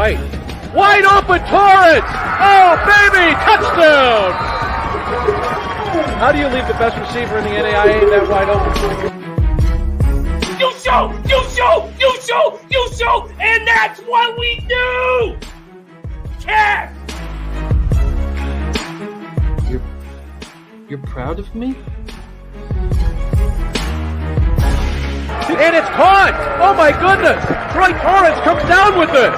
White. Wide open Torrence! Oh, baby! Touchdown! How do you leave the best receiver in the NAIA that wide open? You show, and that's what we do! Cat! You're proud of me? And it's caught! Oh my goodness! Troy Torrence comes down with it!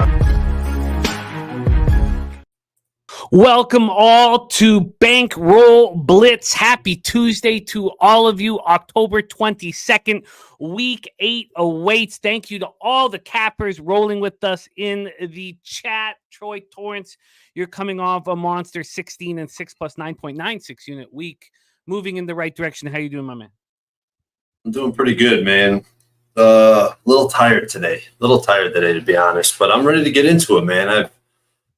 Welcome all to Bankroll Blitz. Happy Tuesday to all of you. October 22nd, week 8 awaits. Thank you to all the cappers rolling with us in the chat. Troy Torrence, you're coming off a monster 16 and 6 plus 9.96 unit week. Moving in the right direction. How you doing, my man? I'm doing pretty good, man. A little tired today, to be honest, but I'm ready to get into it, man.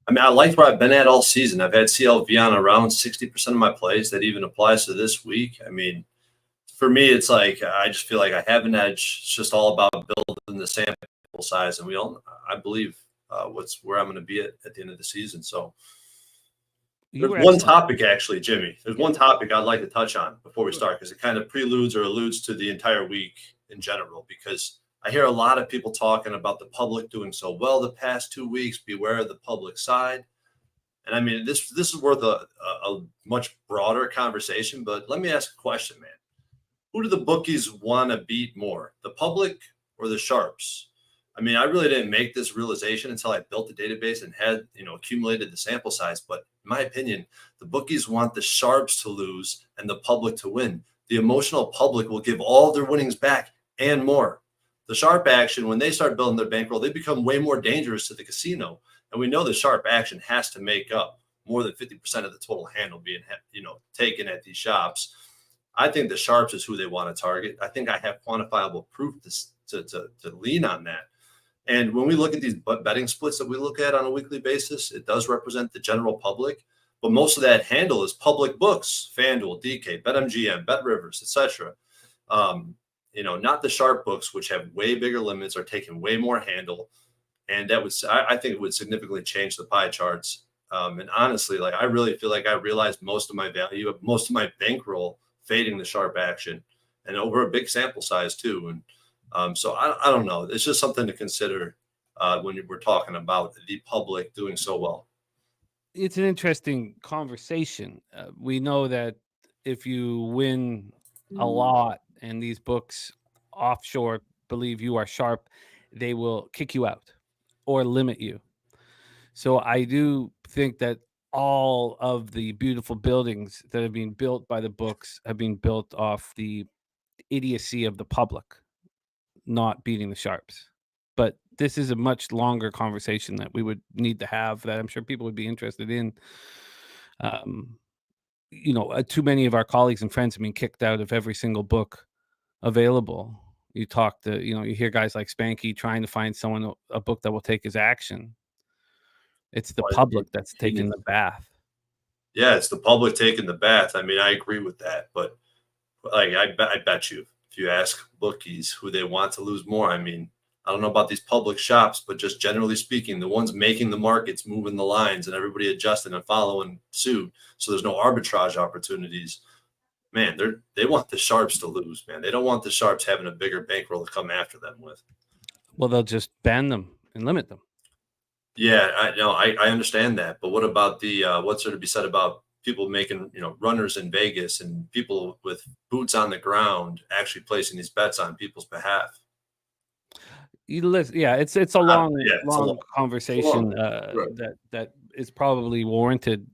I liked where I've been at all season. I've had CLV on around 60% of my plays. That even applies to this week. I mean, for me, it's like I just feel like I have an edge. It's just all about building the sample size, and I believe where I'm going to be at the end of the season. So there's one topic, actually, Jimmy. There's one topic I'd like to touch on before we start, because it kind of preludes or alludes to the entire week in general, because I hear a lot of people talking about the public doing so well the past 2 weeks. Beware of the public side. And I mean, this is worth a much broader conversation, but let me ask a question, man. Who do the bookies want to beat more, the public or the sharps? I mean, I really didn't make this realization until I built the database and had, accumulated the sample size. But in my opinion, the bookies want the sharps to lose and the public to win. The emotional public will give all their winnings back and more. The sharp action, when they start building their bankroll, they become way more dangerous to the casino. And we know the sharp action has to make up more than 50% of the total handle being, taken at these shops. I think the sharps is who they want to target. I think I have quantifiable proof to lean on that. And when we look at these betting splits that we look at on a weekly basis, it does represent the general public. But most of that handle is public books, FanDuel, DK, BetMGM, BetRivers, etc. Not the sharp books, which have way bigger limits, are taking way more handle. And that I think it would significantly change the pie charts. And honestly, I really feel like I realized most of my value, most of my bankroll fading the sharp action, and over a big sample size too. And so I don't know. It's just something to consider when we're talking about the public doing so well. It's an interesting conversation. We know that if you win a lot and these books offshore believe you are sharp, they will kick you out or limit you. So I do think that all of the beautiful buildings that have been built by the books have been built off the idiocy of the public not beating the sharps. But this is a much longer conversation that we would need to have, that I'm sure people would be interested in. Too many of our colleagues and friends have been kicked out of every single book available. You hear guys like Spanky trying to find a book that will take his action. It's the public that's taking the bath. Yeah, it's the public taking the bath. I mean, I agree with that. But I bet you, if you ask bookies who they want to lose more, I mean, I don't know about these public shops, but just generally speaking, the ones making the markets, moving the lines, and everybody adjusting and following suit, so there's no arbitrage opportunities. Man, they want the sharps to lose, man. They don't want the sharps having a bigger bankroll to come after them with. Well, they'll just ban them and limit them. Yeah, I understand that. But what about what's there to be said about people making, runners in Vegas and people with boots on the ground actually placing these bets on people's behalf? It's a long conversation that is probably warranted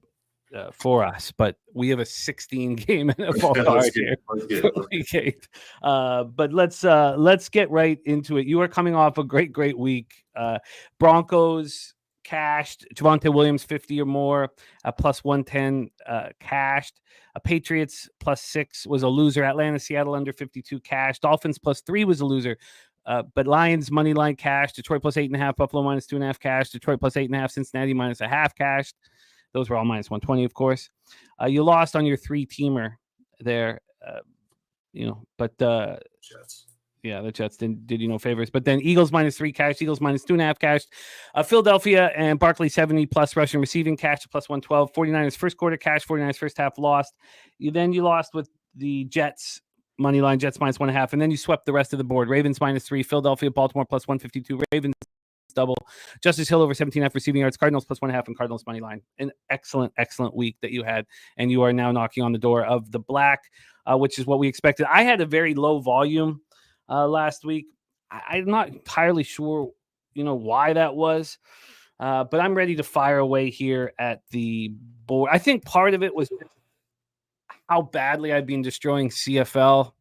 for us, but we have a 16 game NFL card here for week 8. But let's get right into it. You are coming off a great week. Broncos cashed. Javonte Williams 50 or more, plus 110 cashed. Patriots plus 6 was a loser. Atlanta, Seattle under 52 cash. Dolphins plus 3 was a loser. But Lions money line cash. Detroit plus 8.5. Buffalo minus 2.5 cash. Detroit plus 8.5. Cincinnati minus 0.5 cashed. Those were all minus 120, of course. You lost on your 3-teamer there, but Jets. Yeah, the Jets did you no favors. But then Eagles -3 cash, Eagles -2.5 cash. Philadelphia and Barkley 70 plus rushing receiving cash to +112. 49ers first quarter cash, 49ers first half lost. You lost with the Jets money line, Jets -1.5, and then you swept the rest of the board. Ravens -3, Philadelphia, Baltimore +152, Ravens double, Justice Hill over 17.5 receiving yards, Cardinals +1.5, and Cardinals money line. An excellent week that you had, and you are now knocking on the door of the black, which is what we expected. I had a very low volume last week. I'm not entirely sure, why that was, but I'm ready to fire away here at the board. I think part of it was how badly I've been destroying CFL.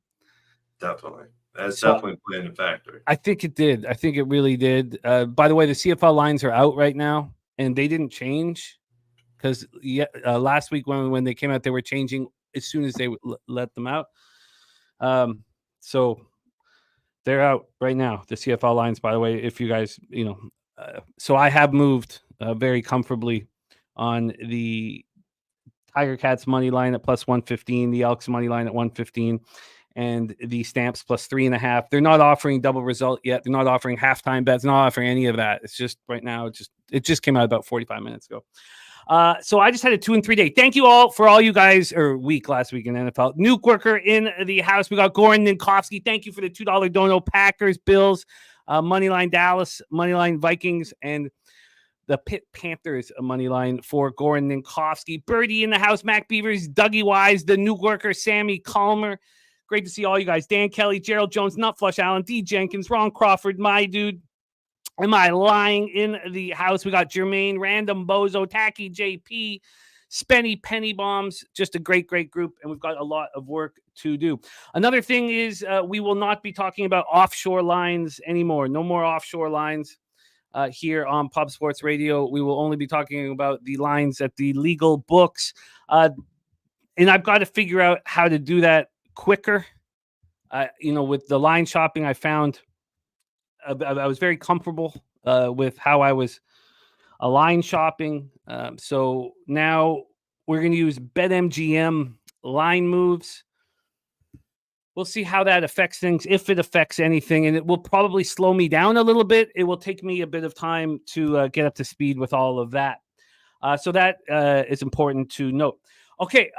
Definitely. That's definitely playing a factor. I think it did. I think it really did. By the way, the CFL lines are out right now, and they didn't change because last week when they came out, they were changing as soon as they let them out. So they're out right now, the CFL lines, by the way, if you guys, so I have moved very comfortably on the Tiger Cats money line at +115, the Elks money line at 115, and the Stamps +3.5. They're not offering double result yet. They're not offering halftime bets. Not offering any of that. It's just right now. It just came out about 45 minutes ago. So I just had a 2 and 3 day. Thank you all for all you guys, or week last week in NFL. Nuke Worker in the house. We got Goran Ninkowski. Thank you for the $2 dono. Packers, Bills, moneyline Dallas, moneyline Vikings, and the Pitt Panthers money line for Goran Ninkowski. Birdie in the house. Mac Beavers, Dougie Wise, the Nuke Worker, Sammy Calmer. Great to see all you guys. Dan Kelly, Gerald Jones, Nutflush Allen, D. Jenkins, Ron Crawford, my dude. Am I lying in the house? We got Jermaine, Random Bozo, Tacky JP, Spenny, Penny Bombs. Just a great group, and we've got a lot of work to do. Another thing is we will not be talking about offshore lines anymore. No more offshore lines here on Pub Sports Radio. We will only be talking about the lines at the legal books. And I've got to figure out how to do that quicker. With the line shopping, I found I was very comfortable with how I was line shopping. So now we're going to use BetMGM line moves. We'll see how that affects things, if it affects anything, and it will probably slow me down a little bit. It will take me a bit of time to get up to speed with all of that. So that is important to note. Okay,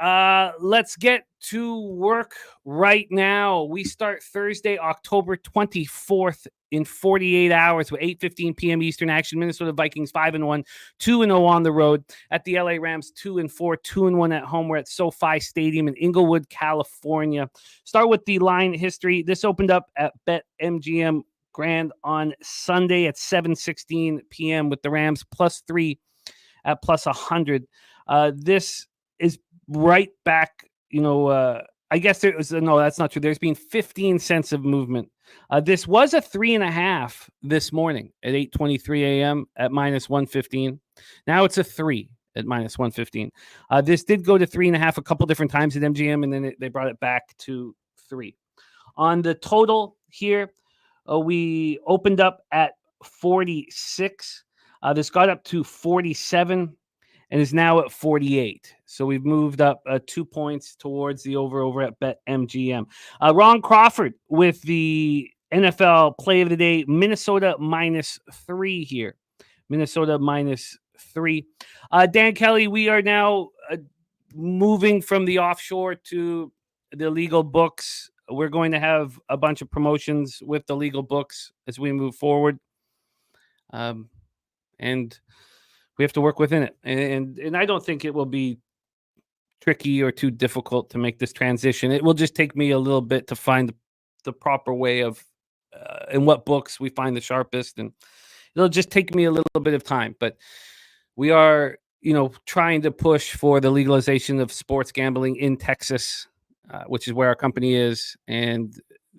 let's get to work right now. We start Thursday, October 24th in 48 hours with 8:15 p.m. Eastern action. Minnesota Vikings 5-1, 2-0 on the road. At the LA Rams 2-4, 2-1 at home. We're at SoFi Stadium in Inglewood, California. Start with the line history. This opened up at BetMGM Grand on Sunday at 7:16 p.m. with the Rams +3 at +100. This is right back, I guess there was, no, that's not true. There's been 15 cents of movement. This was a 3.5 this morning at 8:23 a.m. at -115. Now it's a 3 at -115. This did go to 3.5 a couple different times at MGM, and then they brought it back to 3. On the total here, we opened up at 46. This got up to 47. And is now at 48. So we've moved up 2 points towards the over at BetMGM. Ron Crawford with the NFL play of the day, Minnesota -3 here. Minnesota -3. Dan Kelly, we are now moving from the offshore to the legal books. We're going to have a bunch of promotions with the legal books as we move forward. And we have to work within it. And I don't think it will be tricky or too difficult to make this transition. It will just take me a little bit to find the proper way of in what books we find the sharpest. And it'll just take me a little bit of time. But we are, trying to push for the legalization of sports gambling in Texas, which is where our company is. And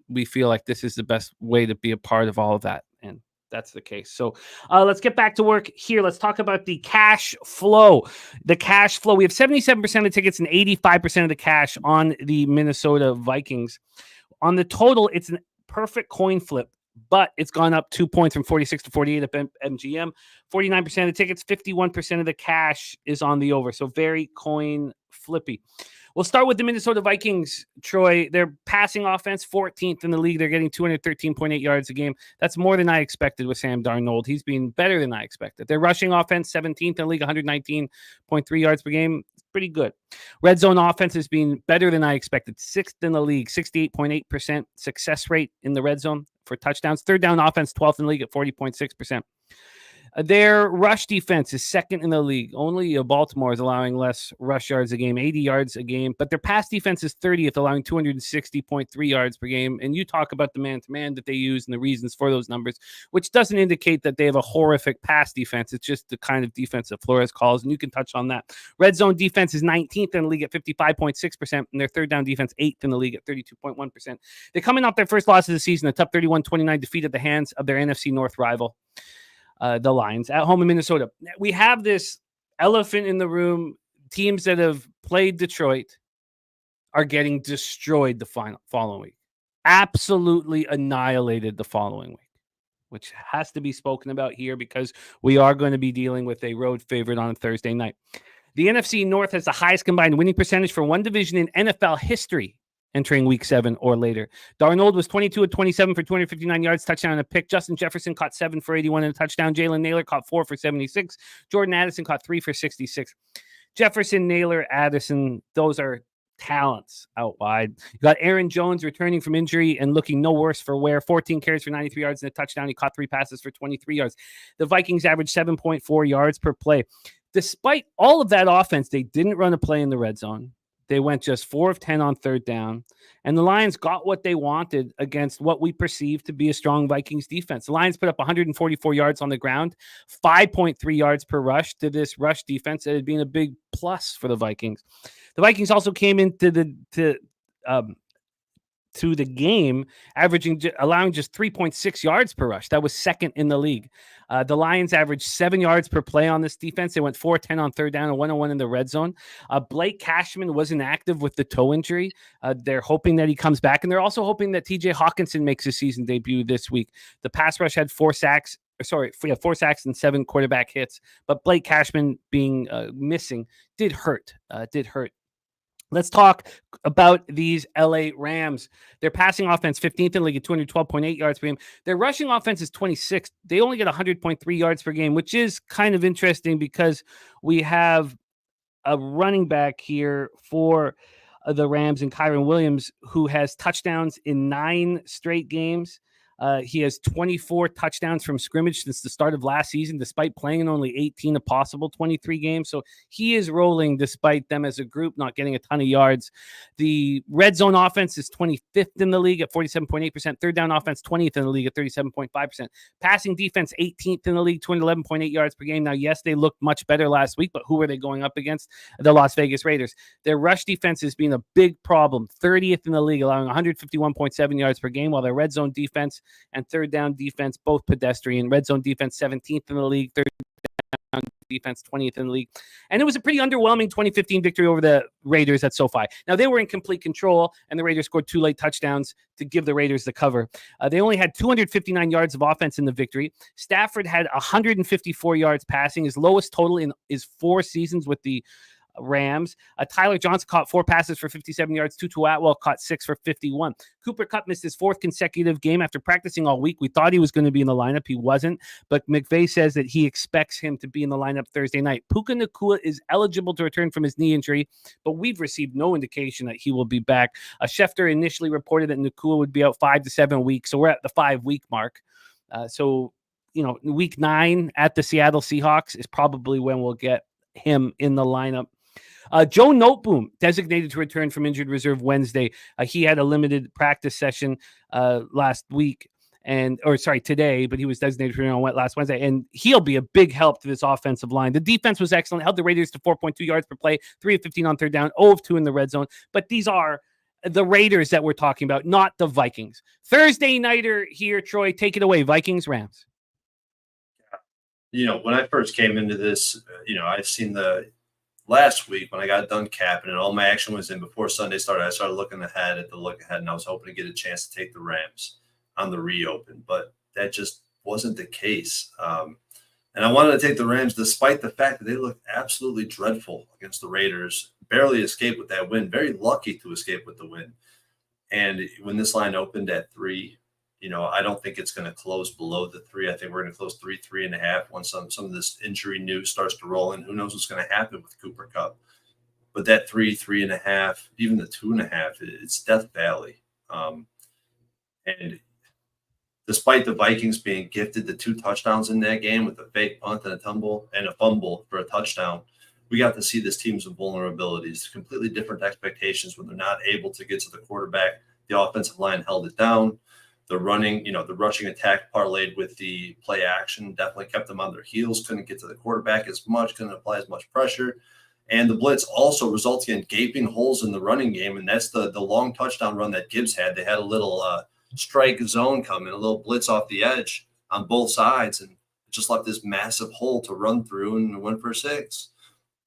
we feel like this is the best way to be a part of all of that. And that's the case. So let's get back to work here. Let's talk about the cash flow. The cash flow. We have 77% of the tickets and 85% of the cash on the Minnesota Vikings. On the total, it's a perfect coin flip, but it's gone up 2 points from 46 to 48 at MGM. 49% of the tickets, 51% of the cash is on the over. So very coin flippy. We'll start with the Minnesota Vikings, Troy. Their passing offense, 14th in the league. They're getting 213.8 yards a game. That's more than I expected with Sam Darnold. He's been better than I expected. Their rushing offense, 17th in the league, 119.3 yards per game. Pretty good. Red zone offense has been better than I expected. 6th in the league, 68.8% success rate in the red zone for touchdowns. Third down offense, 12th in the league at 40.6%. Their rush defense is 2nd in the league. Only Baltimore is allowing less rush yards a game, 80 yards a game. But their pass defense is 30th, allowing 260.3 yards per game. And you talk about the man-to-man that they use and the reasons for those numbers, which doesn't indicate that they have a horrific pass defense. It's just the kind of defense that Flores calls, and you can touch on that. Red zone defense is 19th in the league at 55.6%, and their third down defense 8th in the league at 32.1%. They're coming off their first loss of the season, a tough 31-29 defeat at the hands of their NFC North rival. The Lions at home in Minnesota. We have this elephant in the room. Teams that have played Detroit are getting destroyed the following week. Absolutely annihilated the following week, which has to be spoken about here because we are going to be dealing with a road favorite on a Thursday night. The NFC North has the highest combined winning percentage for one division in NFL history entering week 7 or later. Darnold was 22 of 27 for 259 yards, touchdown and a pick. Justin Jefferson caught 7 for 81 and a touchdown. Jalen Naylor caught 4 for 76. Jordan Addison caught 3 for 66. Jefferson, Naylor, Addison, those are talents out wide. You got Aaron Jones returning from injury and looking no worse for wear. 14 carries for 93 yards and a touchdown. He caught 3 passes for 23 yards. The Vikings averaged 7.4 yards per play. Despite all of that offense, they didn't run a play in the red zone. They went just 4 of 10 on third down, and the Lions got what they wanted against what we perceived to be a strong Vikings defense. The Lions put up 144 yards on the ground, 5.3 yards per rush to this rush defense that had been a big plus for the Vikings. The Vikings also came into the game allowing just 3.6 yards per rush. That was 2nd in the league. The Lions averaged 7 yards per play on this defense. They went 4-10 on third down and 101 in the red zone. Blake Cashman wasn't active with the toe injury. They're hoping that he comes back, and they're also hoping that TJ Hawkinson makes his season debut this week. The pass rush had 4 sacks and 7 quarterback hits, but Blake Cashman being missing did hurt. Let's talk about these LA Rams. Their passing offense, 15th in the league at 212.8 yards per game. Their rushing offense is 26th. They only get 100.3 yards per game, which is kind of interesting because we have a running back here for the Rams and Kyron Williams who has touchdowns in 9 straight games. He has 24 touchdowns from scrimmage since the start of last season, despite playing in only 18 of possible 23 games. So he is rolling despite them as a group not getting a ton of yards. The red zone offense is 25th in the league at 47.8%. Third down offense, 20th in the league at 37.5%. Passing defense, 18th in the league, 211.8 yards per game. Now, yes, they looked much better last week, but who are they going up against? The Las Vegas Raiders. Their rush defense has been a big problem. 30th in the league, allowing 151.7 yards per game, while their red zone defense and third down defense, both pedestrian. Red zone defense, 17th in the league. Third down defense, 20th in the league. And it was a pretty underwhelming 2015 victory over the Raiders at SoFi. Now, they were in complete control, and the Raiders scored 2 late touchdowns to give the Raiders the cover. They only had 259 yards of offense in the victory. Stafford had 154 yards passing, his lowest total in his 4 seasons with the Rams. Tyler Johnson caught 4 passes for 57 yards. Tutu Atwell caught 6 for 51. Cooper Kupp missed his 4th consecutive game after practicing all week. We thought he was going to be in the lineup. He wasn't, but McVay says that he expects him to be in the lineup Thursday night. Puka Nacua is eligible to return from his knee injury, but we've received no indication that he will be back. Schefter initially reported that Nacua would be out 5 to 7 weeks, so we're at the 5-week mark. Week 9 at the Seattle Seahawks is probably when we'll get him in the lineup. Joe Noteboom, designated to return from injured reserve Wednesday. He had a limited practice session today, but he was designated to return on last Wednesday, and he'll be a big help to this offensive line. The defense was excellent, held the Raiders to 4.2 yards per play, 3 of 15 on third down, 0 of 2 in the red zone, but these are the Raiders that we're talking about, not the Vikings. Thursday nighter here, Troy, take it away, Vikings, Rams. When I first came into this, I've seen the last week when I got done capping and all my action was in before Sunday started, I started looking ahead at the look ahead, and I was hoping to get a chance to take the Rams on the reopen, but that just wasn't the case. And I wanted to take the Rams despite the fact that they looked absolutely dreadful against the Raiders barely escaped with that win. Very lucky to escape with the win. And when this line opened at 3, you know, I don't think it's going to close below the 3. I think we're going to close 3, 3.5 once some of this injury news starts to roll in. Who knows what's going to happen with Cooper Kupp? But that 3, 3.5, even the 2.5, it's Death Valley. And despite the Vikings being gifted the 2 touchdowns in that game with a fake punt and a fumble for a touchdown, we got to see this team's vulnerabilities, completely different expectations when they're not able to get to the quarterback. The offensive line held it down. The rushing attack parlayed with the play action definitely kept them on their heels, couldn't get to the quarterback as much, couldn't apply as much pressure. And the blitz also resulting in gaping holes in the running game, and that's the long touchdown run that Gibbs had. They had a little strike zone coming, a little blitz off the edge on both sides, and just left this massive hole to run through and went for 6.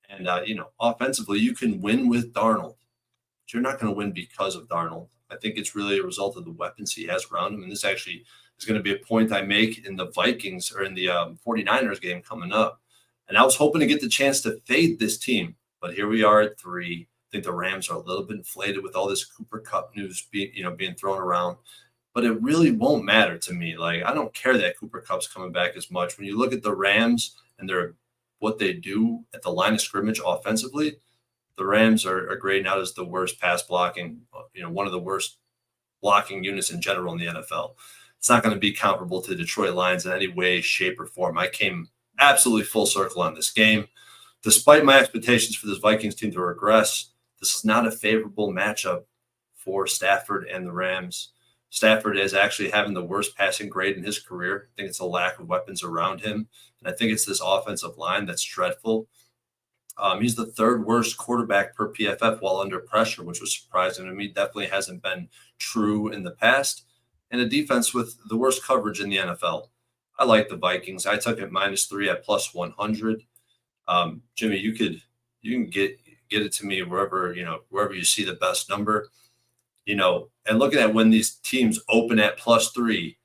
And, offensively, you can win with Darnold, but you're not going to win because of Darnold. I think it's really a result of the weapons he has around him. And this actually is going to be a point I make in the Vikings or in the 49ers game coming up. And I was hoping to get the chance to fade this team, but here we are at 3. I think the Rams are a little bit inflated with all this Cooper Kupp news being thrown around, but it really won't matter to me. Like, I don't care that Cooper Kupp's coming back as much. When you look at the Rams and what they do at the line of scrimmage offensively, the Rams are grading out as the worst pass blocking, one of the worst blocking units in general in the NFL. It's not going to be comparable to the Detroit Lions in any way, shape, or form. I came absolutely full circle on this game. Despite my expectations for this Vikings team to regress, this is not a favorable matchup for Stafford and the Rams. Stafford is actually having the worst passing grade in his career. I think it's a lack of weapons around him. And I think it's this offensive line that's dreadful. He's the 3rd worst quarterback per PFF while under pressure, which was surprising to me. Definitely hasn't been true in the past. And a defense with the worst coverage in the NFL. I like the Vikings. I took it -3 at +100. Jimmy, you can get it to me wherever you see the best number. And looking at when these teams open at +3,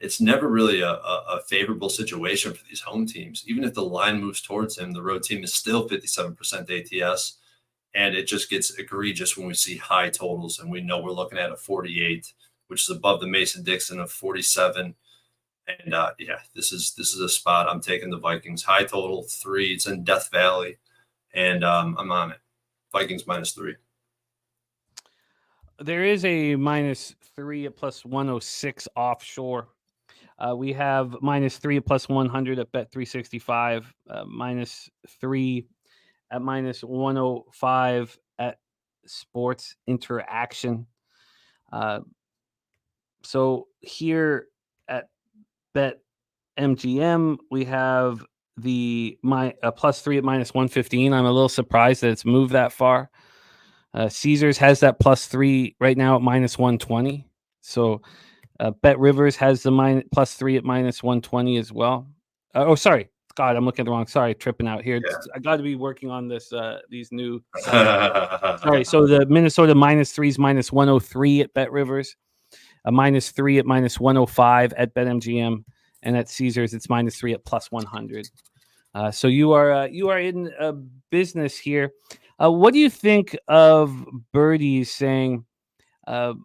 it's never really a favorable situation for these home teams. Even if the line moves towards them, the road team is still 57% ATS, and it just gets egregious when we see high totals, and we know we're looking at a 48, which is above the Mason-Dixon of 47. And this is a spot I'm taking the Vikings. High total 3. It's in Death Valley, and I'm on it. Vikings -3. There is a -3 at +106 offshore. We have -3 at +100 at Bet365, -3 at -105 at Sports Interaction. So here at BetMGM, we have the +3 at -115. I'm a little surprised that it's moved that far. Caesars has that +3 right now at -120. So Bet Rivers has the +3 at -120 as well. Sorry. God, I'm looking at the wrong. Sorry, tripping out here. Yeah. I got to be working on this. These new. Sorry. So the Minnesota -3 is -103 at Bet Rivers, a -3 at -105 at BetMGM, and at Caesars it's -3 at +100. So you are in business here. What do you think of Birdie's saying?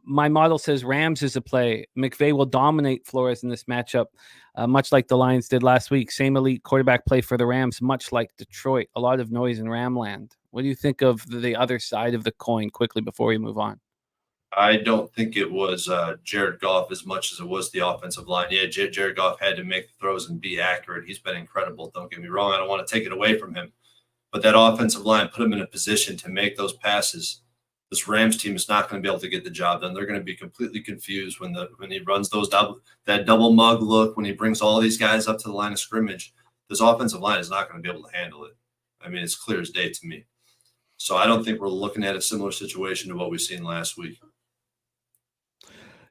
My model says Rams is a play. McVay will dominate Flores in this matchup, much like the Lions did last week. Same elite quarterback play for the Rams, much like Detroit. A lot of noise in Ramland. What do you think of the other side of the coin quickly before we move on? I don't think it was Jared Goff as much as it was the offensive line. Yeah, Jared Goff had to make the throws and be accurate. He's been incredible. Don't get me wrong. I don't want to take it away from him. But that offensive line put him in a position to make those passes. This Rams team is not going to be able to get the job done. They're going to be completely confused when he runs that double mug look, when he brings all these guys up to the line of scrimmage. This offensive line is not going to be able to handle it. I mean, it's clear as day to me. So I don't think we're looking at a similar situation to what we've seen last week.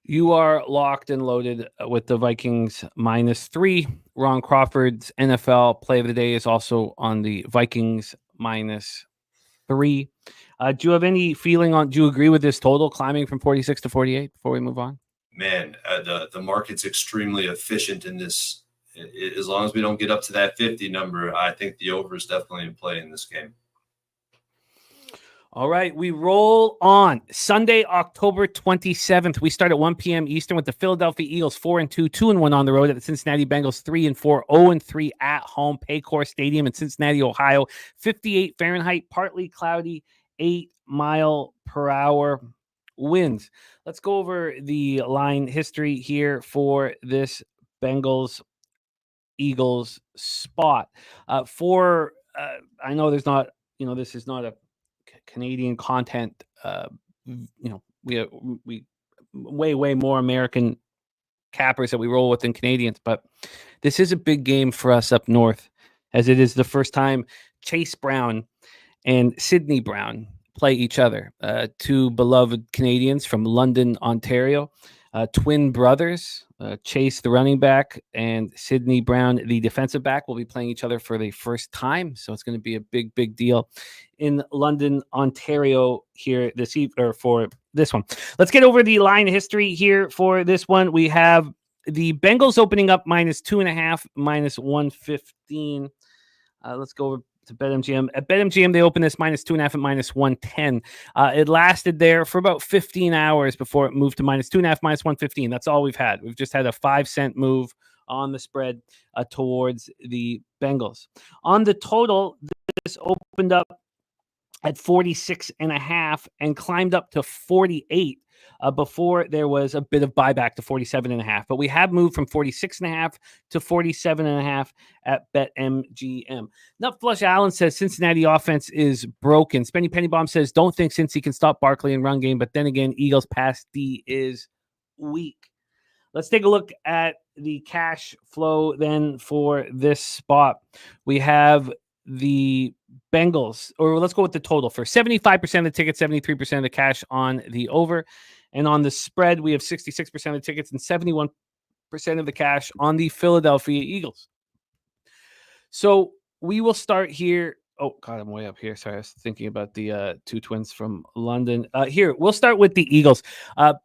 You are locked and loaded with the Vikings -3. Ron Crawford's NFL play of the day is also on the Vikings -3. Do you have any feeling on? Do you agree with this total climbing from 46 to 48 before we move on? Man, the market's extremely efficient in this. As long as we don't get up to that 50 number, I think the over is definitely in play in this game. All right, we roll on. Sunday, October 27th. We start at 1 p.m. Eastern with the Philadelphia Eagles 4-2, 2-1 on the road at the Cincinnati Bengals 3-4, 0-3 at home, Paycor Stadium in Cincinnati, Ohio. 58 Fahrenheit, partly cloudy, 8 mile per hour winds. Let's go over the line history here for this Bengals Eagles spot. I know there's not, this is not a Canadian content. We way more American cappers that we roll with than Canadians, but this is a big game for us up north, as it is the first time Chase Brown and Sidney Brown play each other. Two beloved Canadians from London, Ontario, twin brothers. Chase, the running back, and Sidney Brown, the defensive back, will be playing each other for the first time. So it's going to be a big deal in London, Ontario here for this one. Let's get over the line history here for this one. We have the Bengals opening up -2.5, -115. Let's go over to BetMGM. At BetMGM, they opened this -2.5 at -110. It lasted there for about 15 hours before it moved to -2.5, -115. That's all we've had. We've just had a 5-cent move on the spread towards the Bengals. On the total, this opened up at 46.5 and climbed up to 48 before there was a bit of buyback to 47.5. But we have moved from 46.5 to 47.5 at BetMGM. Nut Flush Allen says Cincinnati offense is broken. Spenny Pennybomb says don't think Cincy can stop Barkley in run game, but then again, Eagles pass D is weak. Let's take a look at the cash flow then for this spot. We have the Bengals, or let's go with the total for 75% of the tickets, 73% of the cash on the over. And on the spread, we have 66% of the tickets and 71% of the cash on the Philadelphia Eagles. So we will start here. Oh, God, I'm way up here. Sorry, I was thinking about the two twins from London. Here, we'll start with the Eagles.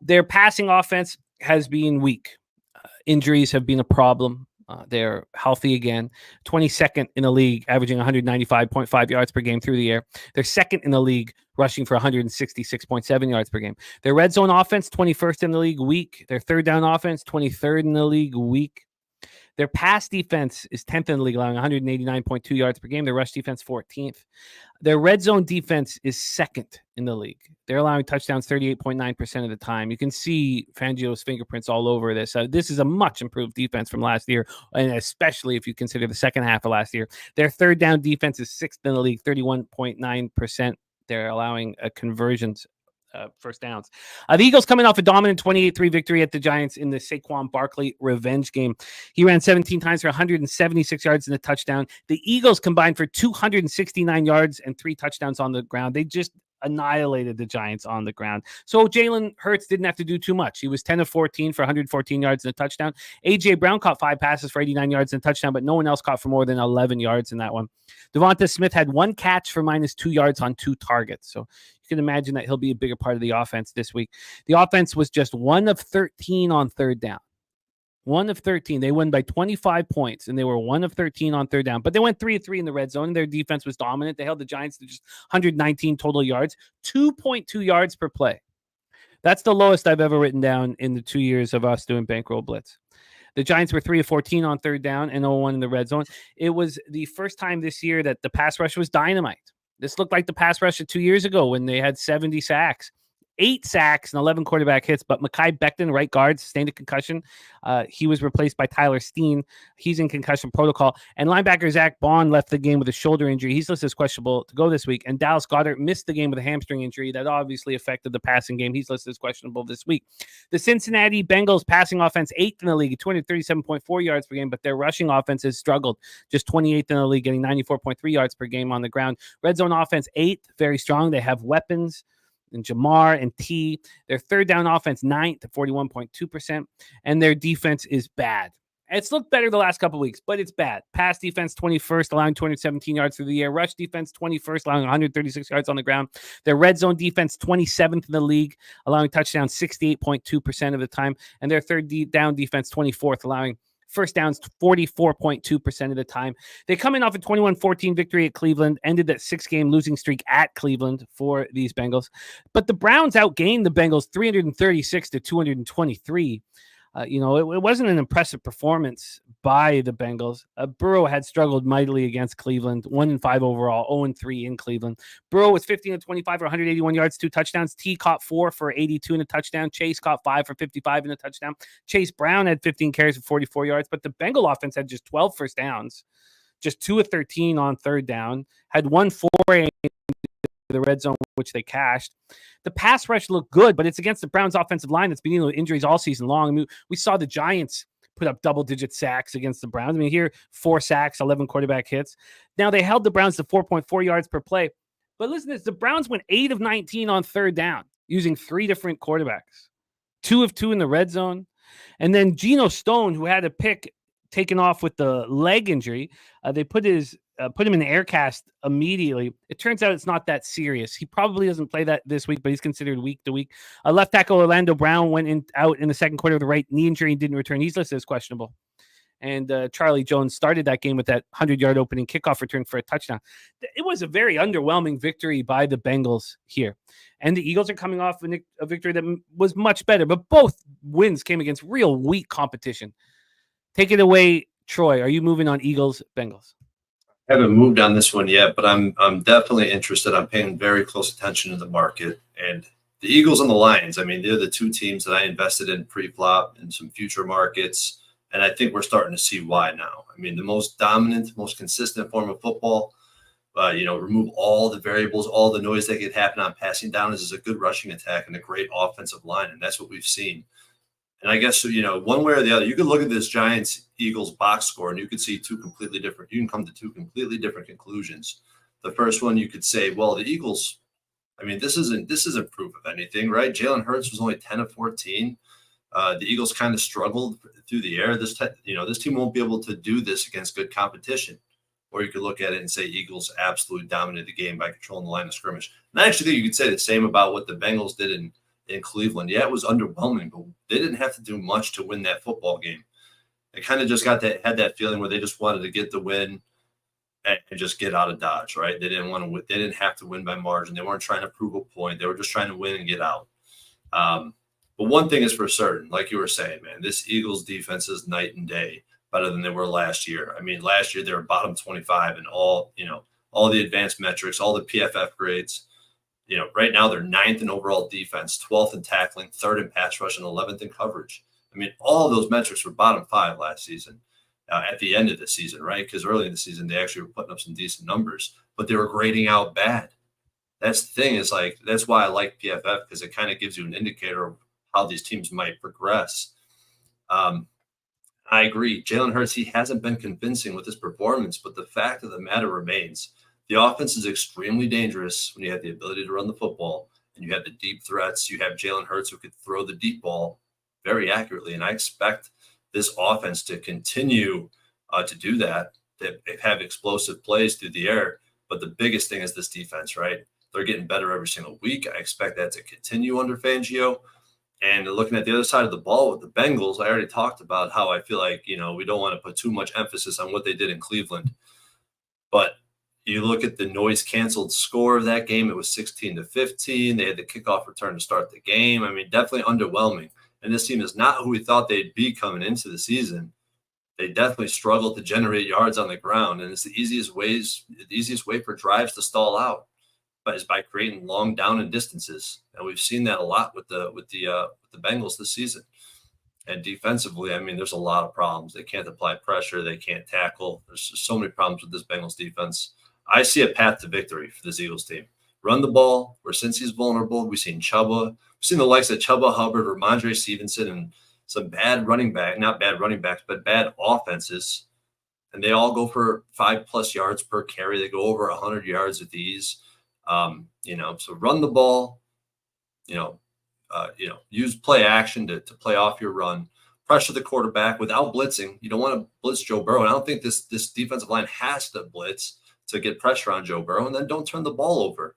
Their passing offense has been weak. Injuries have been a problem. They're healthy again. 22nd in the league, averaging 195.5 yards per game through the air. They're second in the league, rushing for 166.7 yards per game. Their red zone offense, 21st in the league, weak. Their third down offense, 23rd in the league, weak. Their pass defense is 10th in the league, allowing 189.2 yards per game. Their rush defense, 14th. Their red zone defense is second in the league. They're allowing touchdowns 38.9% of the time. You can see Fangio's fingerprints all over this. This is a much improved defense from last year, and especially if you consider the second half of last year. Their third down defense is sixth in the league, 31.9%. They're allowing conversions. First downs. The Eagles coming off a dominant 28-3 victory at the Giants in the Saquon Barkley revenge game. He ran 17 times for 176 yards and a touchdown. The Eagles combined for 269 yards and 3 touchdowns on the ground. They just annihilated the Giants on the ground. So Jalen Hurts didn't have to do too much. He was 10 of 14 for 114 yards and a touchdown. A.J. Brown caught 5 passes for 89 yards and a touchdown, but no one else caught for more than 11 yards in that one. Devonta Smith had 1 catch for -2 yards on 2 targets. So you can imagine that he'll be a bigger part of the offense this week. The offense was just 1 of 13 on third down. 1 of 13. They won by 25 points, and they were 1 of 13 on third down. But they went 3 of 3 in the red zone. Their defense was dominant. They held the Giants to just 119 total yards, 2.2 yards per play. That's the lowest I've ever written down in the 2 years of us doing Bankroll Blitz. The Giants were 3 of 14 on third down and 0-1 in the red zone. It was the first time this year that the pass rush was dynamite. This looked like the pass rush of 2 years ago when they had 70 sacks. 8 sacks and 11 quarterback hits, but Mekhi Becton, right guard, sustained a concussion. He was replaced by Tyler Steen. He's in concussion protocol. And linebacker Zach Bond left the game with a shoulder injury. He's listed as questionable to go this week. And Dallas Goedert missed the game with a hamstring injury that obviously affected the passing game. He's listed as questionable this week. The Cincinnati Bengals passing offense, 8th in the league, 237.4 yards per game, but their rushing offense has struggled. Just 28th in the league, getting 94.3 yards per game on the ground. Red zone offense, 8th, very strong. They have weapons and Jamar and T. Their third down offense, 9th at 41.2%, and their defense is bad. It's looked better the last couple of weeks, but it's bad. Pass defense, 21st, allowing 217 yards through the air. Rush defense, 21st, allowing 136 yards on the ground. Their red zone defense, 27th in the league, allowing touchdowns 68.2% of the time, and their third down defense, 24th, allowing First downs 44.2% of the time. They come in off a 21-14 victory at Cleveland, ended that 6-game losing streak at Cleveland for these Bengals. But the Browns outgained the Bengals 336 to 223. It wasn't an impressive performance by the Bengals. Burrow had struggled mightily against Cleveland, 1-5 overall, 0-3 in Cleveland. Burrow was 15-25 for 181 yards, 2 touchdowns. T caught 4 for 82 and a touchdown. Chase caught 5 for 55 and a touchdown. Chase Brown had 15 carries for 44 yards, but the Bengal offense had just 12 first downs, just 2 of 13 on third down, had 1 foray the red zone, which they cashed. The pass rush looked good, but it's against the Browns offensive line that's been dealing with injuries all season long. I mean, we saw the Giants put up double-digit sacks against the Browns. I mean, here, 4 sacks, 11 quarterback hits. Now, they held the Browns to 4.4 yards per play. But listen to this. The Browns went 8 of 19 on third down using 3 different quarterbacks, 2 of 2 in the red zone. And then Geno Stone, who had a pick taken off with the leg injury, they put him in the air cast immediately. It turns out it's not that serious. He probably doesn't play that this week, but he's considered week to week. Left tackle Orlando Brown went out in the second quarter with a right knee injury and didn't return. He's listed as questionable. And Charlie Jones started that game with that 100-yard opening kickoff return for a touchdown. It was a very underwhelming victory by the Bengals here. And the Eagles are coming off a victory that was much better, but both wins came against real weak competition. Take it away, Troy. Are you moving on Eagles, Bengals? I haven't moved on this one yet, but I'm definitely interested. I'm paying very close attention to the market. And the Eagles and the Lions, I mean, they're the 2 teams that I invested in pre-flop in some future markets. And I think we're starting to see why now. I mean, the most dominant, most consistent form of football, remove all the variables, all the noise that could happen on passing down is a good rushing attack and a great offensive line. And that's what we've seen. And I guess, one way or the other, you could look at this Giants-Eagles box score and you could see you can come to 2 completely different conclusions. The first one, you could say, well, the Eagles, I mean, this isn't proof of anything, right? Jalen Hurts was only 10 of 14. The Eagles kind of struggled through the air. This team won't be able to do this against good competition. Or you could look at it and say Eagles absolutely dominated the game by controlling the line of scrimmage. And I actually think you could say the same about what the Bengals did in Cleveland. Yeah, it was underwhelming, but they didn't have to do much to win that football game. They kind of just had that feeling where they just wanted to get the win and just get out of Dodge, right? They didn't want to win. They didn't have to win by margin. They weren't trying to prove a point. They were just trying to win and get out. But one thing is for certain, like you were saying, man, this Eagles defense is night and day better than they were last year. I mean, last year they were bottom 25 in all the advanced metrics, all the PFF grades. Right now they're 9th in overall defense, 12th in tackling, 3rd in pass rush, and 11th in coverage. I mean, all of those metrics were bottom 5 last season at the end of the season, right? Because early in the season, they actually were putting up some decent numbers, but they were grading out bad. That's the thing is that's why I like PFF, because it kind of gives you an indicator of how these teams might progress. I agree. Jalen Hurts, he hasn't been convincing with his performance, but the fact of the matter remains, the offense is extremely dangerous when you have the ability to run the football and you have the deep threats. You have Jalen Hurts who could throw the deep ball very accurately. And I expect this offense to continue to do that, to have explosive plays through the air. But the biggest thing is this defense, right? They're getting better every single week. I expect that to continue under Fangio. And looking at the other side of the ball with the Bengals, I already talked about how I feel like, we don't want to put too much emphasis on what they did in Cleveland. But you look at the noise canceled score of that game, it was 16-15. They had the kickoff return to start the game. I mean, definitely underwhelming. And this team is not who we thought they'd be coming into the season. They definitely struggled to generate yards on the ground. And it's the easiest way for drives to stall out, but is by creating long down and distances. And we've seen that a lot with the Bengals this season. And defensively, I mean, there's a lot of problems. They can't apply pressure. They can't tackle. There's just so many problems with this Bengals defense. I see a path to victory for this Eagles team. Run the ball, where since he's vulnerable, we've seen Chuba. We've seen the likes of Chuba Hubbard or Ramondre Stevenson and some not bad running backs, but bad offenses. And they all go for 5+ yards per carry. They go over 100 yards with ease. So run the ball, use play action to play off your run, pressure the quarterback without blitzing. You don't want to blitz Joe Burrow. And I don't think this defensive line has to blitz to get pressure on Joe Burrow, and then don't turn the ball over.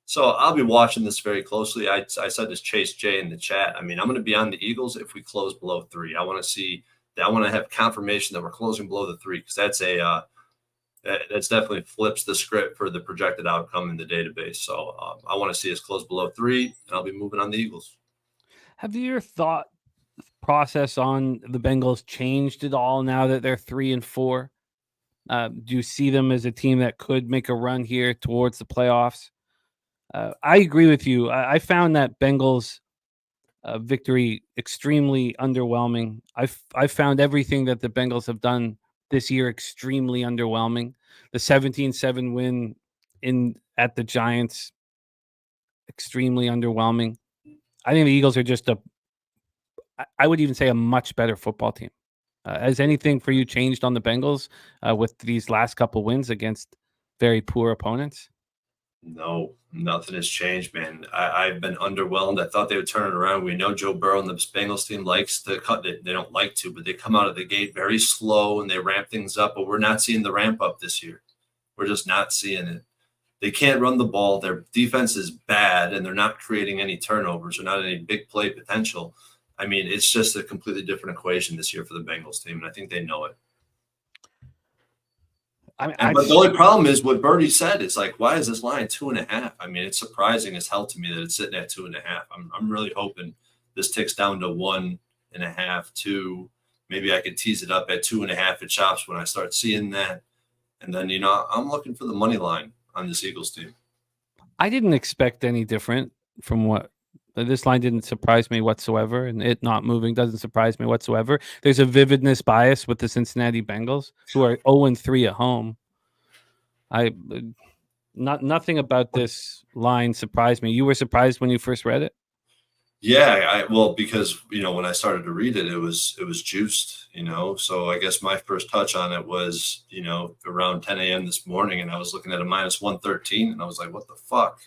So I'll be watching this very closely. I said this Chase J in the chat. I mean, I'm going to be on the Eagles if we close below 3. I want to see I want to have confirmation that we're closing below the 3, because that's that's definitely flips the script for the projected outcome in the database. So I want to see us close below 3, and I'll be moving on the Eagles. Have your thought process on the Bengals changed at all now that they're 3-4? Do you see them as a team that could make a run here towards the playoffs? I agree with you. I found that Bengals victory extremely underwhelming. I found everything that the Bengals have done this year extremely underwhelming. The 17-7 win at the Giants, extremely underwhelming. I think the Eagles are just I would even say a much better football team. Has anything for you changed on the Bengals with these last couple wins against very poor opponents? No, nothing has changed, man. I've been underwhelmed. I thought they would turn it around. We know Joe Burrow and the Bengals team likes to cut it. They don't like to, but they come out of the gate very slow and they ramp things up. But we're not seeing the ramp up this year. We're just not seeing it. They can't run the ball. Their defense is bad, and they're not creating any turnovers or not any big play potential. I mean, it's just a completely different equation this year for the Bengals team, and I think they know it. But the only problem is what Birdie said. It's like, why is this line 2.5? I mean, it's surprising as hell to me that it's sitting at 2.5. I'm really hoping this ticks down to 1.5, 2. Maybe I could tease it up at 2.5 at chops when I start seeing that. And then, I'm looking for the money line on this Eagles team. I didn't expect any different from what this line didn't surprise me whatsoever, and it not moving doesn't surprise me whatsoever. There's a vividness bias with the Cincinnati Bengals, who are 0-3 at home. Nothing about this line surprised me. You were surprised when you first read it? Yeah, because when I started to read it, it was juiced, So I guess my first touch on it was, around 10 a.m. this morning, and I was looking at a -113, and I was like, what the fuck?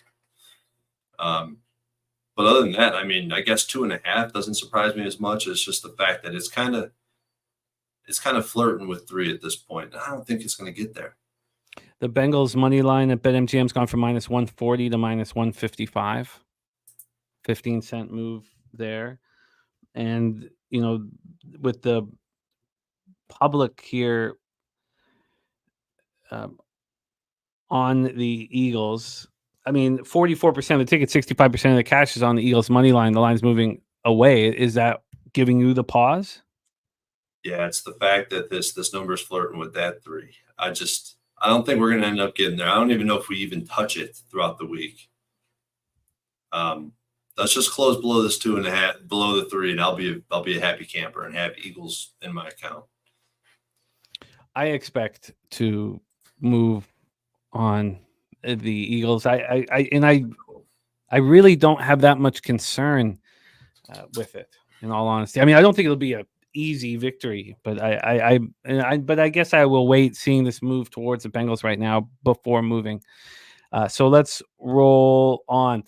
But other than that, I mean, I guess 2.5 doesn't surprise me as much. It's just the fact that it's kind of flirting with 3 at this point. I don't think it's going to get there. The Bengals money line at BetMGM's gone from -140 to -155. 15-cent move there. And, with the public here on the Eagles, I mean, 44% of the tickets, 65% of the cash is on the Eagles money line. The line's moving away. Is that giving you the pause? Yeah, it's the fact that this number is flirting with that 3. I don't think we're going to end up getting there. I don't even know if we even touch it throughout the week. Let's just close below this 2.5, below the 3, and I'll be a happy camper and have Eagles in my account. I expect to move on the Eagles. I really don't have that much concern with it, in all honesty. I mean, I don't think it'll be a easy victory, but I guess I will wait seeing this move towards the Bengals right now before moving. So let's roll on.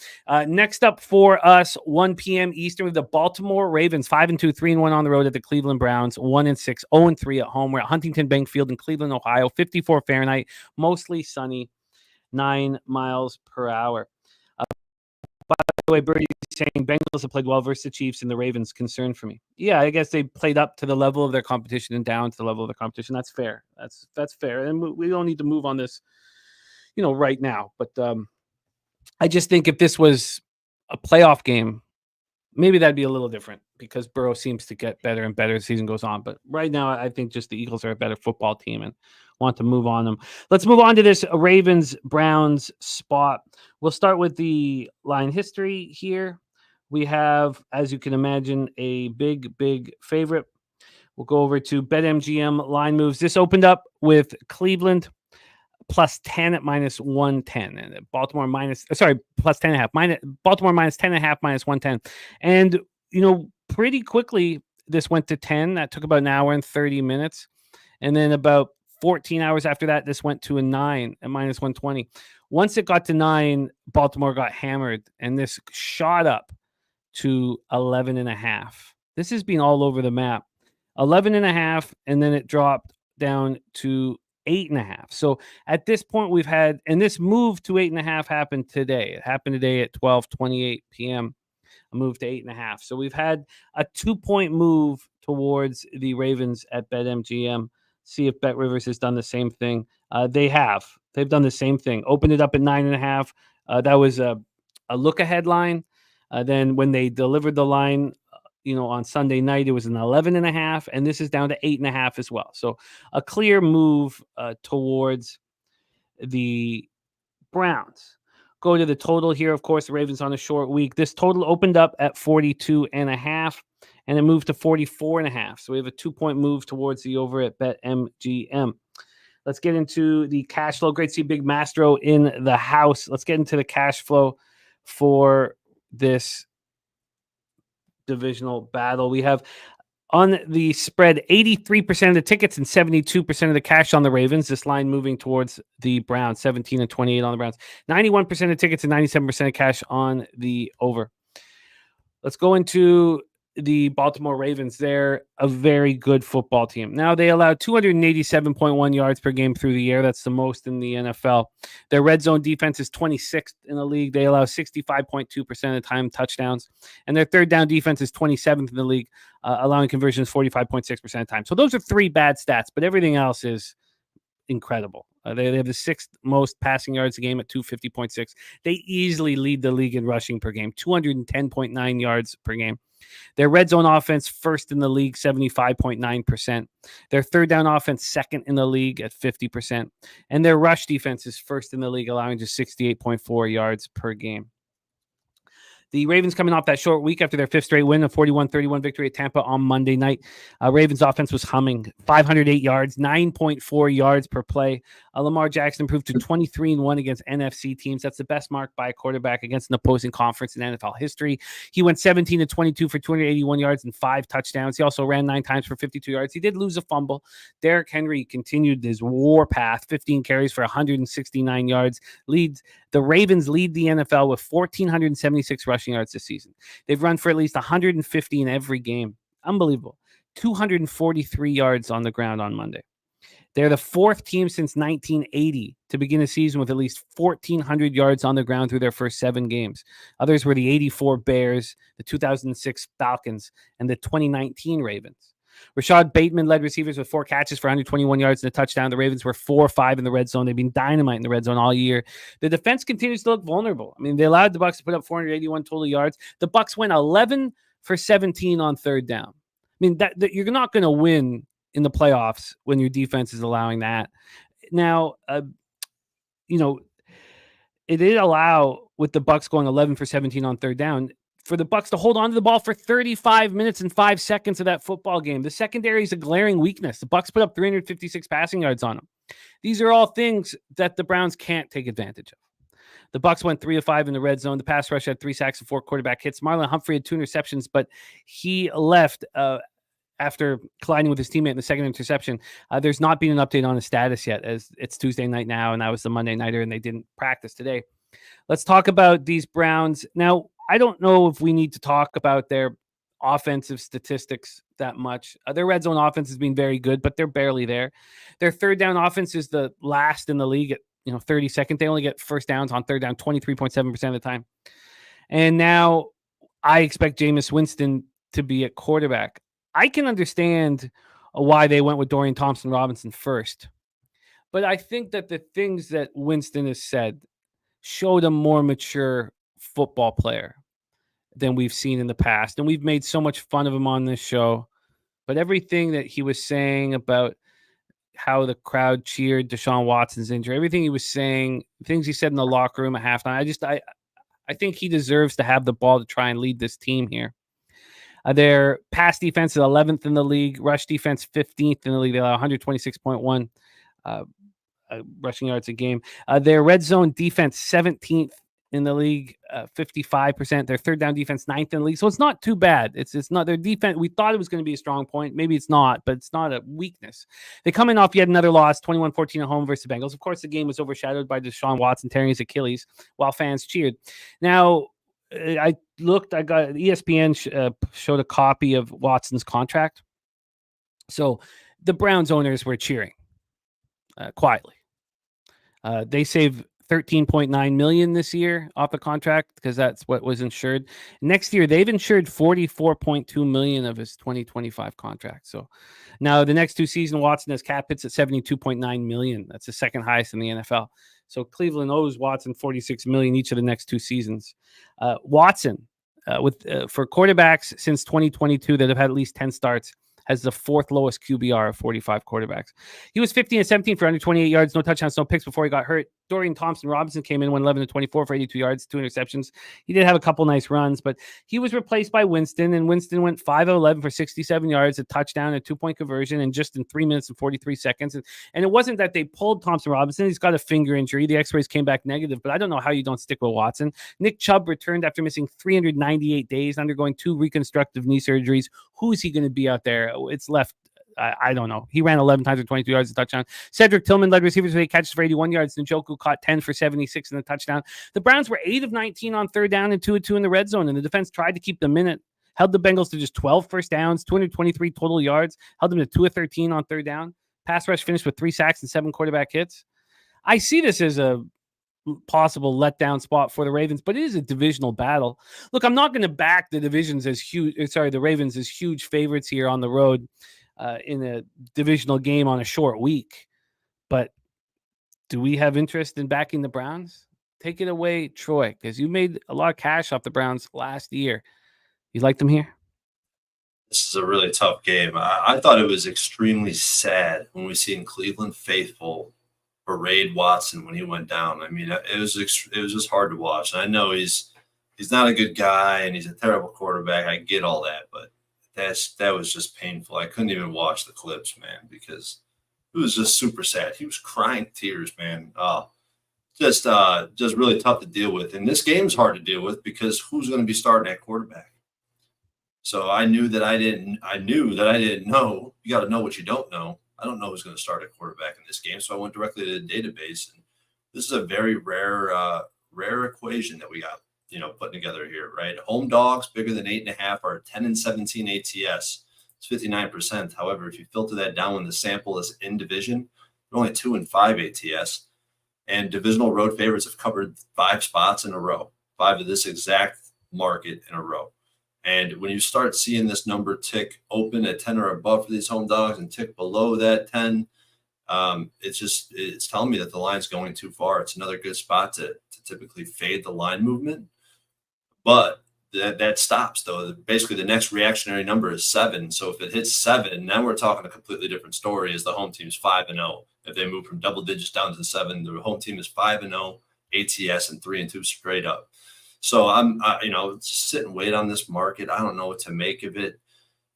Next up for us, 1 p.m. Eastern, with the Baltimore Ravens, 5-2, 3-1 on the road at the Cleveland Browns, 1-6, 0-3 at home. We're at Huntington Bank Field in Cleveland, Ohio, 54 Fahrenheit, mostly sunny, 9 miles per hour. By the way, Birdie saying Bengals have played well versus the Chiefs, and the Ravens concern for me. Yeah, I guess they played up to the level of their competition and down to the level of their competition. That's fair. That's fair. And we don't need to move on this, right now. But I just think if this was a playoff game, maybe that'd be a little different, because Burrow seems to get better and better as the season goes on. But right now, I think just the Eagles are a better football team and want to move on them. Let's move on to this Ravens-Browns spot. We'll start with the line history here. We have, as you can imagine, a big favorite. We'll go over to BetMGM line moves. This opened up with Cleveland +10 at -110, and Baltimore +10.5. Baltimore -10.5, -110. And, pretty quickly, this went to 10. That took about an hour and 30 minutes. And then about 14 hours after that, this went to a 9 at -120. Once it got to 9, Baltimore got hammered, and this shot up to 11.5. This has been all over the map. 11.5, and then it dropped down to 8.5. So at this point, we've had, and this move to 8.5 happened today. It happened today at 12:28 p.m. A move to 8.5. So we've had a 2-point move to towards the Ravens at BetMGM. See if Bet Rivers has done the same thing. They have. They've done the same thing. Opened it up at 9.5. That was a look ahead line. Then when they delivered the line, on Sunday night, it was an 11.5, and this is down to 8.5 as well. So a clear move towards the Browns. Go to the total here. Of course, the Ravens on a short week. This total opened up at 42.5, and it moved to 44.5. So we have a 2-point move towards the over at BetMGM. Let's get into the cash flow. Great to see Big Mastro in the house. Let's get into the cash flow for this divisional battle. We have on the spread 83% of the tickets and 72% of the cash on the Ravens. This line moving towards the Browns, 17 and 28 on the Browns. 91% of tickets and 97% of cash on the over. Let's go into the Baltimore Ravens. They're a very good football team. Now, they allowed 287.1 yards per game through the air. That's the most in the NFL. Their red zone defense is 26th in the league. They allow 65.2% of the time touchdowns. And their third down defense is 27th in the league, allowing conversions 45.6% of the time. So those are 3 bad stats, but everything else is incredible. They have the 6th most passing yards a game at 250.6. They easily lead the league in rushing per game, 210.9 yards per game. Their red zone offense, first in the league, 75.9%. Their third down offense, second in the league at 50%. And their rush defense is first in the league, allowing just 68.4 yards per game. The Ravens coming off that short week after their 5th straight win, a 41-31 victory at Tampa on Monday night. Ravens offense was humming, 508 yards, 9.4 yards per play. Lamar Jackson improved to 23-1 against NFC teams. That's the best mark by a quarterback against an opposing conference in NFL history. He went 17-22 for 281 yards and 5 touchdowns. He also ran 9 times for 52 yards. He did lose a fumble. Derrick Henry continued his war path, 15 carries for 169 yards. The Ravens lead the NFL with 1,476 rushing yards this season. They've run for at least 150 in every game. Unbelievable. 243 yards on the ground on Monday. They're the 4th team since 1980 to begin a season with at least 1,400 yards on the ground through their first 7 games. Others were the 84 Bears, the 2006 Falcons, and the 2019 Ravens. Rashad Bateman led receivers with 4 catches for 121 yards and a touchdown. The Ravens were 4-5 in the red zone. They've been dynamite in the red zone all year. The defense continues to look vulnerable. I mean, they allowed the Bucs to put up 481 total yards. The Bucs went 11 for 17 on third down. I mean, that you're not going to win in the playoffs when your defense is allowing that. Now, it did allow, with the Bucs going 11 for 17 on third down, for the Bucs to hold on to the ball for 35 minutes and 5 seconds of that football game. The secondary is a glaring weakness. The Bucs put up 356 passing yards on them. These are all things that the Browns can't take advantage of. The Bucs went 3 of 5 in the red zone. The pass rush had 3 sacks and 4 quarterback hits. Marlon Humphrey had 2 interceptions, but he left after colliding with his teammate in the second interception. There's not been an update on his status yet, as it's Tuesday night now, and that was the Monday nighter, and they didn't practice today. Let's talk about these Browns. Now, I don't know if we need to talk about their offensive statistics that much. Their red zone offense has been very good, but they're barely there. Their third down offense is the last in the league at 32nd. They only get first downs on third down 23.7% of the time. And now I expect Jameis Winston to be at quarterback. I can understand why they went with Dorian Thompson-Robinson first, but I think that the things that Winston has said showed a more mature football player than we've seen in the past. And we've made so much fun of him on this show, but everything that he was saying about how the crowd cheered Deshaun Watson's injury, everything he was saying, things he said in the locker room at halftime, I think he deserves to have the ball to try and lead this team here. Their pass defense is 11th in the league, rush defense 15th in the league. They allow 126.1 rushing yards a game. Their red zone defense 17th in the league, 55%. Their third down defense 9th in the league. So it's not too bad. It's not their defense. We thought it was going to be a strong point. Maybe it's not, but it's not a weakness. They come in off yet another loss, 21-14 at home versus the Bengals. Of course, the game was overshadowed by Deshaun Watson tearing his Achilles while fans cheered. Now, I got ESPN showed a copy of Watson's contract. So the Browns owners were cheering quietly. They save $13.9 million this year off the contract because that's what was insured. Next year, they've insured $44.2 million of his 2025 contract. So now the next 2 seasons, Watson has cap hits at $72.9 million. That's the second highest in the NFL. So Cleveland owes Watson $46 million each of the next 2 seasons. Watson, for quarterbacks since 2022 that have had at least 10 starts, has the 4th lowest QBR of 45 quarterbacks. He was 15 and 17 for under 28 yards, no touchdowns, no picks before he got hurt. Dorian Thompson-Robinson came in, went 11 and 24 for 82 yards, 2 interceptions. He did have a couple nice runs, but he was replaced by Winston, and Winston went 5 of 11 for 67 yards, a touchdown, a 2-point conversion, and just in 3 minutes and 43 seconds. And it wasn't that they pulled Thompson-Robinson. He's got a finger injury. The x-rays came back negative, but I don't know how you don't stick with Watson. Nick Chubb returned after missing 398 days, undergoing 2 reconstructive knee surgeries. Who's he going to be out there? It's left. I don't know. He ran 11 times for 22 yards, a touchdown. Cedric Tillman led receivers with 8 catches for 81 yards. Njoku caught 10 for 76 and a touchdown. The Browns were 8 of 19 on third down and 2 of 2 in the red zone, and the defense tried to keep them in it. Held the Bengals to just 12 first downs, 223 total yards. Held them to 2 of 13 on third down. Pass rush finished with 3 sacks and 7 quarterback hits. I see this as a possible letdown spot for the Ravens, but it is a divisional battle. Look, I'm not going to back the Ravens as huge favorites here on the road in a divisional game on a short week. But do we have interest in backing the Browns? Take it away, Troy, because you made a lot of cash off the Browns last year. You like them here? This is a really tough game. I thought it was extremely sad when we seen Cleveland faithful berate Watson when he went down. I mean, it was just hard to watch. And I know he's not a good guy and he's a terrible quarterback. I get all that, but that was just painful. I couldn't even watch the clips, man, because it was just super sad. He was crying tears, man. Just really tough to deal with. And this game's hard to deal with because who's going to be starting at quarterback? So I knew that I didn't know. You got to know what you don't know. I don't know who's going to start at quarterback in this game. So I went directly to the database, and this is a very rare equation that we got, putting together here, right? Home dogs bigger than 8.5 are 10 and 17 ATS. It's 59%. However, if you filter that down when the sample is in division, they're only 2 and 5 ATS. And divisional road favorites have covered 5 spots in a row, 5 of this exact market in a row. And when you start seeing this number tick open at 10 or above for these home dogs and tick below that 10, it's telling me that the line's going too far. It's another good spot to typically fade the line movement. But that stops, though. Basically, the next reactionary number is 7. So if it hits 7, now we're talking a completely different story as the home team's 5-0. If they move from double digits down to 7, the home team is 5-0, ATS, and 3-2 straight up. So I'm sit and wait on this market. I don't know what to make of it.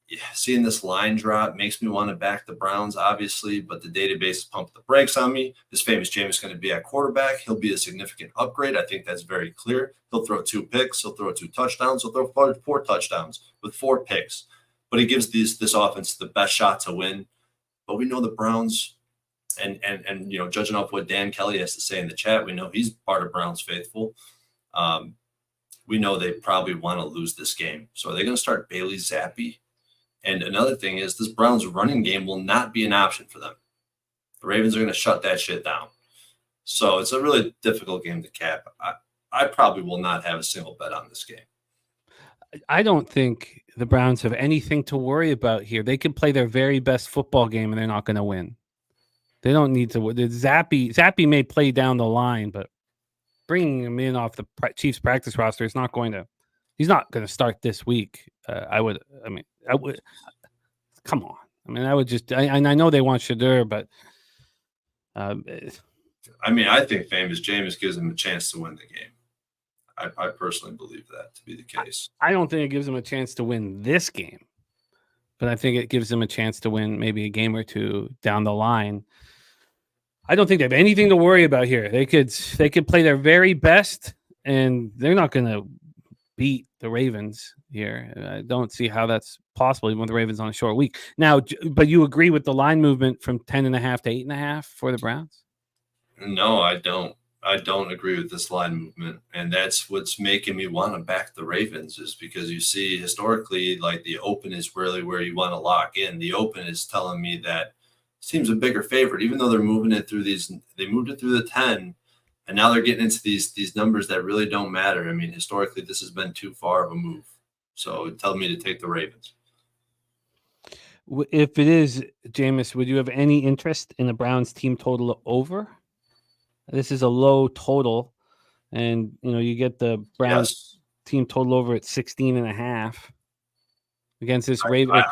Yeah, seeing this line drop makes me want to back the Browns, obviously, but the database pumped the brakes on me. This famous Jameis is going to be at quarterback. He'll be a significant upgrade. I think that's very clear. He'll throw 2 picks. He'll throw 2 touchdowns. He'll throw 4 touchdowns with 4 picks. But he gives this offense the best shot to win. But we know the Browns, and judging off what Dan Kelly has to say in the chat, we know he's part of Browns faithful. We know they probably want to lose this game. So are they going to start Bailey Zappi? And another thing is this Browns running game will not be an option for them. The Ravens are going to shut that shit down. So it's a really difficult game to cap. I probably will not have a single bet on this game. I don't think the Browns have anything to worry about here. They can play their very best football game and they're not going to win. They don't need to. Zappi may play down the line, but bringing him in off the Chiefs practice roster is not going to. He's not going to start this week. I would. Come on. I would just. I know they want Shadur, but. I think famous Jameis gives him a chance to win the game. I personally believe that to be the case. I don't think it gives him a chance to win this game, but I think it gives him a chance to win maybe a game or two down the line. I don't think they have anything to worry about here. They could play their very best, and they're not going to beat the Ravens here. I don't see how that's possible, even with the Ravens on a short week. Now, but you agree with the line movement from 10.5 to 8.5 for the Browns? No, I don't. I don't agree with this line movement, and that's what's making me want to back the Ravens is because you see historically, like the open is really where you want to lock in. The open is telling me that this team's a bigger favorite, even though they're moving it through they moved it through the 10. And now they're getting into these numbers that really don't matter. I mean, historically, this has been too far of a move. So it tells me to take the Ravens. If it is, Jameis, would you have any interest in the Browns team total over? This is a low total, and you get the Browns team total over at 16.5 against this Raven.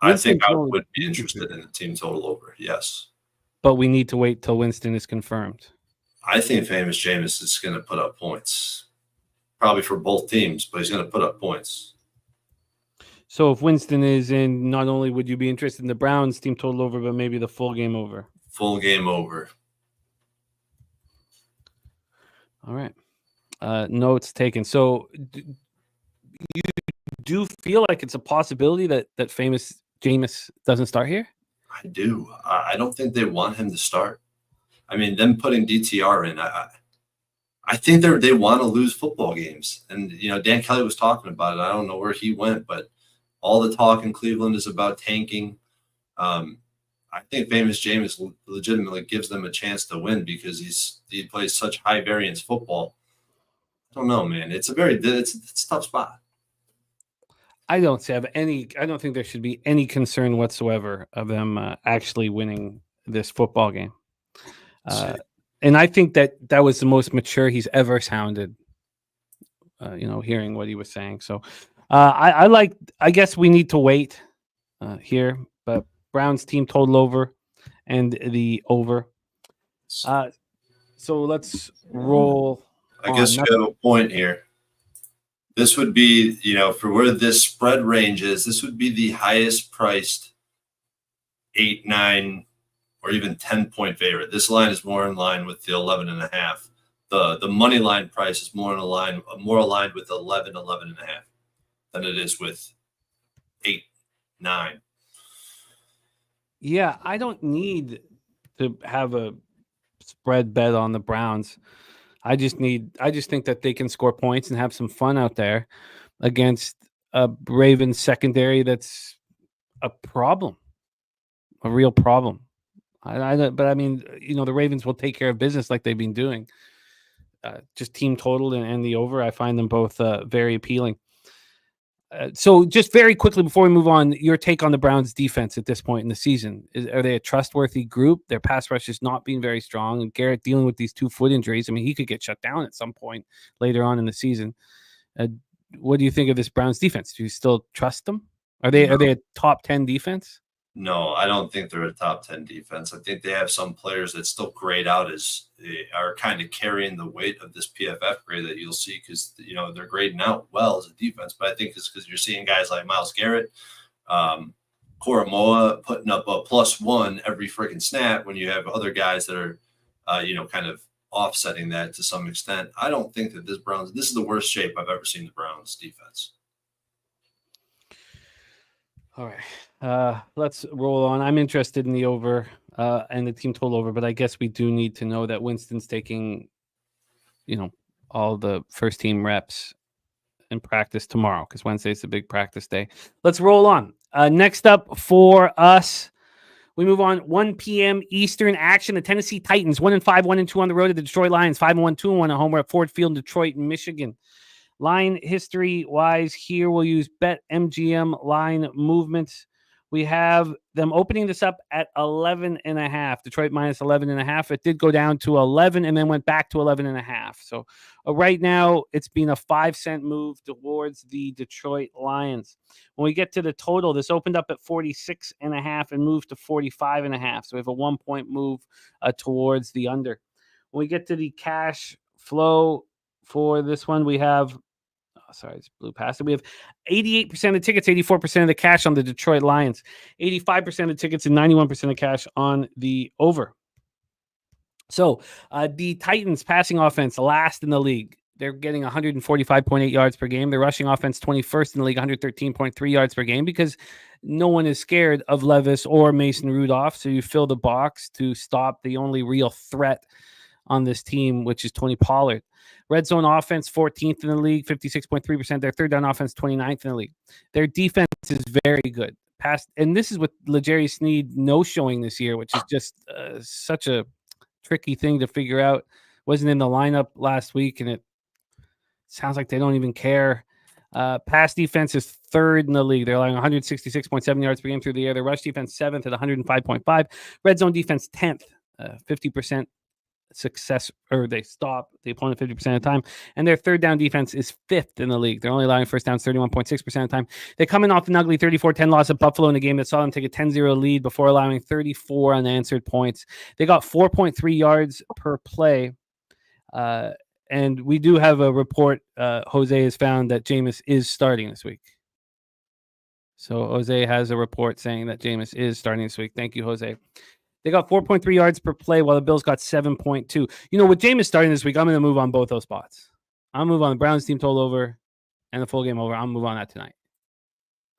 I think I would be interested in the team total over. Yes, but we need to wait till Winston is confirmed. I think Famous Jameis is going to put up points, probably for both teams, but he's going to put up points. So if Winston is in, not only would you be interested in the Browns team total over, but maybe the full game over. Full game over. All right. Notes taken. So you do feel like it's a possibility that Famous Jameis doesn't start here? I do. I don't think they want him to start. I mean, them putting DTR in, I think they want to lose football games. And, Dan Kelly was talking about it. I don't know where he went, but all the talk in Cleveland is about tanking. I think Famous Jameis legitimately gives them a chance to win because he plays such high variance football. I don't know, man. It's a tough spot. I don't think there should be any concern whatsoever of them actually winning this football game. And I think that was the most mature he's ever sounded, hearing what he was saying. So I guess we need to wait here, but Browns team total over and the over. So let's roll. I guess you have a point here. This would be, for where this spread range is, this would be the highest priced 8, 9, or even 10-point favorite. This line is more in line with the 11.5. The money line price is more aligned with 11.5 than it is with 8, 9. Yeah, I don't need to have a spread bet on the Browns. I just think that they can score points and have some fun out there against a Ravens secondary that's a problem, a real problem. But I mean, the Ravens will take care of business like they've been doing. Just team total and the over, I find them both very appealing. So just very quickly before we move on, your take on the Browns defense at this point in the season. Are they a trustworthy group? Their pass rush is not being very strong. And Garrett dealing with these 2 foot injuries. I mean, he could get shut down at some point later on in the season. What do you think of this Browns defense? Do you still trust them? Are they a top 10 defense? No, I don't think they're a top 10 defense. I think they have some players that still grade out as they are kind of carrying the weight of this PFF grade that you'll see because, they're grading out well as a defense. But I think it's because you're seeing guys like Myles Garrett, Koromoa putting up a +1 every freaking snap when you have other guys that are, kind of offsetting that to some extent. I don't think that this is the worst shape I've ever seen the Browns defense. All right, let's roll on. I'm interested in the over and the team total over, but I guess we do need to know that Winston's taking, all the first team reps in practice tomorrow because Wednesday's the big practice day. Let's roll on. Next up for us, we move on 1 p.m. Eastern action. The Tennessee Titans 1-5, 1-2 on the road at the Detroit Lions, 5-1, 2-1 at home. We're at Ford Field in Detroit, Michigan. Line history wise, here we'll use BetMGM line movements. We have them opening this up at 11.5. Detroit minus 11.5. It did go down to 11 and then went back to 11.5. So right now it's been a 5-cent move towards the Detroit Lions. When we get to the total, this opened up at 46.5 and moved to 45.5. So we have a 1-point move towards the under. When we get to the cash flow for this one, we have sorry, it's blew past it. We have 88% of the tickets, 84% of the cash on the Detroit Lions, 85% of the tickets, and 91% of cash on the over. So the Titans passing offense, last in the league. They're getting 145.8 yards per game. Their rushing offense, 21st in the league, 113.3 yards per game because no one is scared of Levis or Mason Rudolph. So you fill the box to stop the only real threat on this team, which is Tony Pollard. Red zone offense, 14th in the league, 56.3%. Their third down offense, 29th in the league. Their defense is very good. And this is with L'Jarius Sneed no-showing this year, which is just such a tricky thing to figure out Wasn't in the lineup last week, and it sounds like they don't even care. Pass defense is third in the league. They're allowing 166.7 yards per game through the air. Their rush defense 7th at 105.5. Red zone defense 10th, 50% success, or they stop the opponent 50% of the time. And their third down defense is 5th in the league. They're only allowing first downs 31.6% of the time. They come in off an ugly 34-10 loss at Buffalo in a game that saw them take a 10-0 lead before allowing 34 unanswered points. They got 4.3 yards per play. And we do have a report. Jose has found that Jameis is starting this week. So Jose has a report saying that Jameis is starting this week. Thank you, Jose. They got 4.3 yards per play, while the Bills got 7.2. You know, with Jameis starting this week, I'm going to move on both those spots. I'll move on the Browns team total over and the full game over. I'll move on that tonight.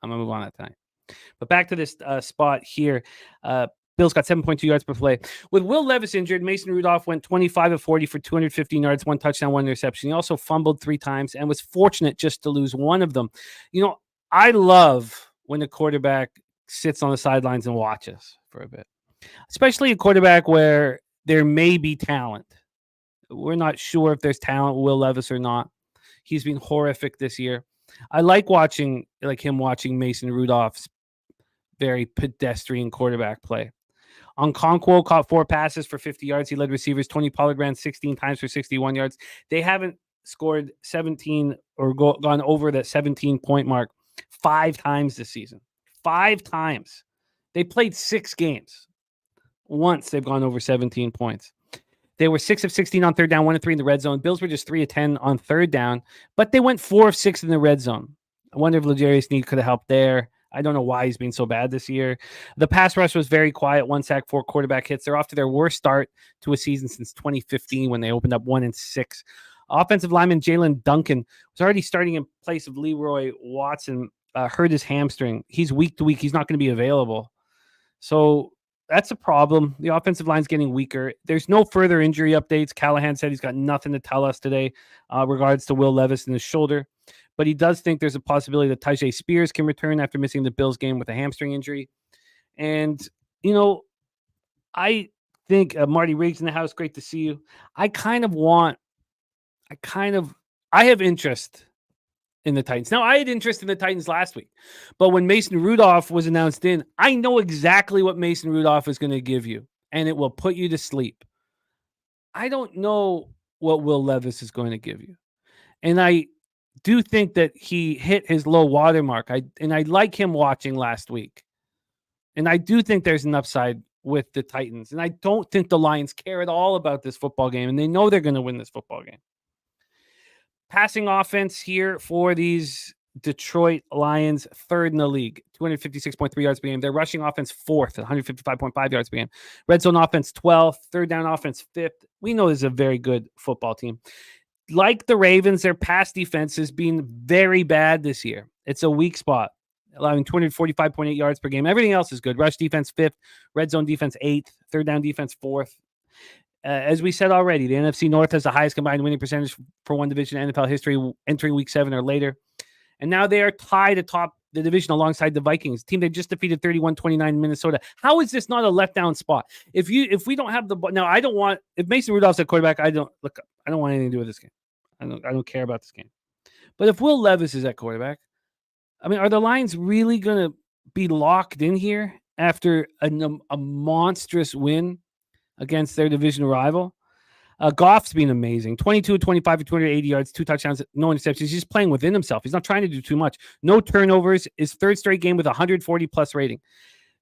But back to this spot here. Bills got 7.2 yards per play. With Will Levis injured, Mason Rudolph went 25 of 40 for 215 yards, 1 touchdown, 1 interception. He also fumbled 3 times and was fortunate just to lose one of them. You know, I love when the quarterback sits on the sidelines and watches for a bit, especially a quarterback where there may be talent. We're not sure if there's talent with Will Levis or not. He's been horrific this year. I like him watching Mason Rudolph's very pedestrian quarterback play. Okonkwo caught 4 passes for 50 yards. He led receivers. Tony Pollard ran 16 times for 61 yards. They haven't scored 17 or gone over that 17-point mark 5 times this season. 5 times. They played 6 games. Once they've gone over 17 points. They were 6 of 16 on third down, 1 of 3 in the red zone. Bills were just 3 of 10 on third down, but they went 4 of 6 in the red zone. I wonder if L'Jarius Sneed could have helped there. I don't know why he's been so bad this year. The pass rush was very quiet. 1 sack, 4 quarterback hits. They're off to their worst start to a season since 2015 when they opened up 1-6. Offensive lineman Jalen Duncan was already starting in place of Leroy Watson. Hurt his hamstring. He's week to week. He's not going to be available. So that's a problem. The offensive line's getting weaker. There's no further injury updates. Callahan said he's got nothing to tell us today regards to Will Levis and his shoulder. But he does think there's a possibility that Tyjae Spears can return after missing the Bills game with a hamstring injury. And, you know, I think Marty Riggs in the house, great to see you. I have interest in the Titans. Now, I had interest in the Titans last week. But when Mason Rudolph was announced in, I know exactly what Mason Rudolph is going to give you. And it will put you to sleep. I don't know what Will Levis is going to give you. And I do think that he hit his low water mark. I like him watching last week. And I do think there's an upside with the Titans. And I don't think the Lions care at all about this football game. And they know they're going to win this football game. Passing offense here for these Detroit Lions, 3rd in the league, 256.3 yards per game. Their rushing offense, 4th, 155.5 yards per game. Red zone offense, 12th. Third down offense, 5th. We know this is a very good football team. Like the Ravens, their pass defense has been very bad this year. It's a weak spot, allowing 245.8 yards per game. Everything else is good. Rush defense, 5th. Red zone defense, 8th. Third down defense, 4th. As we said already, the NFC North has the highest combined winning percentage for one division in NFL history entering week 7 or later. And now they are tied atop the division alongside the Vikings, team that just defeated 31-29 in Minnesota. How is this not a letdown spot? If we don't have the now, I don't want if Mason Rudolph's at quarterback, I don't want anything to do with this game. I don't care about this game. But if Will Levis is at quarterback, I mean, are the Lions really going to be locked in here after a monstrous win against their division rival? Goff's been amazing. 22 25 for 280 yards, 2 touchdowns, no interceptions. He's just playing within himself. He's not trying to do too much. No turnovers. His 3rd straight game with 140-plus rating.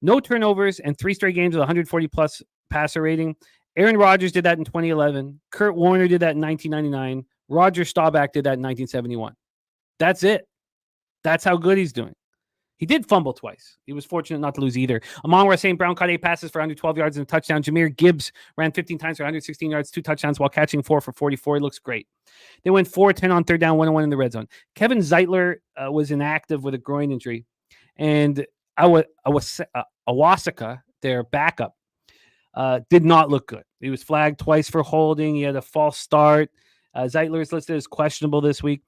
No turnovers and 3 straight games with 140-plus passer rating. Aaron Rodgers did that in 2011. Kurt Warner did that in 1999. Roger Staubach did that in 1971. That's it. That's how good he's doing. He did fumble twice. He was fortunate not to lose either. Amon-Ra St. Brown caught 8 passes for 112 yards and a touchdown. Jahmyr Gibbs ran 15 times for 116 yards, 2 touchdowns while catching 4 for 44. He looks great. They went 4-10 on third down, 1-1 in the red zone. Kevin Zeitler was inactive with a groin injury. And Awasika, their backup, did not look good. He was flagged twice for holding. He had a false start. Zeitler is listed as questionable this week.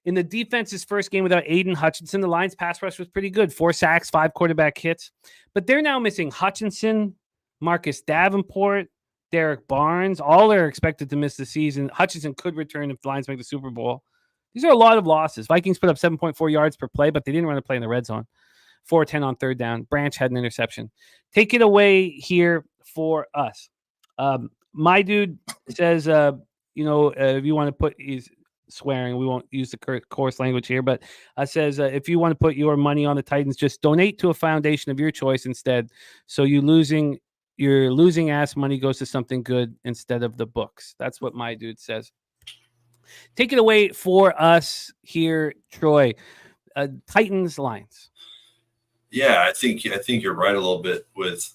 In the defense's first game without Aiden Hutchinson, the Lions' pass rush was pretty good. 4 sacks, 5 quarterback hits. But they're now missing Hutchinson, Marcus Davenport, Derek Barnes. All are expected to miss the season. Hutchinson could return if the Lions make the Super Bowl. These are a lot of losses. Vikings put up 7.4 yards per play, but they didn't run a play in the red zone. 4-10 on third down. Branch had an interception. Take it away here for us. My dude says, if you want to put, he's swearing, we won't use the coarse language here, but says, if you want to put your money on the Titans, just donate to a foundation of your choice instead. So your losing ass money goes to something good instead of the books. That's what my dude says. Take it away for us here, Troy. Titans, Lions. Yeah, I think you're right a little bit with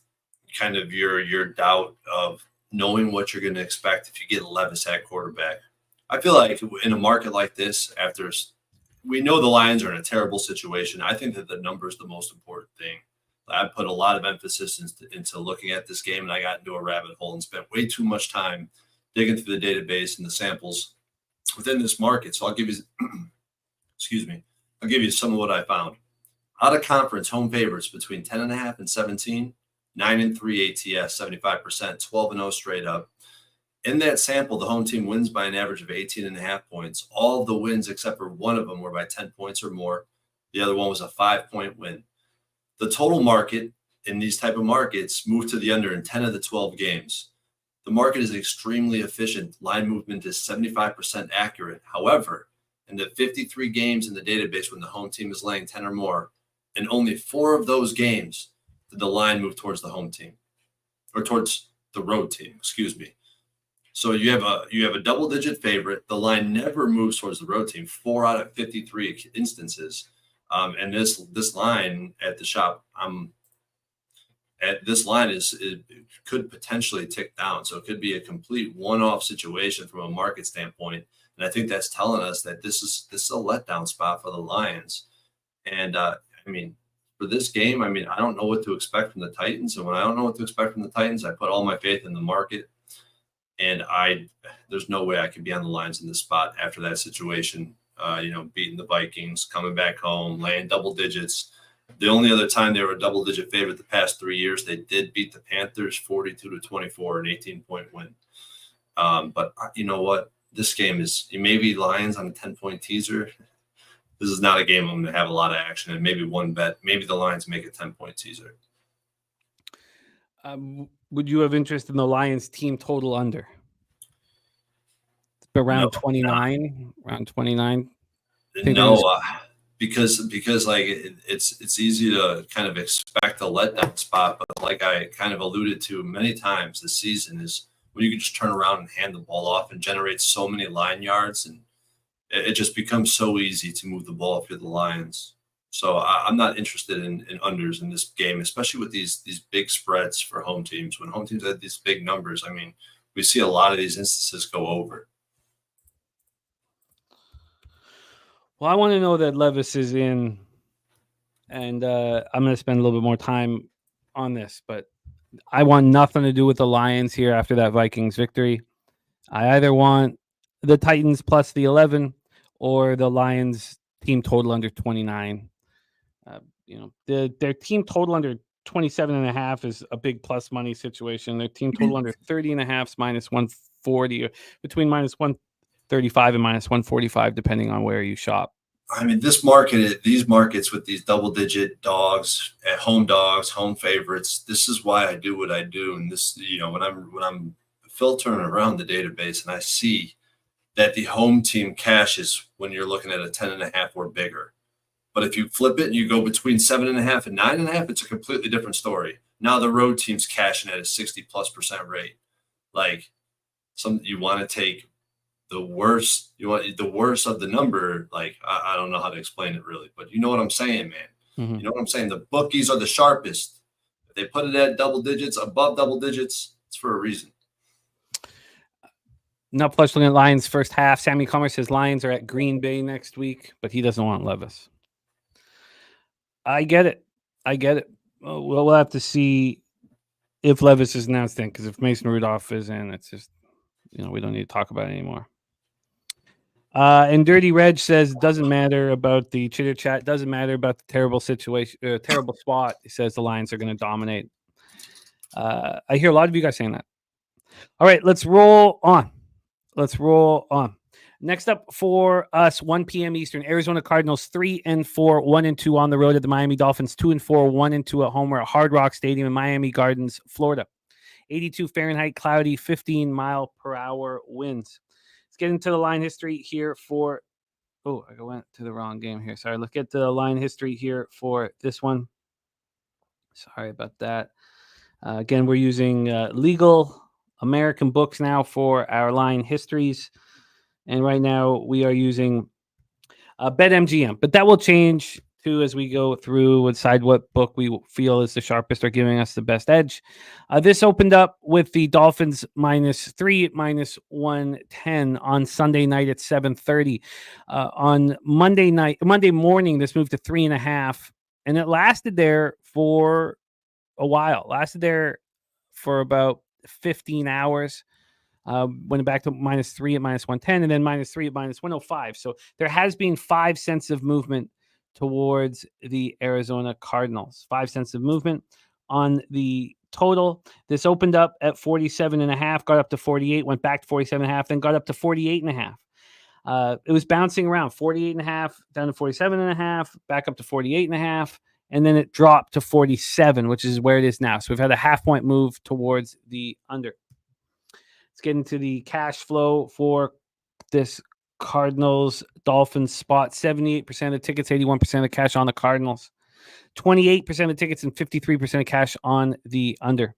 kind of your doubt of knowing what you're going to expect if you get Levis at quarterback. I feel like in a market like this, after we know the Lions are in a terrible situation, I think that the number is the most important thing. I put a lot of emphasis into looking at this game, and I got into a rabbit hole and spent way too much time digging through the database and the samples within this market. So I'll give you, I'll give you some of what I found. Out of conference home favorites between 10.5 and 17, 9-3 ATS, 75%, 12-0 straight up. In that sample, the home team wins by an average of 18.5 points. All of the wins except for one of them were by 10 points or more. The other one was a 5-point win. The total market in these type of markets moved to the under in 10 of the 12 games. The market is extremely efficient. Line movement is 75% accurate. However, in the 53 games in the database when the home team is laying 10 or more, in only 4 of those games did the line move towards the home team, or towards the road team, excuse me. So you have a double-digit favorite. The line never moves towards the road team, 4 out of 53 instances. And this line at the shop, this line it could potentially tick down. So it could be a complete one-off situation from a market standpoint. And I think that's telling us that this is a letdown spot for the Lions. And for this game, I don't know what to expect from the Titans. And when I don't know what to expect from the Titans, I put all my faith in the market. And there's no way I could be on the Lions in this spot after that situation. Beating the Vikings, coming back home, laying double digits. The only other time they were a double-digit favorite the past 3 years, they did beat the Panthers 42-24, an 18-point win. But you know what? This game is maybe Lions on a 10-point teaser. This is not a game I'm going to have a lot of action and maybe one bet. Maybe the Lions make a 10-point teaser. Would you have interest in the Lions team total under? Around 29, around 29. No, because like it's easy to kind of expect a letdown spot, but like I kind of alluded to many times this season is when you can just turn around and hand the ball off and generate so many line yards, and it just becomes so easy to move the ball if you're the Lions. So I'm not interested in unders in this game, especially with these big spreads for home teams. When home teams have these big numbers, we see a lot of these instances go over. Well, I want to know that Levis is in, and I'm going to spend a little bit more time on this, but I want nothing to do with the Lions here after that Vikings victory. I either want the Titans plus the 11 or the Lions team total under 29. Their team total under 27.5 is a big plus money situation. Their team total under 30.5 is minus 140, or between minus 135 and minus 145, depending on where you shop. This market, these markets with these double-digit dogs, home favorites. This is why I do what I do. And this, when I'm filtering around the database and I see that the home team cashes when you're looking at a 10.5 or bigger. But if you flip it and you go between 7.5 and 9.5, it's a completely different story. Now the road team's cashing at a 60+% rate. Like you want to take the worst, you want the worst of the number. Like, I don't know how to explain it really, but you know what I'm saying, man. Mm-hmm. You know what I'm saying? The bookies are the sharpest. If they put it at double digits, above double digits, it's for a reason. Not plus looking at Lions first half. Sammy Comer says Lions are at Green Bay next week, but he doesn't want Levis. I get it. We'll have to see if Levis is announced in, because if Mason Rudolph is in, it's just, we don't need to talk about it anymore. And Dirty Reg says, doesn't matter about the chitter chat. Doesn't matter about the terrible situation, terrible spot. He says the Lions are going to dominate. I hear a lot of you guys saying that. All right, let's roll on. Let's roll on. Next up for us, 1 p.m. Eastern, Arizona Cardinals 3-4, 1-2 on the road at the Miami Dolphins, 2-4, 1-2 at home. We're at Hard Rock Stadium in Miami Gardens, Florida. 82 Fahrenheit, cloudy, 15-mile-per-hour winds. Let's get into the line history here for. Oh, I went to the wrong game here. Sorry. Let's get to the line history here for this one. Sorry about that. Again, we're using legal American books now for our line histories. And right now we are using BetMGM. But that will change too as we go through and decide what book we feel is the sharpest or giving us the best edge. This opened up with the Dolphins -3 at -110 on Sunday night at 7:30. On Monday morning, this moved to 3.5, and it lasted there for a while. Lasted there for about 15 hours. Went back to -3 at -110, and then -3 at -105. So there has been 5 cents of movement towards the Arizona Cardinals. 5 cents of movement on the total. This opened up at 47.5, got up to 48, went back to 47.5, then got up to 48.5. It was bouncing around 48.5, down to 47.5, back up to 48.5, and then it dropped to 47, which is where it is now. So we've had a half-point move towards the under. Let's get into the cash flow for this Cardinals Dolphins spot. 78% of the tickets, 81% of the cash on the Cardinals. 28% of the tickets and 53% of cash on the under.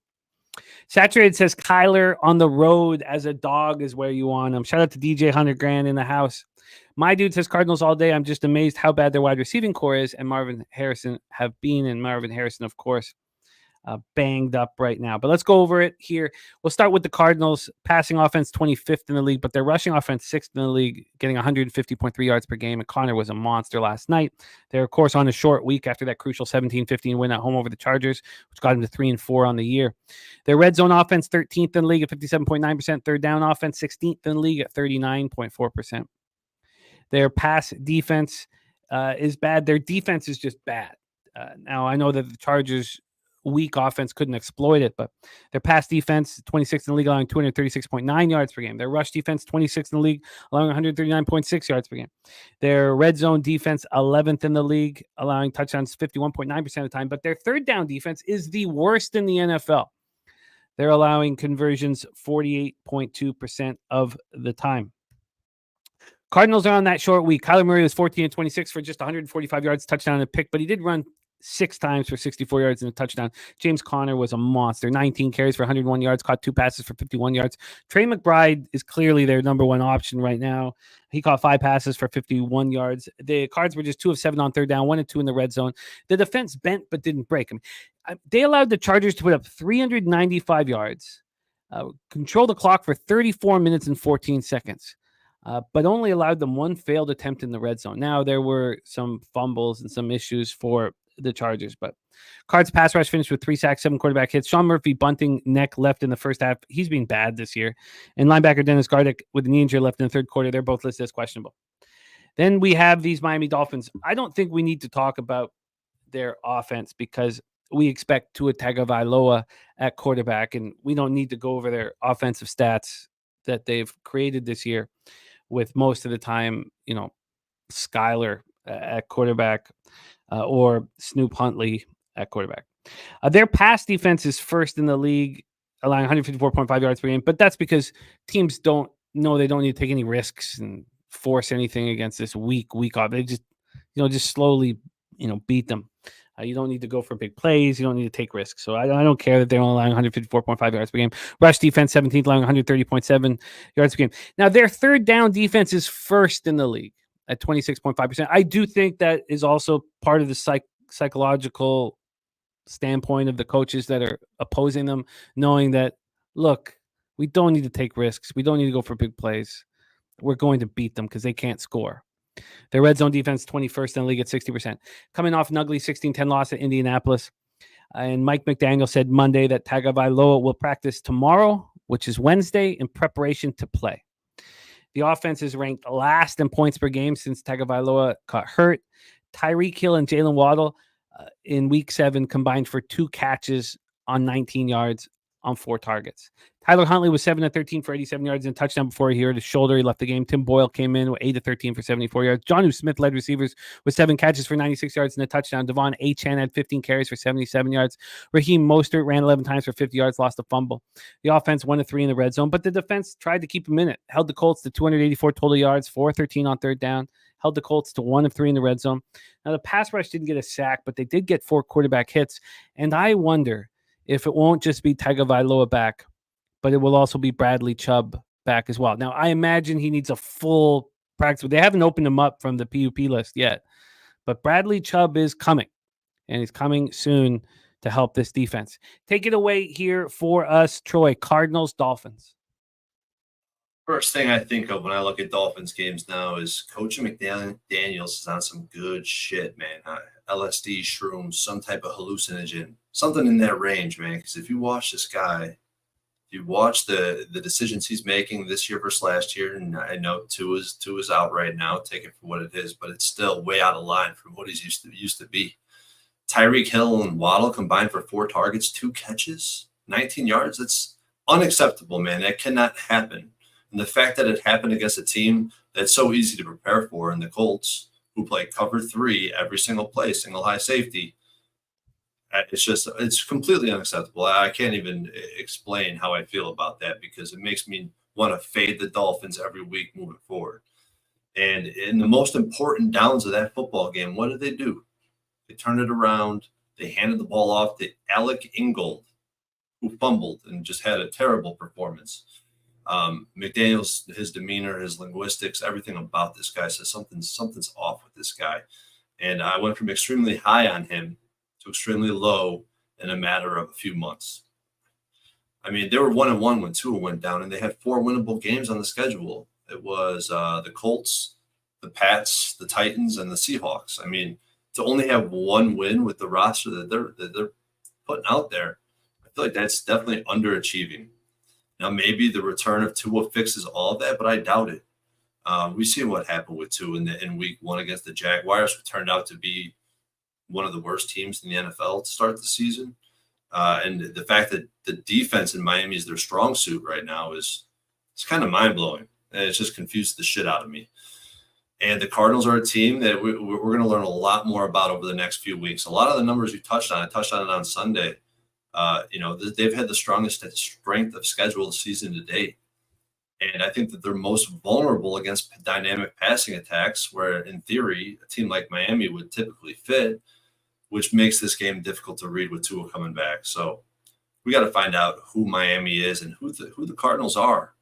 Saturated says Kyler on the road as a dog is where you want him. Shout out to DJ 100 grand in the house. My dude says Cardinals all day. I'm just amazed how bad their wide receiving core is, and Marvin Harrison have been. And Marvin Harrison, of course, banged up right now. But let's go over it here. We'll start with the Cardinals. Passing offense 25th in the league, but their rushing offense 6th in the league, getting 150.3 yards per game. And Connor was a monster last night. They're, of course, on a short week after that crucial 17-15 win at home over the Chargers, which got them to 3-4 on the year. Their red zone offense 13th in the league at 57.9%. Third down offense 16th in the league at 39.4%. Their pass defense is bad. Their defense is just bad. Now, I know that the Chargers' weak offense couldn't exploit it, but their pass defense 26th in the league, allowing 236.9 yards per game. Their rush defense 26th in the league, allowing 139.6 yards per game. Their red zone defense 11th in the league, allowing touchdowns 51.9% of the time, but their third down defense is the worst in the NFL. They're allowing conversions 48.2% of the time. Cardinals are on that short week. Kyler Murray was 14-26 for just 145 yards, touchdown and a pick, but he did run 6 times for 64 yards and a touchdown. James Conner was a monster. 19 carries for 101 yards, caught 2 passes for 51 yards. Trey McBride is clearly their number one option right now. He caught 5 passes for 51 yards. The Cards were just 2 of 7 on third down, 1 of 2 in the red zone. The defense bent but didn't break. I mean, they allowed the Chargers to put up 395 yards, control the clock for 34 minutes and 14 seconds. But only allowed them 1 failed attempt in the red zone. Now, there were some fumbles and some issues for the Chargers, but Cards pass rush finished with 3 sacks, 7 quarterback hits. Sean Murphy bunting neck left in the first half. He's been bad this year. And linebacker Dennis Gardeck with a knee injury left in the third quarter. They're both listed as questionable. Then we have these Miami Dolphins. I don't think we need to talk about their offense because we expect Tua Tagovailoa at quarterback, and we don't need to go over their offensive stats that they've created this year with most of the time, Skyler at quarterback or Snoop Huntley at quarterback. Their pass defense is first in the league, allowing 154.5 yards per game, but that's because teams don't know they don't need to take any risks and force anything against this weak off. They just, just slowly, beat them. You don't need to go for big plays. You don't need to take risks. So I don't care that they're only allowing 154.5 yards per game. Rush defense 17th, allowing 130.7 yards per game. Now, their third down defense is first in the league at 26.5%. I do think that is also part of the psychological standpoint of the coaches that are opposing them, knowing that, look, we don't need to take risks. We don't need to go for big plays. We're going to beat them because they can't score. Their red zone defense, 21st in the league at 60%. Coming off an ugly 16-10 loss at Indianapolis. And Mike McDaniel said Monday that Tagovailoa will practice tomorrow, which is Wednesday, in preparation to play. The offense is ranked last in points per game since Tagovailoa got hurt. Tyreek Hill and Jalen Waddle in week 7 combined for 2 catches on 19 yards on 4 targets. Tyler Huntley was 7 of 13 for 87 yards and a touchdown before he hurt his shoulder. He left the game. Tim Boyle came in with 8 of 13 for 74 yards. Jonnu Smith led receivers with 7 catches for 96 yards and a touchdown. Devon Achane had 15 carries for 77 yards. Raheem Mostert ran 11 times for 50 yards, lost a fumble. The offense 1 of 3 in the red zone, but the defense tried to keep him in it. Held the Colts to 284 total yards, 4 of 13 on third down. Held the Colts to 1 of 3 in the red zone. Now, the pass rush didn't get a sack, but they did get 4 quarterback hits. And I wonder if it won't just be Tagovailoa back, but it will also be Bradley Chubb back as well. Now, I imagine he needs a full practice. They haven't opened him up from the PUP list yet, but Bradley Chubb is coming, and he's coming soon to help this defense. Take it away here for us, Troy. Cardinals, Dolphins. First thing I think of when I look at Dolphins games now is Coach McDaniels is on some good shit, man. LSD, shrooms, some type of hallucinogen, something in that range, man. Because if you watch this guy, you watch the decisions he's making this year versus last year, and I know two is out right now. Take it for what it is, but it's still way out of line from what he's used to be. Tyreek Hill and Waddle combined for 4 targets, 2 catches, 19 yards. That's unacceptable, man. That cannot happen. And the fact that it happened against a team that's so easy to prepare for in the Colts, who play cover 3 every single play, single high safety, it's completely unacceptable. I can't even explain how I feel about that because it makes me want to fade the Dolphins every week moving forward. And in the most important downs of that football game, what did they do? They turned it around. They handed the ball off to Alec Ingold, who fumbled and just had a terrible performance. McDaniels, his demeanor, his linguistics, everything about this guy says something's off with this guy. And I went from extremely high on him to extremely low in a matter of a few months. I mean, they were 1-1 when Tua went down, and they had 4 winnable games on the schedule. It was the Colts, the Pats, the Titans, and the Seahawks. I mean, to only have 1 win with the roster that they're putting out there, I feel like that's definitely underachieving. Now, maybe the return of Tua fixes all of that, but I doubt it. We see what happened with Tua in week 1 against the Jaguars, who turned out to be one of the worst teams in the NFL to start the season. And the fact that the defense in Miami is their strong suit right now it's kind of mind-blowing. And it's just confused the shit out of me. And the Cardinals are a team that we're going to learn a lot more about over the next few weeks. A lot of the numbers you touched on, I touched on it on Sunday. They've had the strongest strength of schedule the season to date. And I think that they're most vulnerable against dynamic passing attacks, where in theory, a team like Miami would typically fit, which makes this game difficult to read with Tua coming back. So we got to find out who Miami is and who the Cardinals are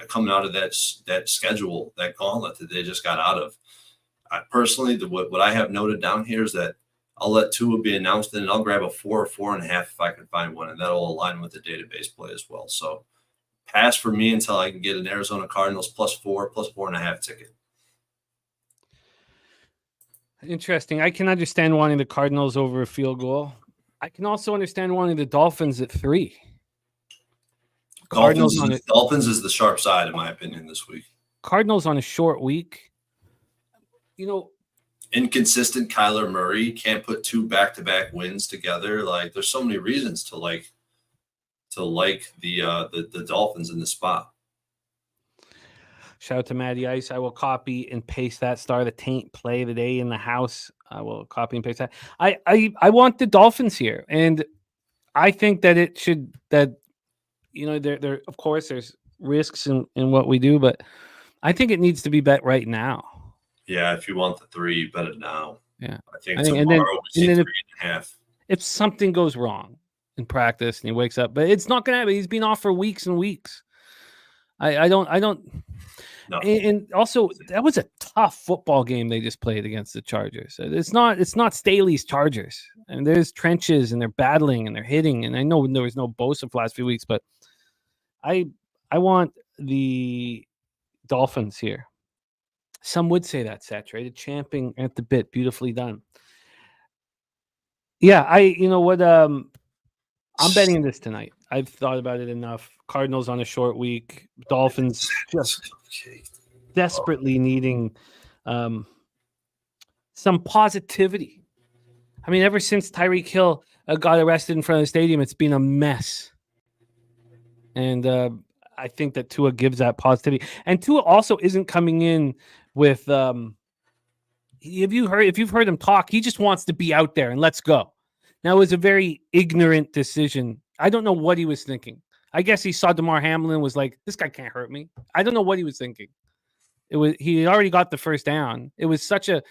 coming out of that schedule, that gauntlet that they just got out of. Personally, what I have noted down here is that I'll let Tua be announced, and I'll grab a 4 or 4.5 if I can find one, and that'll align with the database play as well. So pass for me until I can get an Arizona Cardinals +4, +4.5 ticket. Interesting. I can understand wanting the Cardinals over a field goal. I can also understand wanting the Dolphins at 3. Dolphins is the sharp side, in my opinion, this week. Cardinals on a short week. Inconsistent Kyler Murray, can't put 2 back-to-back wins together. Like, there's so many reasons to like the Dolphins in the spot. Shout out to Matty Ice. I will copy and paste that. Star the taint play the day in the house. I will copy and paste that. I want the Dolphins here, and I think that it should there of course there's risks in what we do, but I think it needs to be bet right now. Yeah, if you want the 3, you bet it now. Yeah, I think tomorrow we see 3.5. If something goes wrong in practice and he wakes up, but it's not gonna happen. He's been off for weeks and weeks. I don't. No. And also, that was a tough football game they just played against the Chargers. It's not Staley's Chargers, and there's trenches and they're battling and they're hitting. And I know there was no Bosa for the last few weeks, but I want the Dolphins here. Some would say that saturated, champing at the bit, beautifully done. Yeah, I'm betting this tonight. I've thought about it enough. Cardinals on a short week. Dolphins just desperately needing some positivity. I mean, ever since Tyreek Hill got arrested in front of the stadium, it's been a mess. And I think that Tua gives that positivity. And Tua also isn't coming in with if you've heard him talk, he just wants to be out there and let's go. Now, it was a very ignorant decision. I don't know what he was thinking. I guess he saw DeMar Hamlin, was like, this guy can't hurt me. I don't know what he was thinking. He had already got the first down. It was such a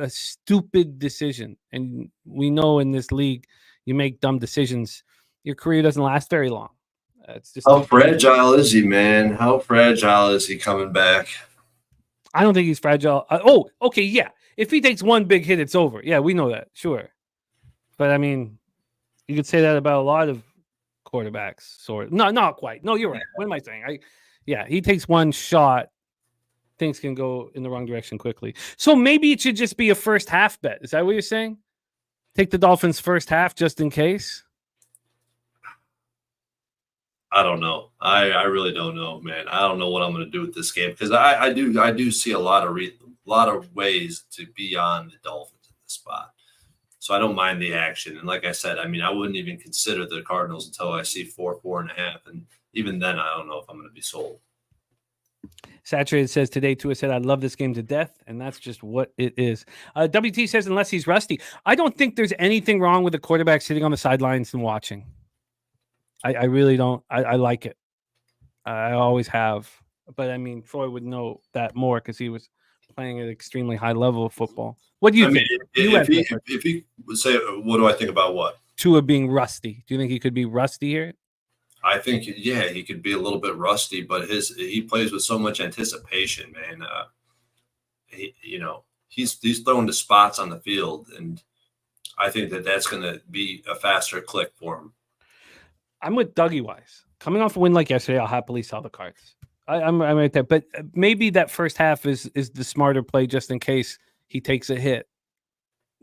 stupid decision. And we know in this league, you make dumb decisions, your career doesn't last very long. It's just how fragile is he, man? How fragile is he coming back? I don't think he's fragile. Oh, okay, yeah. If he takes one big hit, it's over. Yeah, we know that, sure. But I mean, you could say that about a lot of quarterbacks. Sort of. No, not quite. No, you're right. What am I saying? He takes one shot, things can go in the wrong direction quickly. So maybe it should just be a first half bet. Is that what you're saying? Take the Dolphins first half just in case. I don't know. I really don't know, man. I don't know what I'm going to do with this game because I do see a lot of ways to be on the Dolphins in this spot. So I don't mind the action. And like I said, I mean, I wouldn't even consider the Cardinals until I see 4.5, and even then, I don't know if I'm going to be sold. Saturated says today, Tua said, I love this game to death, and that's just what it is. WT says, unless he's rusty. I don't think there's anything wrong with the quarterback sitting on the sidelines and watching. I really don't. I like it. I always have. But, I mean, Troy would know that more because he was playing at an extremely high level of football. What do you think? If he would say, what do I think about what? Tua being rusty. Do you think he could be rusty here? I think, yeah, he could be a little bit rusty, but he plays with so much anticipation, man. He's throwing the spots on the field, and I think that's going to be a faster click for him. I'm with Dougie Wise. Coming off a win like yesterday, I'll happily sell the cards. I'm right there, but maybe that first half is the smarter play just in case he takes a hit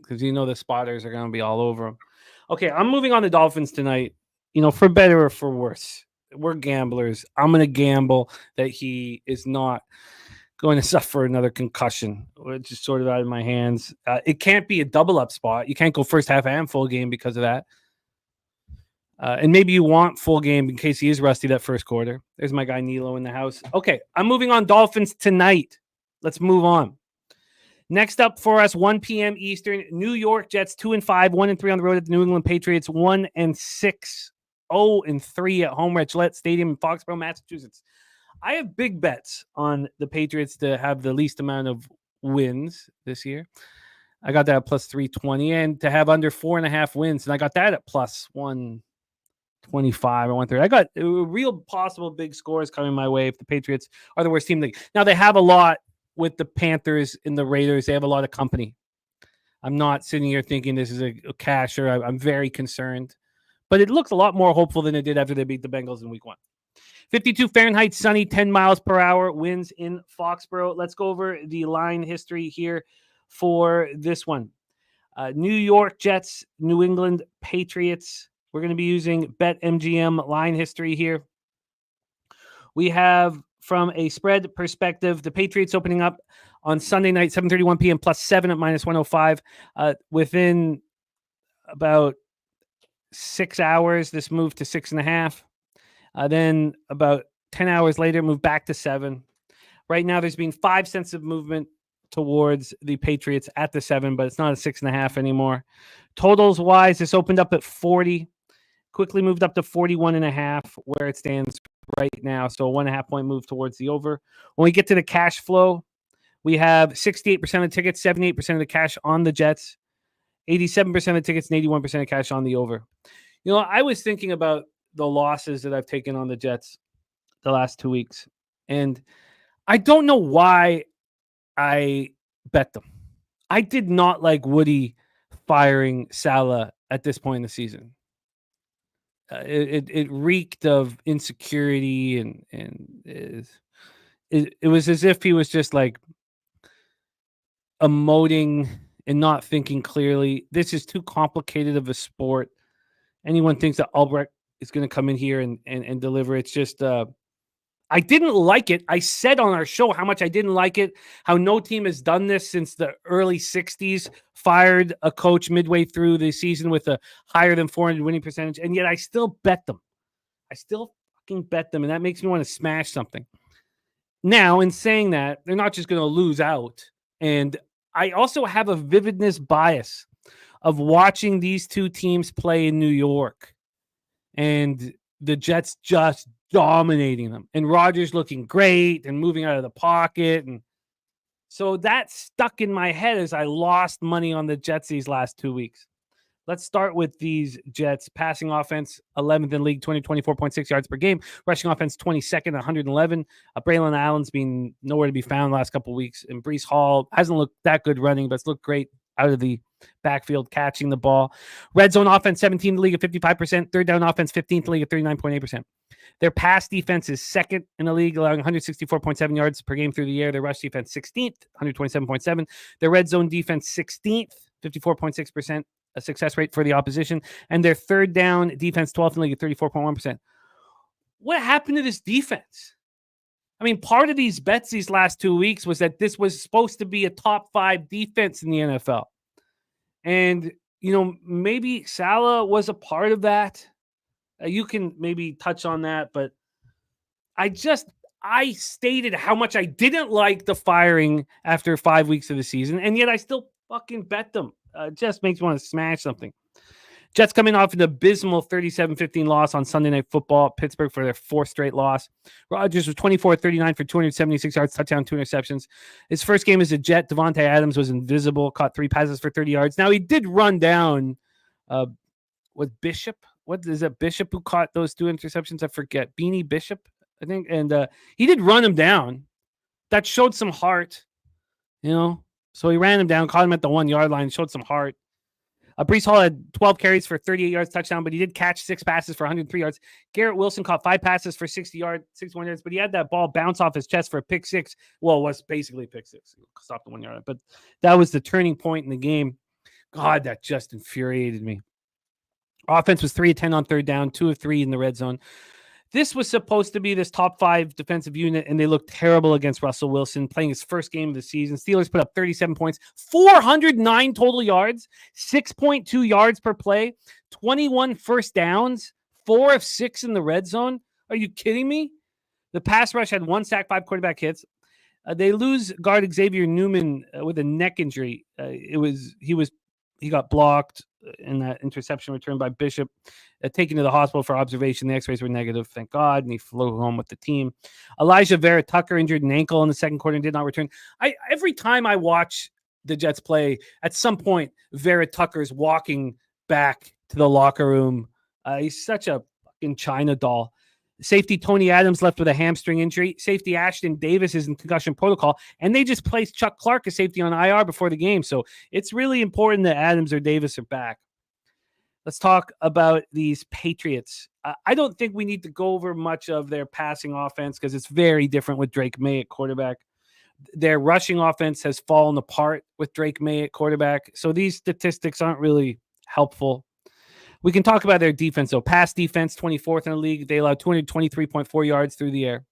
because the spotters are going to be all over him. Okay, I'm moving on to Dolphins tonight. For better or for worse, we're gamblers. I'm going to gamble that he is not going to suffer another concussion, which is sort of out of my hands. It can't be a double up spot. You can't go first half and full game because of that. And maybe you want full game in case he is rusty that first quarter. There's my guy Nilo in the house. Okay, I'm moving on Dolphins tonight. Let's move on. Next up for us, 1 p.m. Eastern, New York Jets 2-5, 1-3 on the road at the New England Patriots, 1-6, 0-3 at home at Gillette Stadium in Foxborough, Massachusetts. I have big bets on the Patriots to have the least amount of wins this year. I got that at plus 320, and to have under 4.5 wins, and I got that at plus 125 or 130. I got real possible big scores coming my way if the Patriots are the worst team in the league. Now, they have a lot with the Panthers and the Raiders. They have a lot of company. I'm not sitting here thinking this is a casher. I'm very concerned. But it looks a lot more hopeful than it did after they beat the Bengals in week 1. 52 Fahrenheit, sunny, 10 miles per hour, winds in Foxborough. Let's go over the line history here for this one. New York Jets, New England Patriots. We're going to be using BetMGM line history here. We have, from a spread perspective, the Patriots opening up on Sunday night, 7:31 p.m. plus 7 at minus 105. Within about 6 hours, this moved to 6.5. Then about 10 hours later, moved back to 7. Right now, there's been 5 cents of movement towards the Patriots at the 7, but it's not a 6.5 anymore. Totals wise, this opened up at 40, quickly moved up to 41.5, where it stands right now. So a 1.5 point move towards the over. When we get to the cash flow, we have 68% of tickets, 78% of the cash on the Jets, 87% of tickets, and 81% of cash on the over. I was thinking about the losses that I've taken on the Jets the last 2 weeks, and I don't know why I bet them. I did not like Woody firing Salah at this point in the season. It reeked of insecurity, and it was as if he was just like emoting and not thinking clearly. This is too complicated of a sport. Anyone thinks that Albrecht is going to come in here and deliver. It's just I didn't like it. I said on our show how much I didn't like it, how no team has done this since the early 60s, fired a coach midway through the season with a higher than 400 winning percentage, and yet I still bet them. I still fucking bet them, and that makes me want to smash something. Now, in saying that, they're not just going to lose out. And I also have a vividness bias of watching these two teams play in New York and the Jets just dominating them and Rodgers looking great and moving out of the pocket. And so that stuck in my head as I lost money on the Jets these last 2 weeks. Let's start with these Jets. Passing offense, 11th in league, 24.6 yards per game. Rushing offense, 22nd, 111. Braylon Allen's been nowhere to be found the last couple of weeks. And Breece Hall hasn't looked that good running, but it's looked great out of the backfield catching the ball. Red zone offense, 17th in the league at 55%. Third down offense, 15th in the league at 39.8%. Their pass defense is second in the league, allowing 164.7 yards per game through the air. Their rush defense, 16th, 127.7. Their red zone defense, 16th, 54.6%. A success rate for the opposition, and their third down defense 12th in the league at 34.1%. What happened to this defense? I mean, part of these bets these last 2 weeks was that this was supposed to be a top 5 defense in the NFL. And, maybe Salah was a part of that. You can maybe touch on that, but I stated how much I didn't like the firing after 5 weeks of the season, and yet I still fucking bet them. Just makes me want to smash something. Jets coming off an abysmal 37-15 loss on Sunday Night Football at Pittsburgh for their 4th straight loss. Rodgers was 24-39 for 276 yards, touchdown, 2 interceptions. His first game as a Jet, Devontae Adams was invisible, caught 3 passes for 30 yards. Now, he did run down with Bishop. What is it, Bishop who caught those 2 interceptions? I forget. Beanie Bishop, I think. And he did run him down. That showed some heart, So he ran him down, caught him at the 1 yard line, showed some heart. Breece Hall had 12 carries for 38 yards, touchdown, but he did catch 6 passes for 103 yards. Garrett Wilson caught 5 passes for 61 yards, but he had that ball bounce off his chest for a pick 6. Well, it was basically a pick 6. Stopped the 1 yard line, but that was the turning point in the game. God, that just infuriated me. Offense was 3 of 10 on third down, 2 of 3 in the red zone. This was supposed to be this top 5 defensive unit, and they looked terrible against Russell Wilson, playing his first game of the season. Steelers put up 37 points, 409 total yards, 6.2 yards per play, 21 first downs, 4 of 6 in the red zone. Are you kidding me? The pass rush had 1 sack, 5 quarterback hits. They lose guard Xavier Newman with a neck injury. He got blocked in that interception return by Bishop, taken to the hospital for observation. The x-rays were negative, thank God, and he flew home with the team. Elijah Vera Tucker injured an ankle in the second quarter and did not return. Every time I watch the Jets play, at some point, Vera Tucker's walking back to the locker room. He's such a fucking China doll. Safety Tony Adams left with a hamstring injury. Safety Ashton Davis is in concussion protocol, and they just placed Chuck Clark as safety on IR before the game. So it's really important that Adams or Davis are back. Let's talk about these Patriots. I don't think we need to go over much of their passing offense because it's very different with Drake May at quarterback. Their rushing offense has fallen apart with Drake May at quarterback. So these statistics aren't really helpful. We can talk about their defense, though. Pass defense, 24th in the league. They allow 223.4 yards through the air.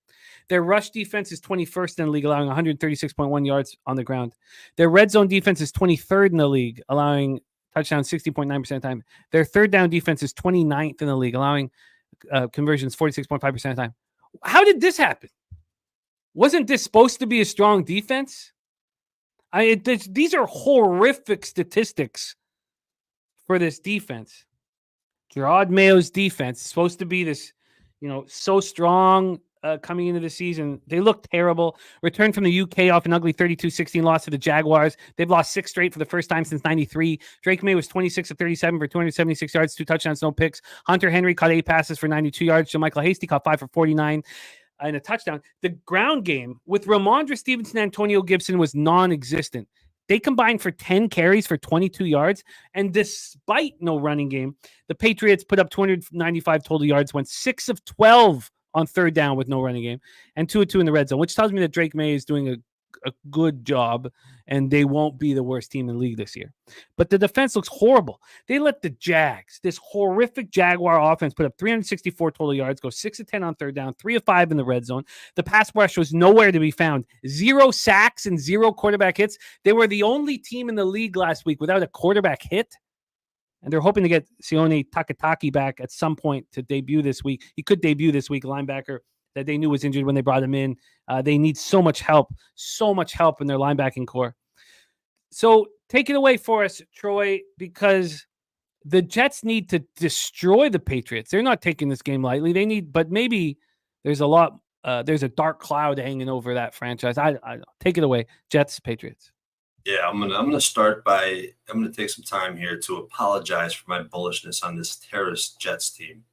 Their rush defense is 21st in the league, allowing 136.1 yards on the ground. Their red zone defense is 23rd in the league, allowing touchdowns 60.9% of the time. Their third down defense is 29th in the league, allowing conversions 46.5% of the time. How did this happen? Wasn't this supposed to be a strong defense? These are horrific statistics for this defense. Gerard Mayo's defense is supposed to be this, so strong coming into the season. They look terrible. Returned from the UK off an ugly 32-16 loss to the Jaguars. They've lost 6 straight for the first time since 93. Drake May was 26 of 37 for 276 yards, 2 touchdowns, no picks. Hunter Henry caught 8 passes for 92 yards. JaMychal Hasty caught 5 for 49 and a touchdown. The ground game with Ramondre Stevenson and Antonio Gibson was non-existent. They combined for 10 carries for 22 yards, and despite no running game, the Patriots put up 295 total yards, went 6 of 12 on third down with no running game, and 2 of 2 in the red zone, which tells me that Drake May is doing a good job, and they won't be the worst team in the league this year. But the defense looks horrible. They let the Jags, this horrific Jaguar offense, put up 364 total yards, go 6 of 10 on third down, 3 of 5 in the red zone. The pass rush was nowhere to be found. 0 sacks and 0 quarterback hits. They were the only team in the league last week without a quarterback hit. and they're hoping to get Sione Takataki back at some point to debut this week. He could debut this week, linebacker that they knew was injured when they brought him in. They need so much help in their linebacking core. So take it away for us, Troy, because the Jets need to destroy the Patriots. They're not taking this game lightly. But maybe there's a dark cloud hanging over that franchise. I take it away, Jets, Patriots. Yeah, I'm gonna take some time here to apologize for my bullishness on this terrorist Jets team.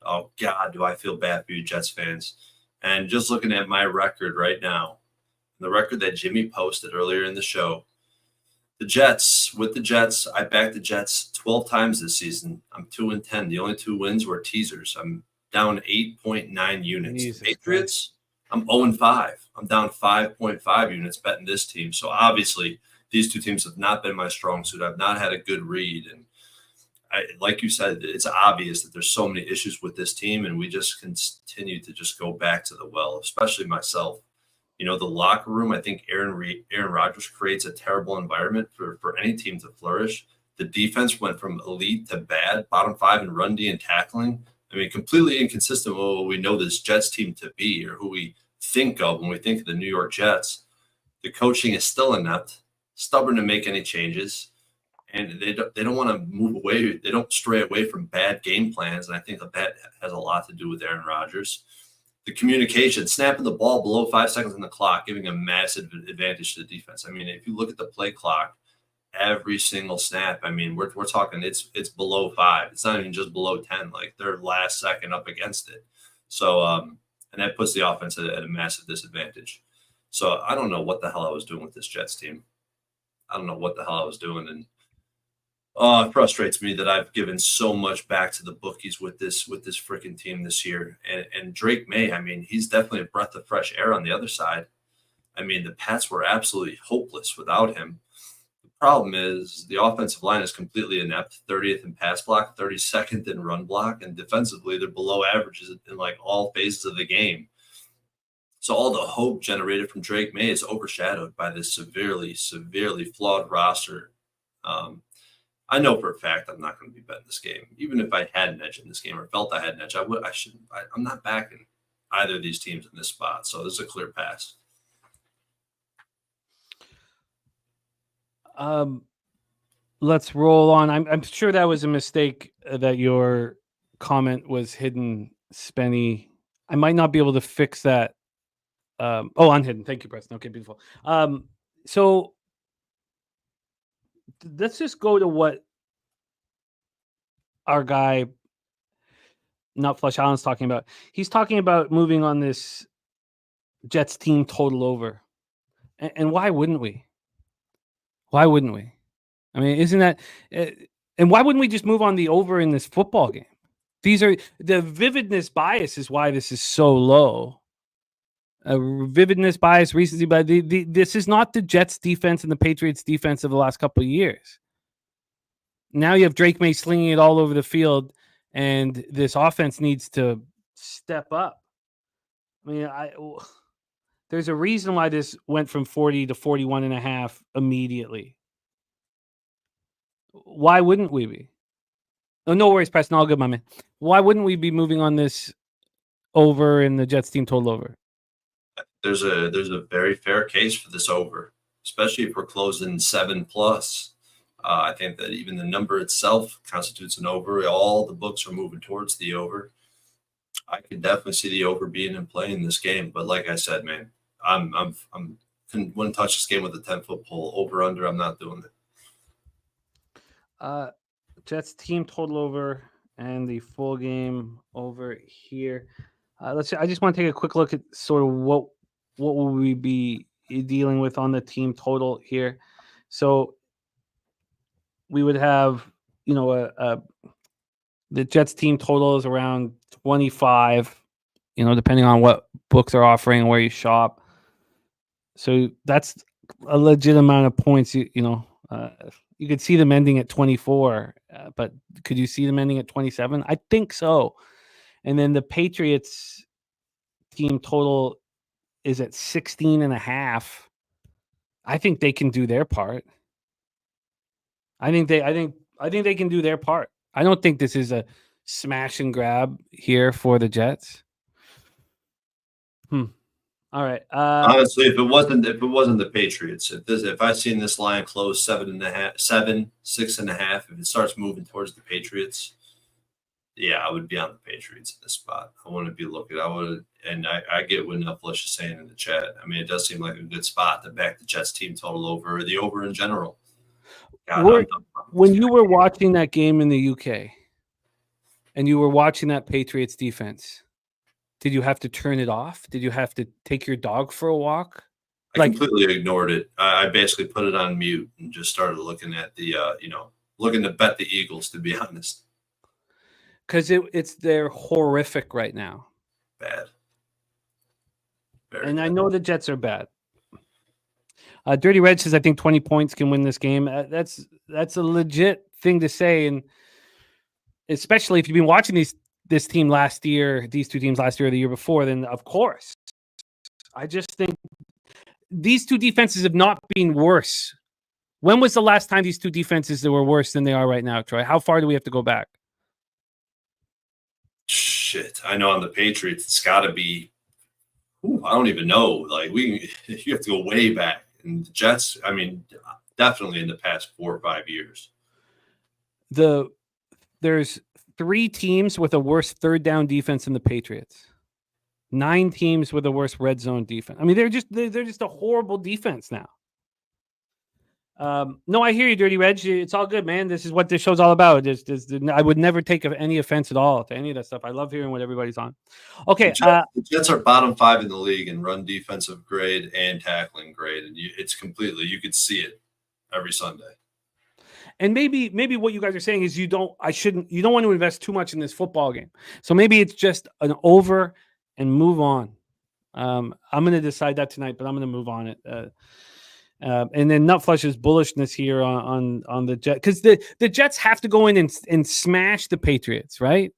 Oh God, do I feel bad for you Jets fans? And just looking at my record right now, the record that Jimmy posted earlier in the show, the Jets, I backed the Jets 12 times this season. I'm 2-10. The only 2 wins were teasers. I'm down 8.9 units. Jesus Patriots, I'm 0-5. I'm down 5.5 units betting this team. So obviously, these 2 teams have not been my strong suit. I've not had a good read. And like you said, it's obvious that there's so many issues with this team, and we just continue to just go back to the well, especially myself. You know, the locker room, I think Aaron Rodgers creates a terrible environment for any team to flourish. The defense went from elite to bad, bottom 5 in run D and tackling. I mean, completely inconsistent with what we know this Jets team to be or who we think of when we think of the New York Jets. The coaching is still inept, stubborn to make any changes, and they don't want to move away. They don't stray away from bad game plans, and I think that has a lot to do with Aaron Rodgers. The communication, snapping the ball below 5 seconds on the clock, giving a massive advantage to the defense. I mean, if you look at the play clock, every single snap, I mean, we're talking it's below 5. It's not even just below 10. Like they're last second up against it. So, and that puts the offense at a massive disadvantage. So I don't know what the hell I was doing with this Jets team. I don't know what the hell I was doing, and it frustrates me that I've given so much back to the bookies with this freaking team this year. And Drake May, I mean, he's definitely a breath of fresh air on the other side. I mean, the Pats were absolutely hopeless without him. The problem is the offensive line is completely inept, 30th in pass block, 32nd in run block, and defensively they're below averages in like all phases of the game. So all the hope generated from Drake May is overshadowed by this severely flawed roster. I know for a fact I'm not going to be betting this game. Even if I had an edge in this game or felt I had an edge, I'm not backing either of these teams in this spot. So this is a clear pass. Let's roll on. I'm sure that was a mistake that your comment was hidden, Spenny. I might not be able to fix that. Unhidden. Thank you, Preston. Okay, beautiful. So let's just go to what our guy, not Flush Allen's talking about. He's talking about moving on this Jets team total over. And why wouldn't we? Why wouldn't we? I mean, isn't that... and why wouldn't we just move on the over in this football game? These are... The vividness bias is why this is so low. Vividness bias, recency bias. This is not the Jets defense and the Patriots defense of the last couple of years. Now you have Drake May slinging it all over the field, and this offense needs to step up. I mean, there's a reason why this went from 40 to 41.5 immediately. Why wouldn't we be? Oh, no worries, Preston. All good, my man. Why wouldn't we be moving on this over in the Jets team total over? There's a very fair case for this over, especially if we're closing 7+. I think that even the number itself constitutes an over. All the books are moving towards the over. I could definitely see the over being in play in this game. But like I said, man, I wouldn't touch this game with a 10-foot pole. Over under, I'm not doing it. Jets team total over and the full game over here. I just want to take a quick look at sort of what will we be dealing with on the team total here. So we would have, the Jets team total is around 25, depending on what books are offering and where you shop. So that's a legit amount of points. You could see them ending at 24, but could you see them ending at 27? I think so. And then the Patriots team total is at 16.5. I think they can do their part. I think I think they can do their part. I don't think this is a smash and grab here for the Jets. All right. Honestly, if it wasn't the Patriots, if I seen this line close 7.5, 6.5, if it starts moving towards the Patriots, yeah, I would be on the Patriots in this spot. I wouldn't be looking. I would, and I get what NO-LAC is saying in the chat. I mean, it does seem like a good spot to back the Jets team total over, or the over in general. God, when you were watching that game in the UK, and you were watching that Patriots defense, did you have to turn it off? Did you have to take your dog for a walk? I completely ignored it. I basically put it on mute and just started looking at the, looking to bet the Eagles, to be honest. Because they're horrific right now. Bad. And I know the Jets are bad. Dirty Red says, I think 20 points can win this game. That's a legit thing to say. And especially if you've been watching this team last year, these two teams last year or the year before, then of course. I just think these two defenses have not been worse. When was the last time these two defenses that were worse than they are right now, Troy? How far do we have to go back? Shit. I know on the Patriots, it's got to be, I don't even know. Like, you have to go way back. And the Jets, I mean, definitely in the past 4 or 5 years. There's 3 teams with a worse third down defense than the Patriots. 9 teams with a worse red zone defense. I mean, they're just a horrible defense now. No, I hear you, Dirty Reg. It's all good, man. This is what this show's all about. I would never take any offense at all to any of that stuff. I love hearing what everybody's on. Okay. The Jets are bottom 5 in the league in run defensive grade and tackling grade. And it's completely, you could see it every Sunday. And maybe what you guys are saying is you don't want to invest too much in this football game. So maybe it's just an over and move on. I'm going to decide that tonight, but I'm going to move on it. And then Nutflush's bullishness here on the Jets, because the Jets have to go in and smash the Patriots, right?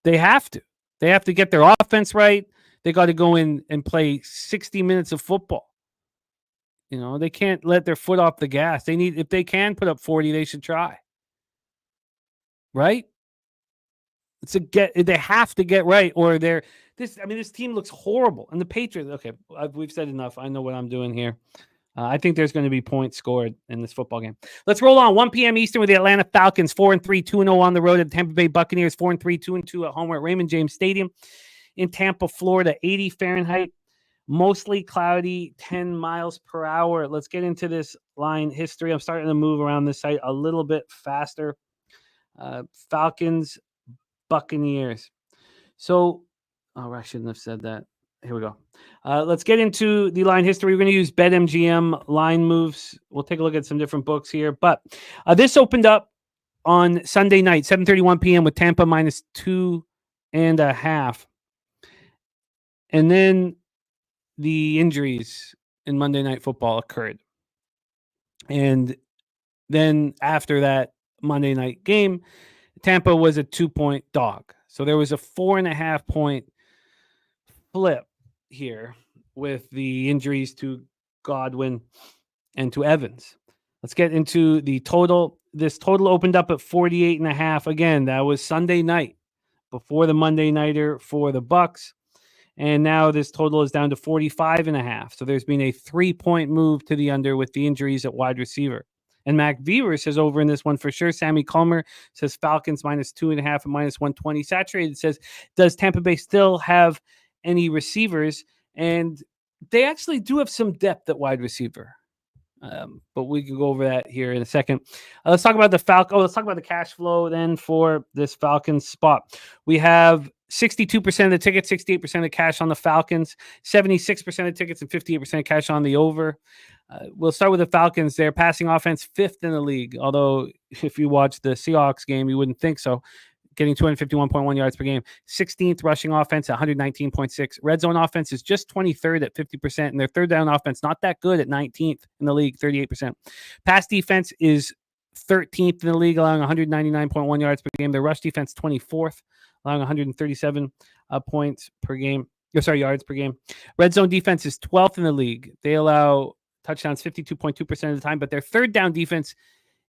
They have to. They have to get their offense right. They got to go in and play 60 minutes of football. You know, they can't let their foot off the gas. If they can put up 40, they should try. Right? They have to get right, or this team looks horrible. And the Patriots, okay, we've said enough. I know what I'm doing here. I think there's going to be points scored in this football game. Let's roll on. 1 p.m. Eastern with the Atlanta Falcons, 4-3, 2-0 on the road at the Tampa Bay Buccaneers, 4-3, 2-2 at home at Raymond James Stadium in Tampa, Florida, 80 Fahrenheit, mostly cloudy, 10 miles per hour. Let's get into this line history. I'm starting to move around this site a little bit faster. Falcons, Buccaneers. So, I shouldn't have said that. Here we go. Let's get into the line history. We're going to use BetMGM line moves. We'll take a look at some different books here. But this opened up on Sunday night, 7:31 p.m. with Tampa minus 2.5. And then the injuries in Monday Night Football occurred. And then after that Monday night game, Tampa was a 2-point dog. So there was a 4.5 point flip here with the injuries to Godwin and to Evans. Let's get into the total. This total opened up at 48.5. Again, that was Sunday night before the Monday nighter for the Bucks. And now this total is down to 45.5. So there's been a 3-point move to the under with the injuries at wide receiver. And Mac Beaver says over in this one for sure. Sammy Culmer says Falcons minus 2.5 and minus 120. Saturated says, does Tampa Bay still have any receivers? And they actually do have some depth at wide receiver. But we can go over that here in a second. Let's talk about the let's talk about the cash flow then for this Falcons spot. We have 62% of the tickets, 68% of cash on the Falcons, 76% of tickets, and 58% of cash on the over. We'll start with the Falcons. They're passing offense 5th in the league, although if you watch the Seahawks game, you wouldn't think so. Getting 251.1 yards per game. 16th rushing offense at 119.6. Red zone offense is just 23rd at 50%, and their third down offense not that good at 19th in the league, 38%. Pass defense is 13th in the league, allowing 199.1 yards per game. Their rush defense 24th, allowing 137 points per game. Yards per game. Red zone defense is 12th in the league. They allow touchdowns 52.2% of the time, but their third down defense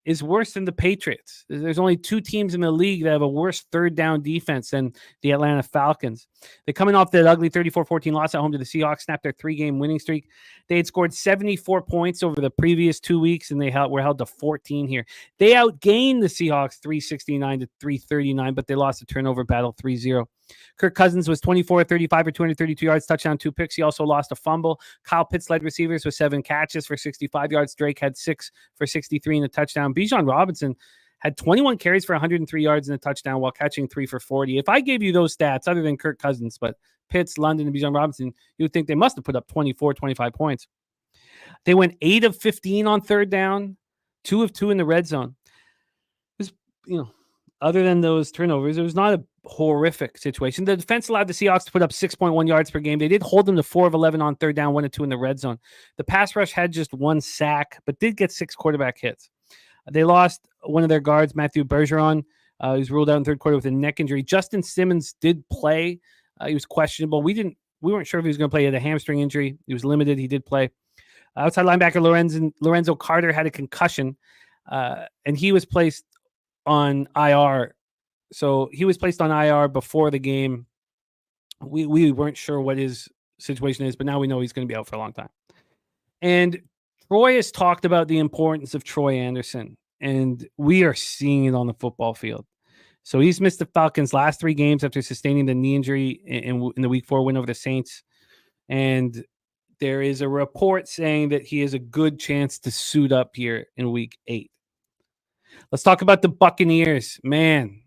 is worse than the Patriots. There's only 2 teams in the league that have a worse third down defense than the Atlanta Falcons. They're coming off that ugly 34-14 loss at home to the Seahawks, snapped their 3-game winning streak. They had scored 74 points over the previous 2 weeks, and they were held to 14 here. They outgained the Seahawks 369 to 339, but they lost a turnover battle 3-0. Kirk Cousins was 24-35 for 232 yards, touchdown, 2 picks. He also lost a fumble. Kyle Pitts led receivers with 7 catches for 65 yards. Drake had 6 for 63 and a touchdown. Bijan Robinson had 21 carries for 103 yards and a touchdown while catching 3 for 40. If I gave you those stats, other than Kirk Cousins, but Pitts, London, and Bijan Robinson, you would think they must have put up 24, 25 points. They went 8 of 15 on third down, 2 of 2 in the red zone. It was, other than those turnovers, it was not a horrific situation. The defense allowed the Seahawks to put up 6.1 yards per game. They did hold them to 4 of 11 on third down, 1 of 2 in the red zone. The pass rush had just 1 sack, but did get 6 quarterback hits. They lost one of their guards, Matthew Bergeron. He was ruled out in third quarter with a neck injury. Justin Simmons did play. He was questionable. We weren't sure if he was going to play. He had a hamstring injury. He was limited. He did play. Outside linebacker Lorenzo Carter had a concussion, and he was placed on IR. So he was placed on IR before the game. We weren't sure what his situation is, but now we know he's going to be out for a long time. And Troy has talked about the importance of Troy Anderson, and we are seeing it on the football field. So he's missed the Falcons' last 3 games after sustaining the knee injury in the Week 4 win over the Saints. And there is a report saying that he has a good chance to suit up here in Week 8. Let's talk about the Buccaneers. Man,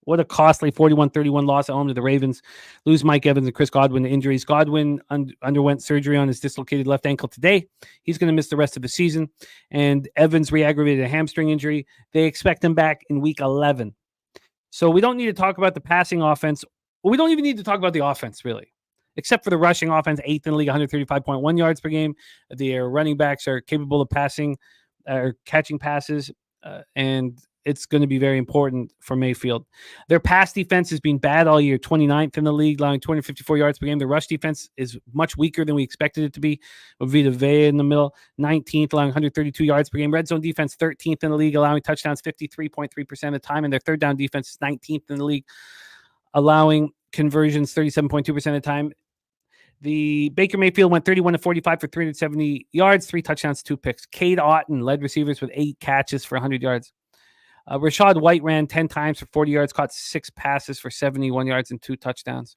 what a costly 41-31 loss at home to the Ravens. Lose Mike Evans and Chris Godwin to injuries. Godwin underwent surgery on his dislocated left ankle today. He's going to miss the rest of the season. And Evans re-aggravated a hamstring injury. They expect him back in Week 11. So we don't need to talk about the passing offense. We don't even need to talk about the offense, really, except for the rushing offense, 8th in the league, 135.1 yards per game. Their running backs are capable of catching passes, and it's going to be very important for Mayfield. Their pass defense has been bad all year, 29th in the league, allowing 254 yards per game. The rush defense is much weaker than we expected it to be, with Vita Vea in the middle, 19th, allowing 132 yards per game. Red zone defense, 13th in the league, allowing touchdowns 53.3% of the time, and their third down defense is 19th in the league, allowing conversions 37.2% of the time. The Baker Mayfield went 31-45 for 370 yards, 3 touchdowns, 2 picks. Cade Otton led receivers with 8 catches for 100 yards. Rachaad White ran 10 times for 40 yards, caught 6 passes for 71 yards and 2 touchdowns.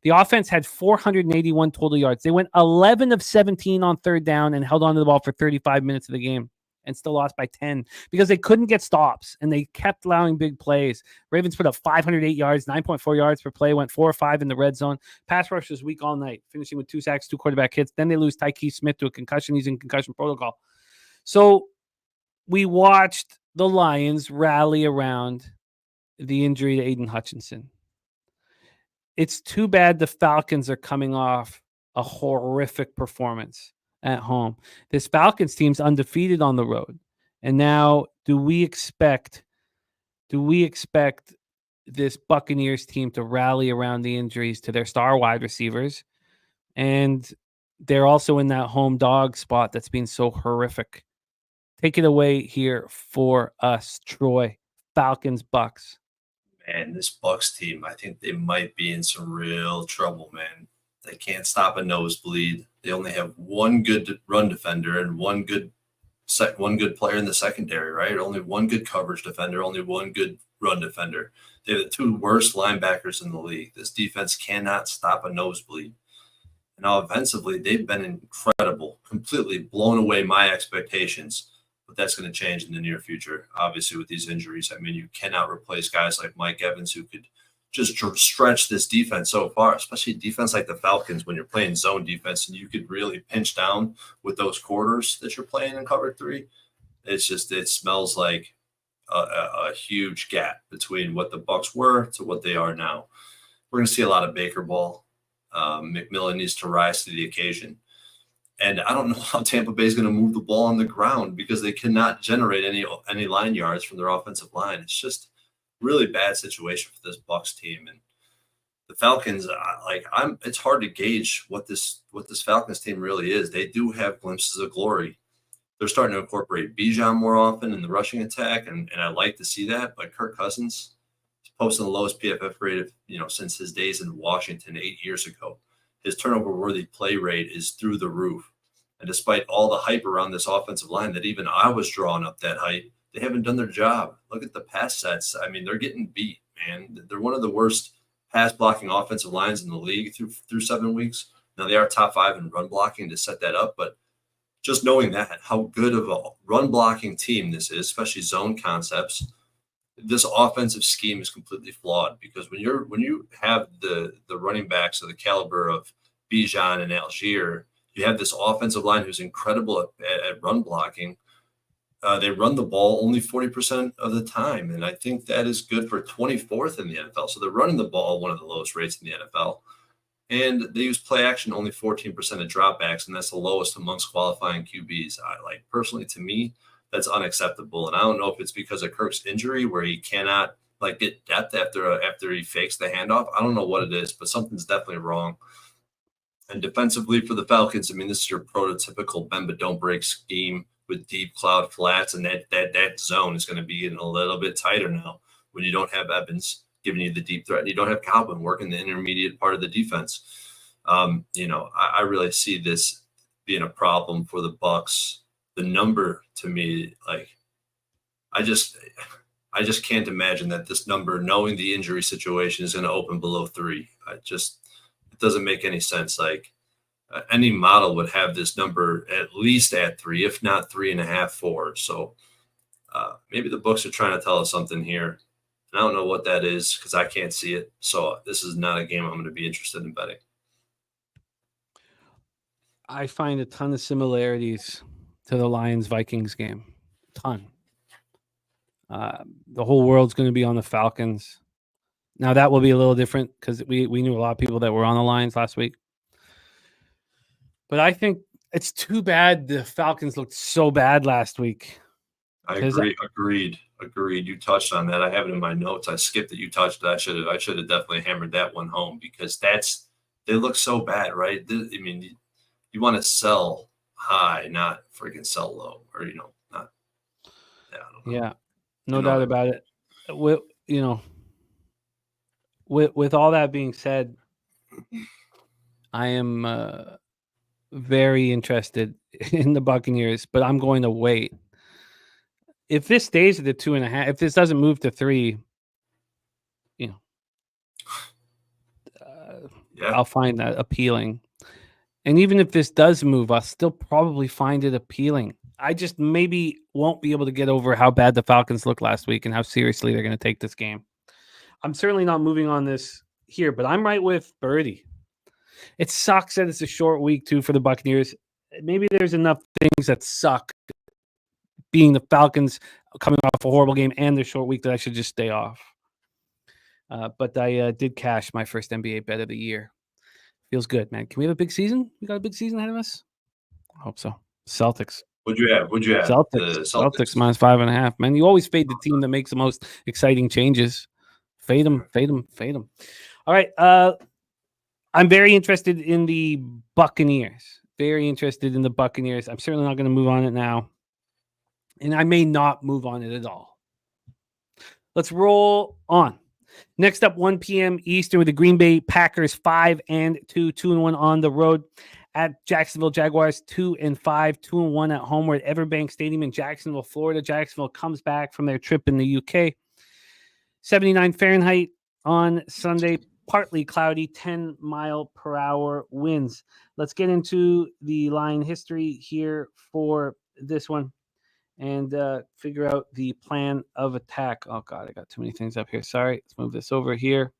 The offense had 481 total yards. They went 11 of 17 on third down and held on to the ball for 35 minutes of the game and still lost by 10 because they couldn't get stops and they kept allowing big plays. Ravens put up 508 yards, 9.4 yards per play, went 4 or 5 in the red zone. Pass rush was weak all night, finishing with 2 sacks, 2 quarterback hits. Then they lose Tyquise Smith to a concussion. He's in concussion protocol. So we watched the Lions rally around the injury to Aiden Hutchinson. It's too bad the Falcons are coming off a horrific performance at home. This Falcons team's undefeated on the road. And now do we expect this Buccaneers team to rally around the injuries to their star wide receivers? And they're also in that home dog spot that's been so horrific. Take it away here for us, Troy. Falcons, Bucks. Man, this Bucks team, I think they might be in some real trouble, man. They can't stop a nosebleed. They only have one good run defender and one good player in the secondary, right? Only one good coverage defender, only one good run defender. They have the 2 worst linebackers in the league. This defense cannot stop a nosebleed. And now offensively, they've been incredible, completely blown away my expectations. But that's going to change in the near future, obviously, with these injuries. I mean, you cannot replace guys like Mike Evans who could just stretch this defense so far, especially defense like the Falcons when you're playing zone defense and you could really pinch down with those quarters that you're playing in cover 3. It's just, it smells like a huge gap between what the Bucks were to what they are now. We're going to see a lot of Baker ball. McMillan needs to rise to the occasion. And I don't know how Tampa Bay is going to move the ball on the ground because they cannot generate any line yards from their offensive line. It's just really bad situation for this Bucks team. And the Falcons, it's hard to gauge what this Falcons team really is. They do have glimpses of glory. they're starting to incorporate Bijan more often in the rushing attack, and I like to see that. But Kirk Cousins is posting the lowest PFF rate of, since his days in Washington 8 years ago. His turnover-worthy play rate is through the roof. And despite all the hype around this offensive line that even I was drawing up that hype, they haven't done their job. Look at the pass sets. I mean, they're getting beat, man. They're one of the worst pass blocking offensive lines in the league through 7 weeks. Now, they are top 5 in run blocking to set that up, but just knowing that, how good of a run blocking team this is, especially zone concepts, this offensive scheme is completely flawed, because when you have the running backs of the caliber of Bijan and Algier, you have this offensive line who's incredible at run blocking. They run the ball only 40% of the time, and I think that is good for 24th in the NFL. So they're running the ball one of the lowest rates in the NFL, and they use play action only 14% of dropbacks, and that's the lowest amongst qualifying QBs. Personally, to me, that's unacceptable, and I don't know if it's because of Kirk's injury where he cannot get depth after he fakes the handoff. I don't know what it is, but something's definitely wrong. And defensively for the Falcons, I mean, this is your prototypical bend but don't break scheme with deep cloud flats, and that zone is going to be getting a little bit tighter now when you don't have Evans giving you the deep threat and you don't have Godwin working the intermediate part of the defense. I really see this being a problem for the Bucs. The number, to me, I just can't imagine that this number, knowing the injury situation, is going to open below 3. It doesn't make any sense. Any model would have this number at least at 3, if not 3.5, 4. So maybe the books are trying to tell us something here. And I don't know what that is because I can't see it. So this is not a game I'm going to be interested in betting. I find a ton of similarities to the Lions-Vikings game. Ton. The whole world's going to be on the Falcons. Now, that will be a little different because we knew a lot of people that were on the Lions last week. But I think it's too bad the Falcons looked so bad last week. I agree. Agreed. You touched on that. I have it in my notes. I skipped it. You touched it. I should have definitely hammered that one home because they look so bad, right? I mean, you want to sell high, not freaking sell low, or not. Yeah, I don't know. Yeah, no doubt about it. With all that being said, I am very interested in the Buccaneers, but I'm going to wait. If this stays at the 2.5, if this doesn't move to 3, I'll find that appealing. And even if this does move, I'll still probably find it appealing. I just maybe won't be able to get over how bad the Falcons looked last week and how seriously they're going to take this game. I'm certainly not moving on this here, but I'm right with Birdie. It sucks that it's a short week, too, for the Buccaneers. Maybe there's enough things that suck, being the Falcons coming off a horrible game and their short week, that I should just stay off. But I did cash my first NBA bet of the year. Feels good, man. Can we have a big season? We got a big season ahead of us? I hope so. Celtics. What'd you have? Celtics minus 5.5. Man, you always fade the team that makes the most exciting changes. Fade them. All right. I'm very interested in the Buccaneers. I'm certainly not going to move on it now. And I may not move on it at all. Let's roll on. Next up, 1 p.m. Eastern with the Green Bay Packers 5-2, 2-1 on the road at Jacksonville Jaguars 2-5, 2-1 at home. We're at Everbank Stadium in Jacksonville, Florida. Jacksonville comes back from their trip in the UK. 79 Fahrenheit on Sunday, partly cloudy, 10-mile-per-hour winds. Let's get into the line history here for this one and figure out the plan of attack. Oh, God, I got too many things up here. Sorry. Let's move this over here.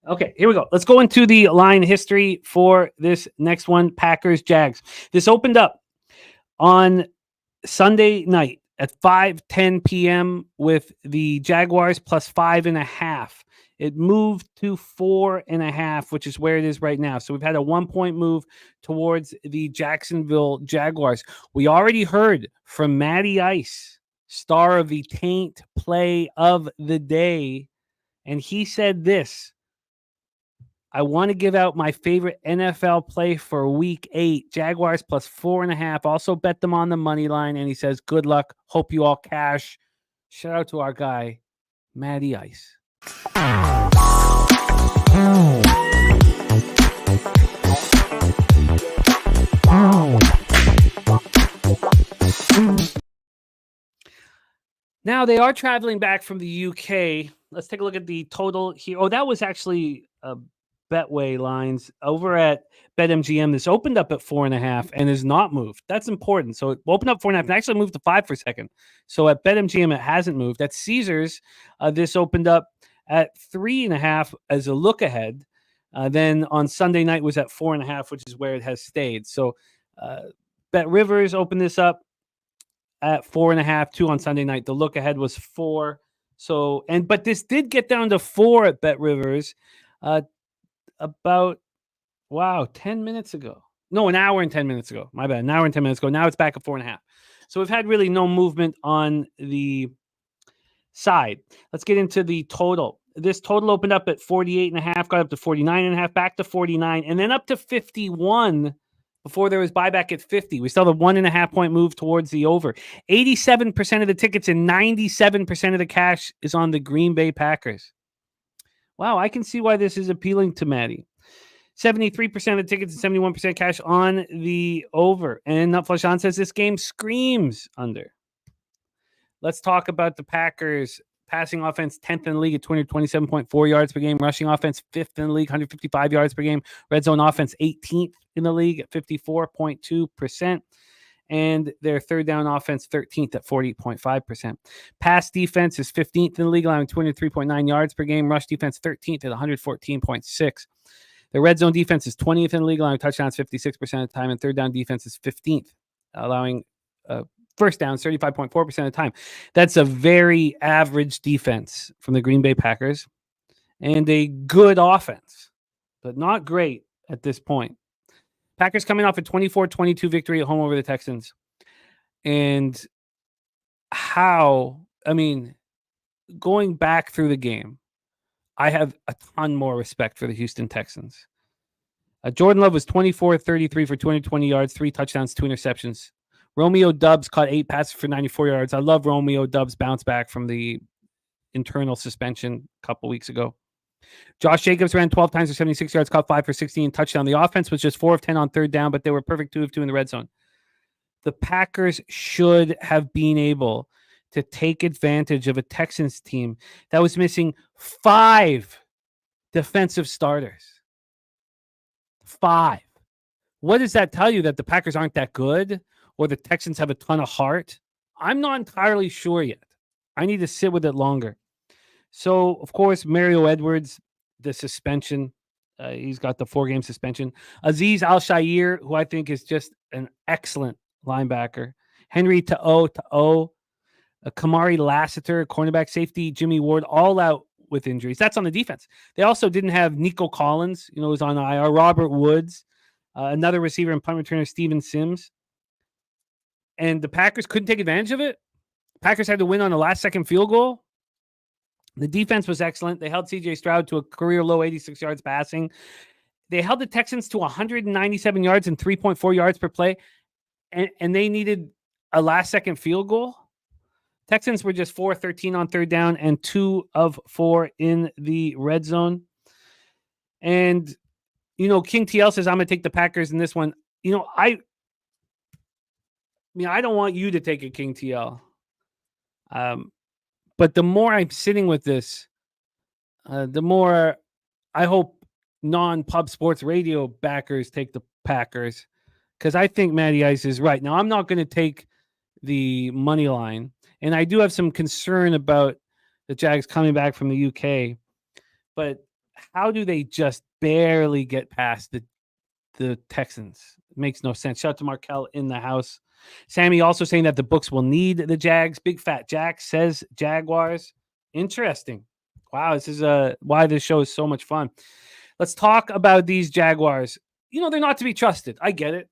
Okay, here we go. Let's go into the line history for this next one, Packers-Jags. This opened up on Sunday night at 5:10 p.m. with the Jaguars plus 5.5. It moved to 4.5, which is where it is right now. So we've had a 1-point move towards the Jacksonville Jaguars. We already heard from Matty Ice, star of the Taint play of the day, and he said this: I want to give out my favorite NFL play for week 8. Jaguars plus 4.5. Also bet them on the money line. And he says, good luck. Hope you all cash. Shout out to our guy, Matty Ice. Now they are traveling back from the UK. Let's take a look at the total here. Oh, that was actually Betway lines over at BetMGM. This opened up at 4.5 and has not moved. That's important. So it opened up 4.5 and actually moved to 5 for a second. So at BetMGM, it hasn't moved. At Caesars, this opened up at 3.5 as a look ahead. Then on Sunday night was at 4.5, which is where it has stayed. So Bet Rivers opened this up at 4.5, 2 on Sunday night. The look ahead was 4. So but this did get down to 4 at Bet Rivers. About 10 minutes ago. No, an hour and 10 minutes ago. My bad. An hour and 10 minutes ago. Now it's back at 4.5. So we've had really no movement on the side. Let's get into the total. This total opened up at 48.5, got up to 49.5, back to 49, and then up to 51 before there was buyback at 50. We still have a 1.5 point move towards the over. 87% of the tickets and 97% of the cash is on the Green Bay Packers. Wow, I can see why this is appealing to Maddie. 73% of the tickets and 71% cash on the over. And Nutflushan says this game screams under. Let's talk about the Packers. Passing offense, 10th in the league at 227.4 yards per game. Rushing offense, 5th in the league, 155 yards per game. Red zone offense, 18th in the league at 54.2%. And their third down offense, 13th at 40.5%. Pass defense is 15th in the league, allowing 203.9 yards per game. Rush defense, 13th at 114.6. The red zone defense is 20th in the league, allowing touchdowns 56% of the time. And third down defense is 15th, allowing first downs 35.4% of the time. That's a very average defense from the Green Bay Packers and a good offense, but not great at this point. Packers coming off a 24-22 victory at home over the Texans. And going back through the game, I have a ton more respect for the Houston Texans. Jordan Love was 24-33 for 220 yards, 3 touchdowns, 2 interceptions. Romeo Doubs caught 8 passes for 94 yards. I love Romeo Doubs' bounce back from the internal suspension a couple weeks ago. Josh Jacobs ran 12 times for 76 yards, caught 5 for 16, touchdown. The offense was just 4 of 10 on third down, but they were perfect 2 of 2 in the red zone. The Packers should have been able to take advantage of a Texans team that was missing 5 defensive starters. 5. What does that tell you? That the Packers aren't that good, or the Texans have a ton of heart? I'm not entirely sure yet. I need to sit with it longer. So, of course, Mario Edwards, the suspension. He's got the 4-game suspension. Azeez Al-Shaair, who I think is just an excellent linebacker. Henry Ta'o. Kamari Lassiter, cornerback, safety, Jimmy Ward, all out with injuries. That's on the defense. They also didn't have Nico Collins, who's on IR. Robert Woods, another receiver and punt returner, Steven Sims. And the Packers couldn't take advantage of it. Packers had to win on a last-second field goal. The defense was excellent. They held C.J. Stroud to a career-low 86 yards passing. They held the Texans to 197 yards and 3.4 yards per play, and they needed a last-second field goal. Texans were just 4-13 on third down and 2 of 4 in the red zone. And, King TL says, I'm going to take the Packers in this one. I don't want you to take a King TL. But the more I'm sitting with this, the more I hope non-pub sports radio backers take the Packers, because I think Matty Ice is right. Now, I'm not going to take the money line, and I do have some concern about the Jags coming back from the UK, but how do they just barely get past the Texans? It makes no sense. Shout out to Markel in the house. Sammy also saying that the books will need the Jags. Big Fat Jack says Jaguars. Interesting. Wow, this is why this show is so much fun. Let's talk about these Jaguars. They're not to be trusted. I get it.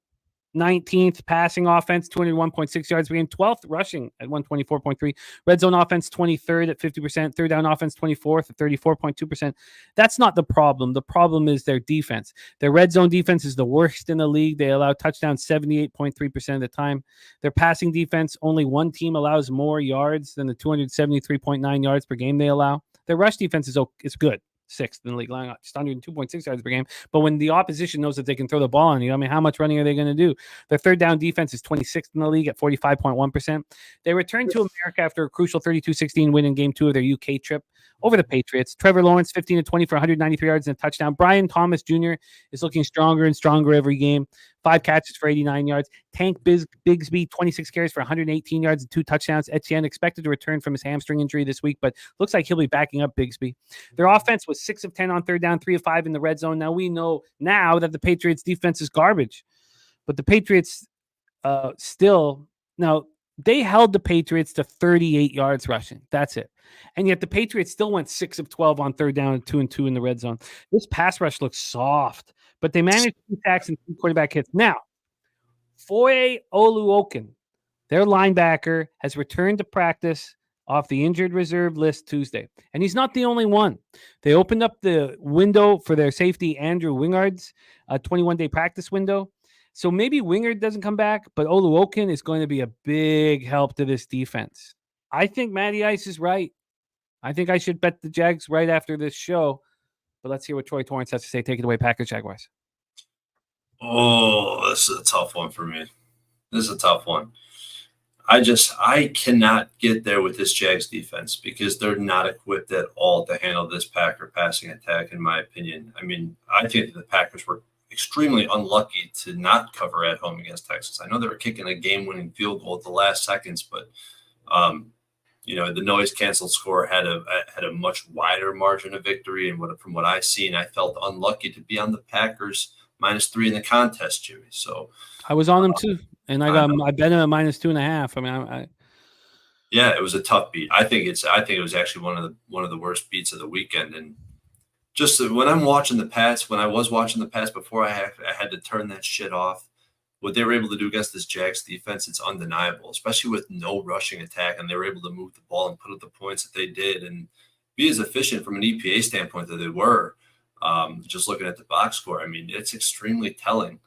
19th passing offense, 201.6 yards per game, 12th rushing at 124.3. Red zone offense, 23rd at 50%. Third down offense, 24th at 34.2%. That's not the problem. The problem is their defense. Their red zone defense is the worst in the league. They allow touchdowns 78.3% of the time. Their passing defense, only one team allows more yards than the 273.9 yards per game they allow. Their rush defense is good. 6th in the league, allowing just under 2.6 yards per game. But when the opposition knows that they can throw the ball on you, I mean, how much running are they going to do? Their third down defense is 26th in the league at 45.1%. They returned to America after a crucial 32-16 win in game 2 of their UK trip over the Patriots. Trevor Lawrence, 15-20 for 193 yards and a touchdown. Brian Thomas Jr. is looking stronger and stronger every game. 5 catches for 89 yards. Tank Bigsby, 26 carries for 118 yards and 2 touchdowns. Etienne expected to return from his hamstring injury this week, but looks like he'll be backing up Bigsby. Their offense was 6 of 10 on third down, 3 of 5 in the red zone. Now we know now that the Patriots defense is garbage, but the Patriots they held the Patriots to 38 yards rushing. That's it. And yet the Patriots still went 6 of 12 on third down and 2 and 2 in the red zone. This pass rush looks soft, but they managed 2 sacks and 2 quarterback hits. Now, Foye Oluokun, their linebacker, has returned to practice off the injured reserve list Tuesday. And he's not the only one. They opened up the window for their safety, Andrew Wingard's 21-day practice window. So maybe Wingard doesn't come back, but Oluokun is going to be a big help to this defense. I think Matty Ice is right. I think I should bet the Jags right after this show. But let's hear what Troy Torrence has to say. Take it away, Packers Jaguars. Oh, this is a tough one for me. This is a tough one. I cannot get there with this Jags defense because they're not equipped at all to handle this Packer passing attack, in my opinion. I mean, I think that the Packers were extremely unlucky to not cover at home against Texas. I know they were kicking a game-winning field goal at the last seconds, but the noise canceled score had a much wider margin of victory. And from what I've seen, I felt unlucky to be on the Packers -3 in the contest, Jimmy. So I was on them too, and I bet him at -2.5. I mean, yeah, it was a tough beat. I think it was actually one of the worst beats of the weekend. And just when I was watching the Pats before I had to turn that shit off, what they were able to do against this Jags defense, it's undeniable, especially with no rushing attack. And they were able to move the ball and put up the points that they did and be as efficient from an EPA standpoint that they were. Just looking at the box score, I mean, it's extremely telling.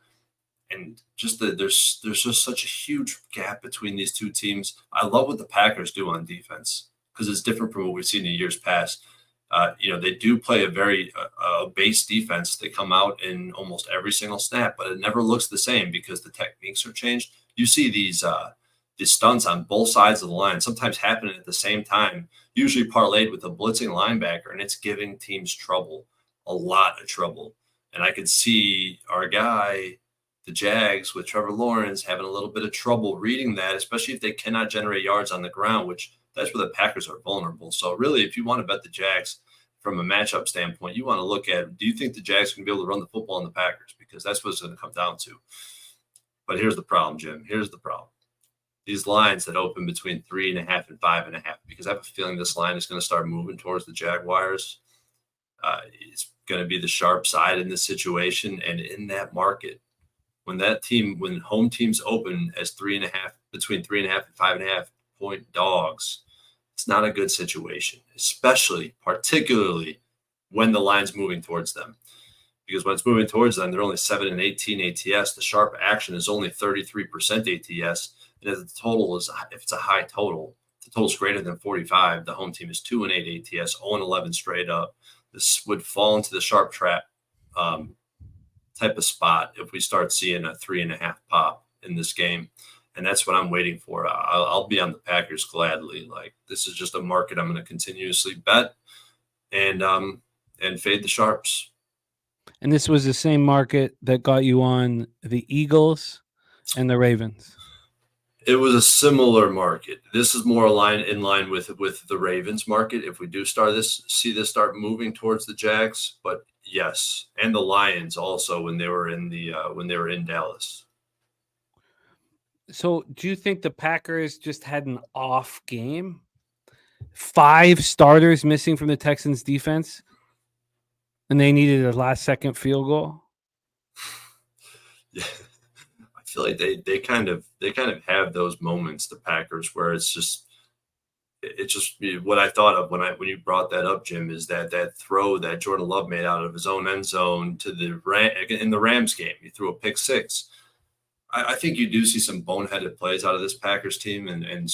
And just there's just such a huge gap between these two teams. I love what the Packers do on defense because it's different from what we've seen in years past. They do play a very base defense. They come out in almost every single snap, but it never looks the same because the techniques are changed. You see these stunts on both sides of the line sometimes happening at the same time, usually parlayed with a blitzing linebacker, and it's giving teams trouble, a lot of trouble. And I could see our guy, the Jags, with Trevor Lawrence having a little bit of trouble reading that, especially if they cannot generate yards on the ground, which that's where the Packers are vulnerable. So really, if you want to bet the Jags from a matchup standpoint, you want to look at, do you think the Jags can be able to run the football on the Packers? Because that's what it's going to come down to. But here's the problem, Jim. Here's the problem. These lines that open between 3.5 and 5.5, because I have a feeling this line is going to start moving towards the Jaguars. It's going to be the sharp side in this situation. And in that market, when home teams open as 3.5, between 3.5 and 5.5 point dogs, it's not a good situation, particularly when the line's moving towards them. Because when it's moving towards them, they're only 7 and 18 ATS. The sharp action is only 33% ATS. And if it's a high total, the total's greater than 45. The home team is 2 and 8 ATS, 0 and 11 straight up. This would fall into the sharp trap type of spot if we start seeing a 3.5 pop in this game. And that's what I'm waiting for. I'll be on the Packers gladly. Like, this is just a market I'm going to continuously bet and fade the sharps. And this was the same market that got you on the Eagles and the Ravens. It was a similar market. This is more in line with the Ravens market. If we do see this start moving towards the Jags, but yes, and the Lions also when they were in Dallas. So do you think the Packers just had an off game? 5 starters missing from the Texans defense, and they needed a last-second field goal? Yeah, feel like they kind of have those moments, the Packers, where it's just what I thought of when you brought that up, Jim, is that throw that Jordan Love made out of his own end zone to in the Rams game. He threw a pick six. I think you do see some boneheaded plays out of this Packers team and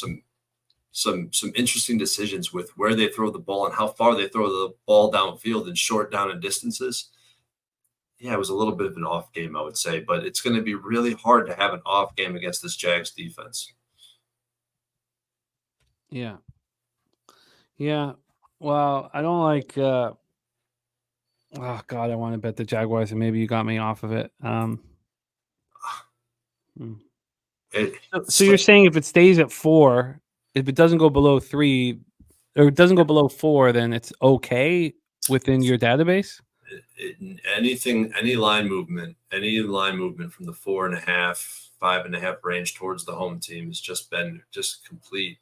some interesting decisions with where they throw the ball and how far they throw the ball downfield and short down and distances. Yeah, it was a little bit of an off game, I would say, but it's going to be really hard to have an off game against this Jags defense. Yeah. Yeah. Well, I don't like oh God, I want to bet the Jaguars, and maybe you got me off of it. So you're saying if it stays at 4, if it doesn't go below 3, or it doesn't go below 4, then it's okay within your database? Any line movement from the 4.5, 5.5 range towards the home team has just been complete.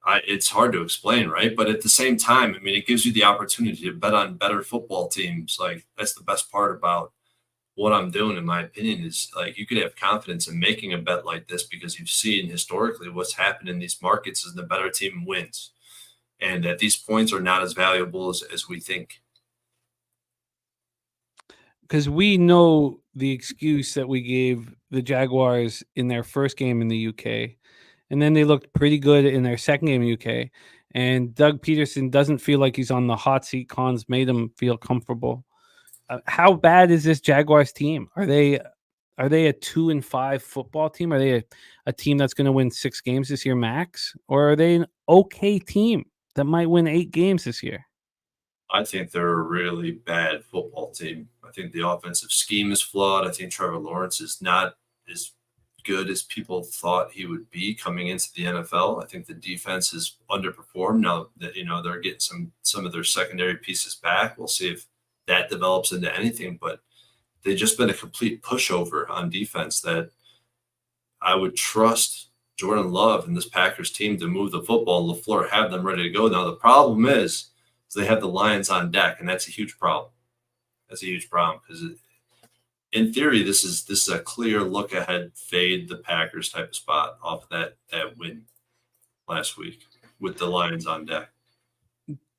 It's hard to explain, right? But at the same time, I mean, it gives you the opportunity to bet on better football teams. Like, that's the best part about what I'm doing, in my opinion, is like you could have confidence in making a bet like this because you've seen historically what's happened in these markets is the better team wins, and that these points are not as valuable as we think. Because we know the excuse that we gave the Jaguars in their first game in the UK, and then they looked pretty good in their second game in the UK. And Doug Peterson doesn't feel like he's on the hot seat. Cons made him feel comfortable. How bad is this Jaguars team? Are they a 2-5 football team? Are they a team that's going to win 6 games this year max? Or are they an okay team that might win 8 games this year? I think they're a really bad football team. I think the offensive scheme is flawed. I think Trevor Lawrence is not as good as people thought he would be coming into the NFL. I think the defense is underperformed now that, they're getting some of their secondary pieces back. We'll see if that develops into anything, but they've just been a complete pushover on defense that I would trust Jordan Love and this Packers team to move the football and LaFleur have them ready to go. Now, the problem is they have the Lions on deck, and that's a huge problem. That's a huge problem because in theory, this is a clear look ahead, fade the Packers type of spot off of that win last week with the Lions on deck.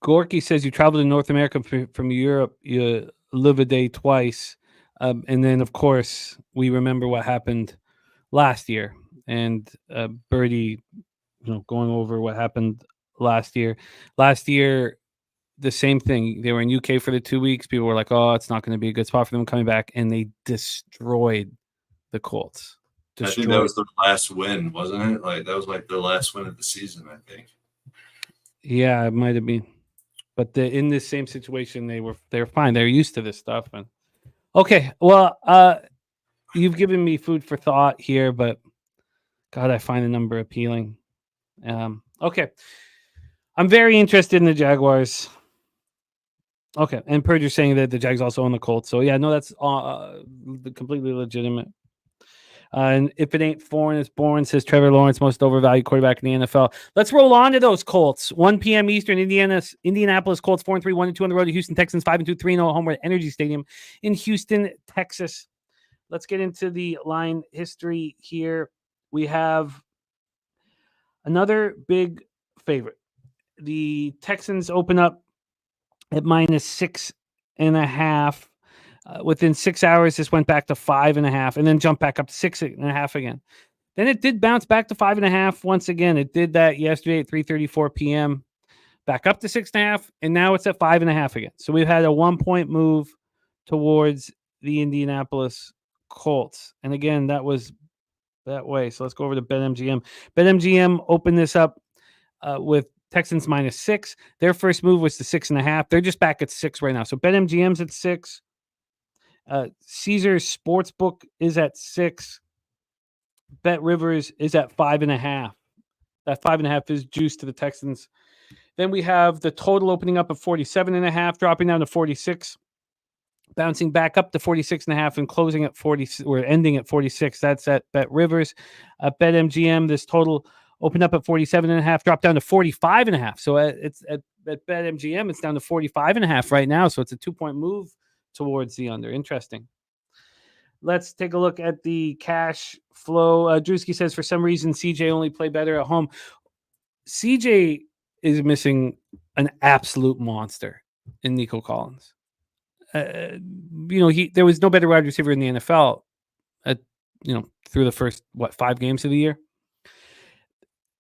Gorky says you traveled to North America from Europe. You live a day twice. And then, of course, we remember what happened last year. And Birdie, going over what happened last year. Last year, the same thing. They were in UK for the 2 weeks. People were like, oh, it's not going to be a good spot for them coming back. And they destroyed the Colts. I think that was their last win, wasn't it? Like, that was like their last win of the season, I think. Yeah, it might have been. But in this same situation, they were fine. They're used to this stuff. And okay, well, you've given me food for thought here, but God, I find the number appealing. Okay, I'm very interested in the Jaguars. Okay, and Purdue's saying that the Jags also own the Colts. So yeah, no, that's completely legitimate. And if it ain't foreign, it's born, says Trevor Lawrence, most overvalued quarterback in the NFL. Let's roll on to those Colts. 1 p.m. Eastern, Indianapolis Colts 4-3, 1-2 on the road to Houston Texans, 5-2, 3-0 home at Energy Stadium in Houston, Texas. Let's get into the line history here. We have another big favorite. The Texans open up at -6.5. Within 6 hours, this went back to 5.5 and then jumped back up to 6.5 again. Then it did bounce back to 5.5 once again. It did that yesterday at 3:34 p.m. Back up to 6.5, and now it's at 5.5 again. So we've had a 1-point move towards the Indianapolis Colts. And again, that was that way. So let's go over to BetMGM. BetMGM opened this up with Texans -6. Their first move was to 6.5. They're just back at 6 right now. So BetMGM's at 6. Caesars Sportsbook is at 6. Bet Rivers is at 5.5. That 5.5 is juice to the Texans. Then we have the total opening up at 47.5, dropping down to 46, bouncing back up to 46.5, and closing at 40 or ending at 46. That's at Bet Rivers. Bet MGM, this total opened up at 47.5, dropped down to 45.5. So it's at Bet MGM, it's down to 45.5 right now. So it's a 2-point move towards the under. Interesting. Let's take a look at the cash flow. Drewski says, for some reason, CJ only play better at home. CJ is missing an absolute monster in Nico Collins. There was no better wide receiver in the NFL through the first 5 games of the year.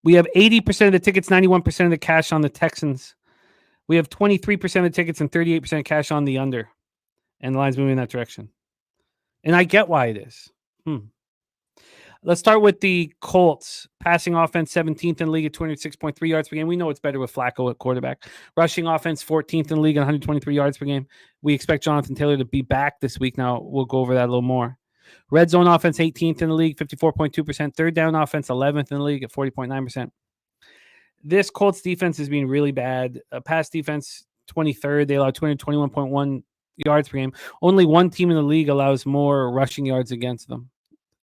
We have 80% of the tickets, 91% of the cash on the Texans. We have 23% of the tickets and 38% cash on the under, and the line's moving in that direction. And I get why it is. Let's start with the Colts. Passing offense, 17th in the league at 206.3 yards per game. We know it's better with Flacco at quarterback. Rushing offense, 14th in the league at 123 yards per game. We expect Jonathan Taylor to be back this week. Now, we'll go over that a little more. Red zone offense, 18th in the league, 54.2%. Third down offense, 11th in the league at 40.9%. This Colts defense is being really bad. Pass defense, 23rd. They allow 221.1 yards per game. Only one team in the league allows more rushing yards against them.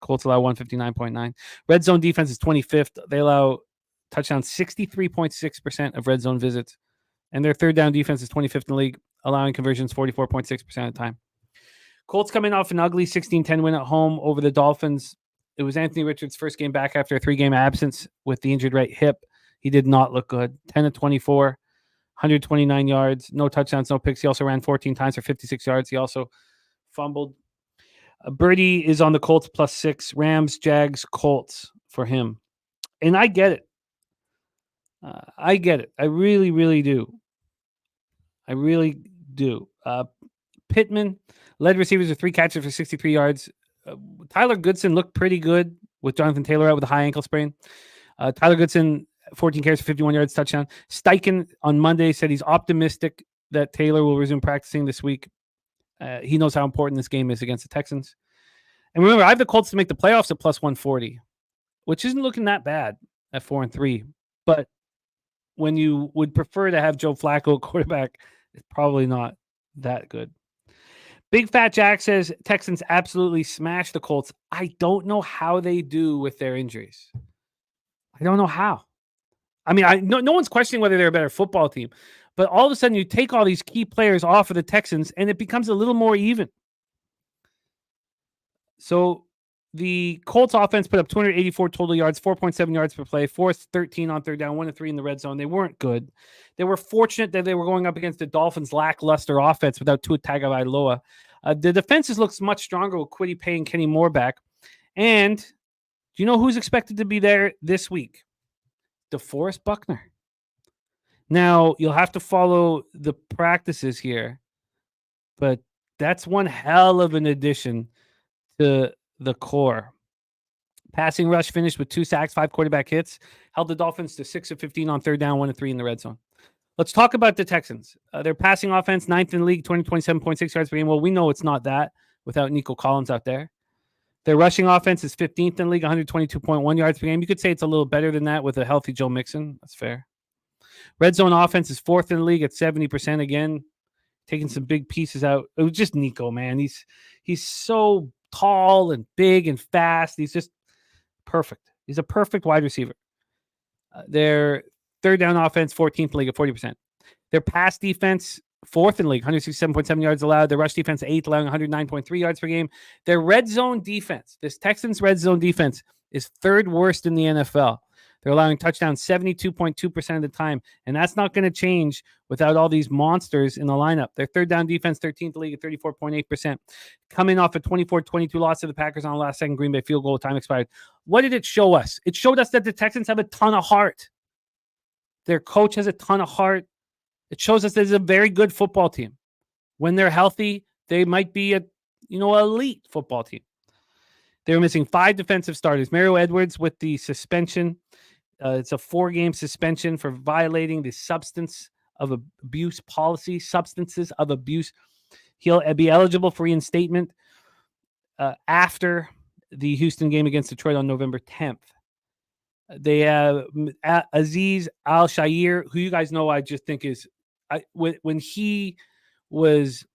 Colts allow 159.9. Red zone defense is 25th. They allow touchdowns 63.6% of red zone visits. And their third down defense is 25th in the league, allowing conversions 44.6% of the time. Colts coming off an ugly 16-10 win at home over the Dolphins. It was Anthony Richards' first game back after a 3-game absence with the injured right hip. He did not look good. 10 of 24, 129 yards, no touchdowns, no picks. He also ran 14 times for 56 yards. He also fumbled. Birdie is on the Colts +6. Rams, Jags, Colts for him. And I get it. I get it. I really, really do. I really do. Pittman led receivers with 3 catches for 63 yards. Tyler Goodson looked pretty good with Jonathan Taylor out with a high ankle sprain. Tyler Goodson, 14 carries for 51 yards, touchdown. Steichen on Monday said he's optimistic that Taylor will resume practicing this week. He knows how important this game is against the Texans. And remember, I have the Colts to make the playoffs at +140, which isn't looking that bad at 4-3. But when you would prefer to have Joe Flacco quarterback, it's probably not that good. Big Fat Jack says Texans absolutely smashed the Colts. I don't know how they do with their injuries. I don't know how. I mean, no one's questioning whether they're a better football team, but all of a sudden you take all these key players off of the Texans and it becomes a little more even. So the Colts offense put up 284 total yards, 4.7 yards per play, 4-13 on third down, 1-3 in the red zone. They weren't good. They were fortunate that they were going up against the Dolphins' lackluster offense without Tua Tagovailoa. The defenses looks much stronger with Kwity Paye and Kenny Moore back. And do you know who's expected to be there this week? DeForest Buckner. Now, you'll have to follow the practices here, but that's one hell of an addition to the core. Passing rush finished with 2 sacks, 5 quarterback hits, held the Dolphins to 6 of 15 on third down, 1-3 in the red zone. Let's talk about the Texans. Their passing offense, 9th in the league, 27.6 yards per game. Well, we know it's not that without Nico Collins out there. Their rushing offense is 15th in the league, 122.1 yards per game. You could say it's a little better than that with a healthy Joe Mixon. That's fair. Red zone offense is 4th in the league at 70%. Again, taking some big pieces out. It was just Nico, man. He's so tall and big and fast. He's just perfect. He's a perfect wide receiver. Their third down offense, 14th in the league at 40%. Their pass defense, 4th in the league, 167.7 yards allowed. Their rush defense, 8th, allowing 109.3 yards per game. Their red zone defense, this Texans red zone defense, is 3rd worst in the NFL. They're allowing touchdowns 72.2% of the time, and that's not going to change without all these monsters in the lineup. Their third down defense, 13th in the league at 34.8%. Coming off a 24-22 loss to the Packers on the last second Green Bay field goal, time expired. What did it show us? It showed us that the Texans have a ton of heart. Their coach has a ton of heart. It shows us there's a very good football team. When they're healthy, they might be a elite football team. They were missing 5 defensive starters. Mario Edwards with the suspension. It's a 4-game suspension for violating the substance of abuse policy, substances of abuse. He'll be eligible for reinstatement after the Houston game against Detroit on November 10th. They have Aziz Al-Shair, who you guys know I just think is when he was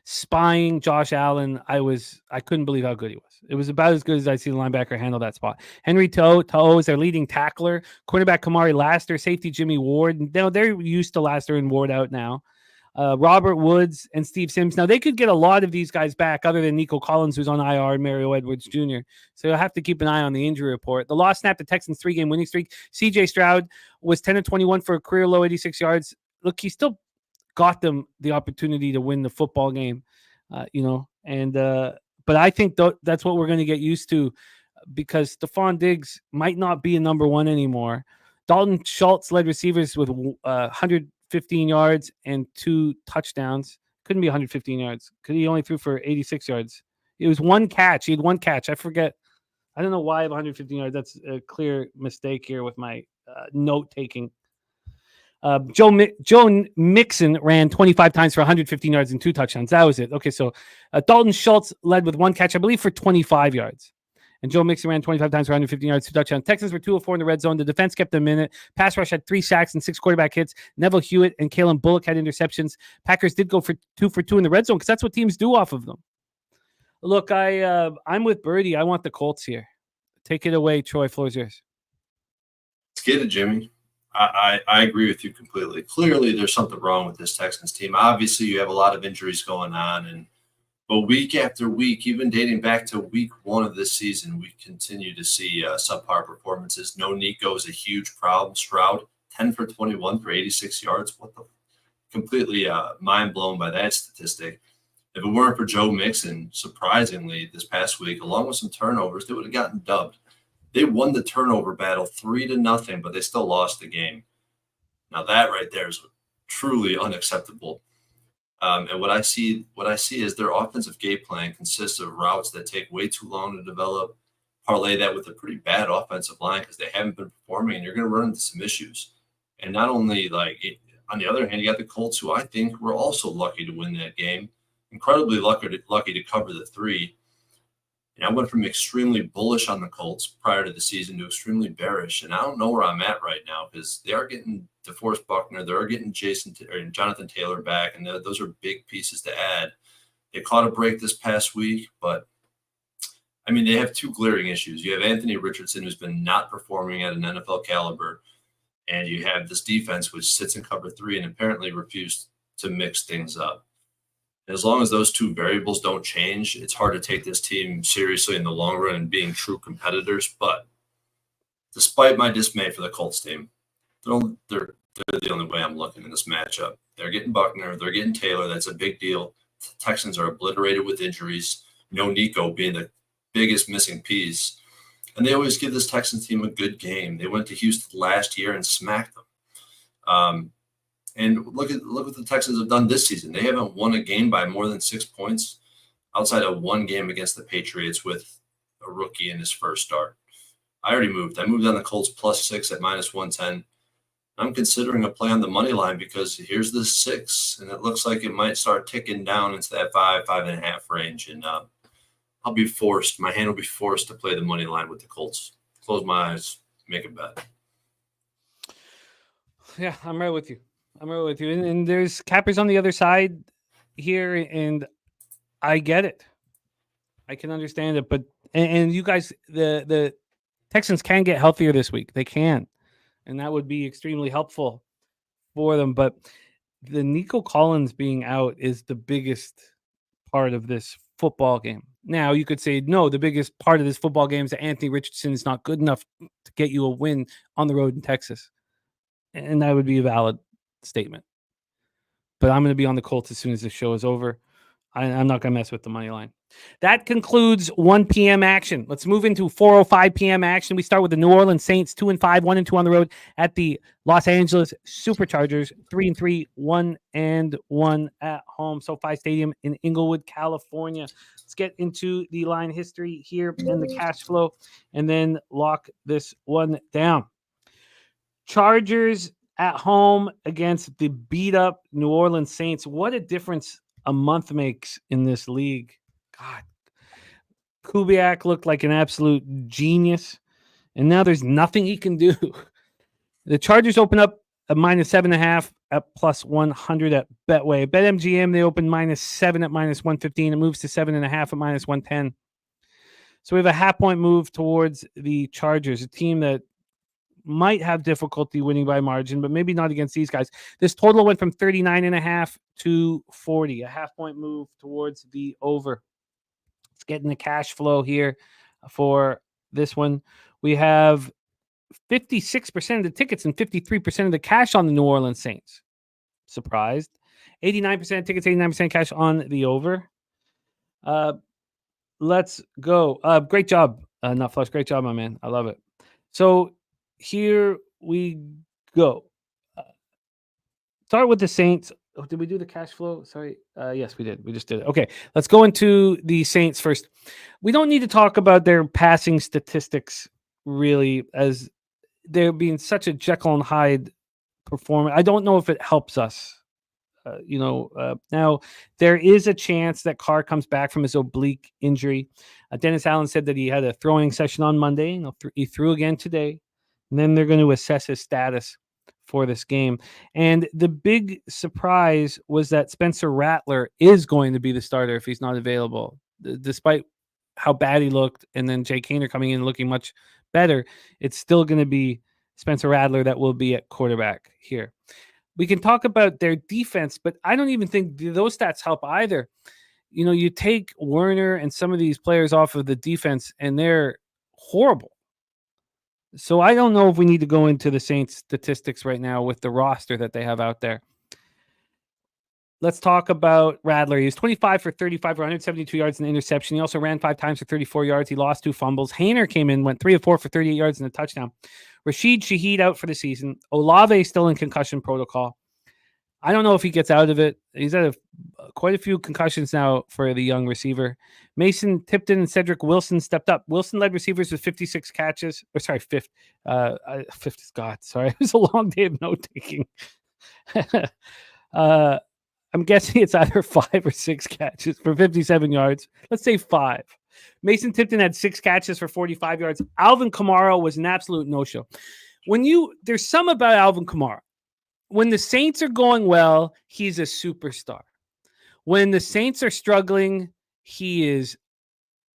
spying Josh Allen, I couldn't believe how good he was. It was about as good as I see the linebacker handle that spot. Henry To'o is their leading tackler. Cornerback Kamari Laster, safety Jimmy Ward. Now they're used to Laster and Ward out now. Robert Woods and Steve Sims. Now, they could get a lot of these guys back other than Nico Collins, who's on IR, and Mario Edwards Jr. So you'll have to keep an eye on the injury report. The loss snapped the Texans' 3-game winning streak. CJ Stroud was 10-21 for a career low 86 yards. Look, he still got them the opportunity to win the football game, but I think that's what we're going to get used to, because Stephon Diggs might not be a number one anymore. Dalton Schultz led receivers with 115 yards and 2 touchdowns. Couldn't be 115 yards because he only threw for 86 yards. It was 1 catch. He had 1 catch. I forget. I don't know why I have 115 yards. That's a clear mistake here with my note taking. Joe Mixon ran 25 times for 115 yards and 2 touchdowns. That was it. Okay, so Dalton Schultz led with 1 catch, I believe, for 25 yards. And Joe Mixon ran 25 times for 115 yards, 2 touchdowns. Texans were 2 of 4 in the red zone. The defense kept them in it. Pass rush had 3 sacks and 6 quarterback hits. Neville Hewitt and Kalen Bullock had interceptions. Packers did go for 2 for 2 in the red zone because that's what teams do off of them. Look, I'm with Birdie. I want the Colts here. Take it away, Troy. Floor's yours. Let's get it, Jimmy. I agree with you completely. Clearly, there's something wrong with this Texans team. Obviously, you have a lot of injuries going on, but week after week, even dating back to week 1 of this season, we continue to see subpar performances. No Nico is a huge problem. Stroud, 10 for 21 for 86 yards. What the? Completely mind blown by that statistic. If it weren't for Joe Mixon, surprisingly, this past week, along with some turnovers, they would have gotten dubbed. They won the turnover battle 3-0, but they still lost the game. Now that right there is truly unacceptable. And what I see is their offensive game plan consists of routes that take way too long to develop. Parlay that with a pretty bad offensive line because they haven't been performing, and you're going to run into some issues. And not only on the other hand, you got the Colts, who I think were also lucky to win that game, incredibly lucky to cover the 3. And I went from extremely bullish on the Colts prior to the season to extremely bearish. And I don't know where I'm at right now because they are getting DeForest Buckner. They're getting Jonathan Taylor back, and those are big pieces to add. They caught a break this past week, but, I mean, they have 2 glaring issues. You have Anthony Richardson, who's been not performing at an NFL caliber, and you have this defense, which sits in cover 3 and apparently refused to mix things up. As long as those 2 variables don't change, it's hard to take this team seriously in the long run and being true competitors. But despite my dismay for the Colts team, they're the only way I'm looking in this matchup. They're getting Buckner. They're getting Taylor. That's a big deal. The Texans are obliterated with injuries. No Nico being the biggest missing piece. And they always give this Texans team a good game. They went to Houston last year and smacked them. And look what the Texans have done this season. They haven't won a game by more than 6 points outside of 1 game against the Patriots with a rookie in his first start. I already moved. I moved on the Colts +6 at -110. I'm considering a play on the money line because here's the 6, and it looks like it might start ticking down into that 5.5 range. And my hand will be forced to play the money line with the Colts. Close my eyes, make a bet. Yeah, I'm right with you. And there's cappers on the other side here, and I get it. I can understand it, but and you guys, the Texans can get healthier this week. They can, and that would be extremely helpful for them. But the Nico Collins being out is the biggest part of this football game. Now, you could say, no, the biggest part of this football game is that Anthony Richardson is not good enough to get you a win on the road in Texas. And that would be a valid statement. But I'm going to be on the Colts as soon as the show is over. I'm not going to mess with the money line. That concludes 1 p.m. action. Let's move into 4:05 p.m. action. We start with the New Orleans Saints, 2-5, 1-2 on the road at the Los Angeles Superchargers, 3-3, 1-1 at home. SoFi Stadium in Inglewood, California. Let's get into the line history here and the cash flow, and then lock this one down. Chargers at home against the beat-up New Orleans Saints. What a difference a month makes in this league. God, Kubiak looked like an absolute genius, and now there's nothing he can do. The Chargers open up a -7.5 at +100 at Betway. BetMGM, they open -7 at -115. It moves to 7.5 at -110. So we have a half-point move towards the Chargers, a team that might have difficulty winning by margin, but maybe not against these guys. This total went from 39.5 to 40, a half-point move towards the over. Let's get in the cash flow here for this one. We have 56% of the tickets and 53% of the cash on the New Orleans Saints. Surprised. 89% tickets, 89% cash on the over. Let's go. Great job, Not Flush. Great job, my man. I love it. So here we go. Start with the Saints. Oh, did we do the cash flow? Sorry. Yes, we did. We just did it. Okay, let's go into the Saints first. We don't need to talk about their passing statistics, really, as they're being such a Jekyll and Hyde performance. I don't know if it helps us. Now there is a chance that Carr comes back from his oblique injury. Dennis Allen said that he had a throwing session on Monday, and he threw again today. And then they're going to assess his status for this game. And the big surprise was that Spencer Rattler is going to be the starter if he's not available, despite how bad he looked. And then Jay Kaner coming in looking much better. It's still going to be Spencer Rattler that will be at quarterback here. We can talk about their defense, but I don't even think those stats help either. You take Werner and some of these players off of the defense, and they're horrible. So I don't know if we need to go into the Saints statistics right now with the roster that they have out there. Let's talk about Rattler. He was 25 for 35 for 172 yards and an interception. He also ran 5 times for 34 yards. He lost 2 fumbles. Hainer came in, went 3 of 4 for 38 yards and a touchdown. Rashid Shaheed out for the season. Olave still in concussion protocol. I don't know if he gets out of it. He's had quite a few concussions now for the young receiver. Mason Tipton and Cedric Wilson stepped up. Wilson led receivers with 56 catches. Fifth. Fifth is God. Sorry. It was a long day of note-taking. I'm guessing it's either 5 or 6 catches for 57 yards. Let's say 5. Mason Tipton had 6 catches for 45 yards. Alvin Kamara was an absolute no-show. There's some about Alvin Kamara. When the Saints are going well, he's a superstar. When the Saints are struggling, he is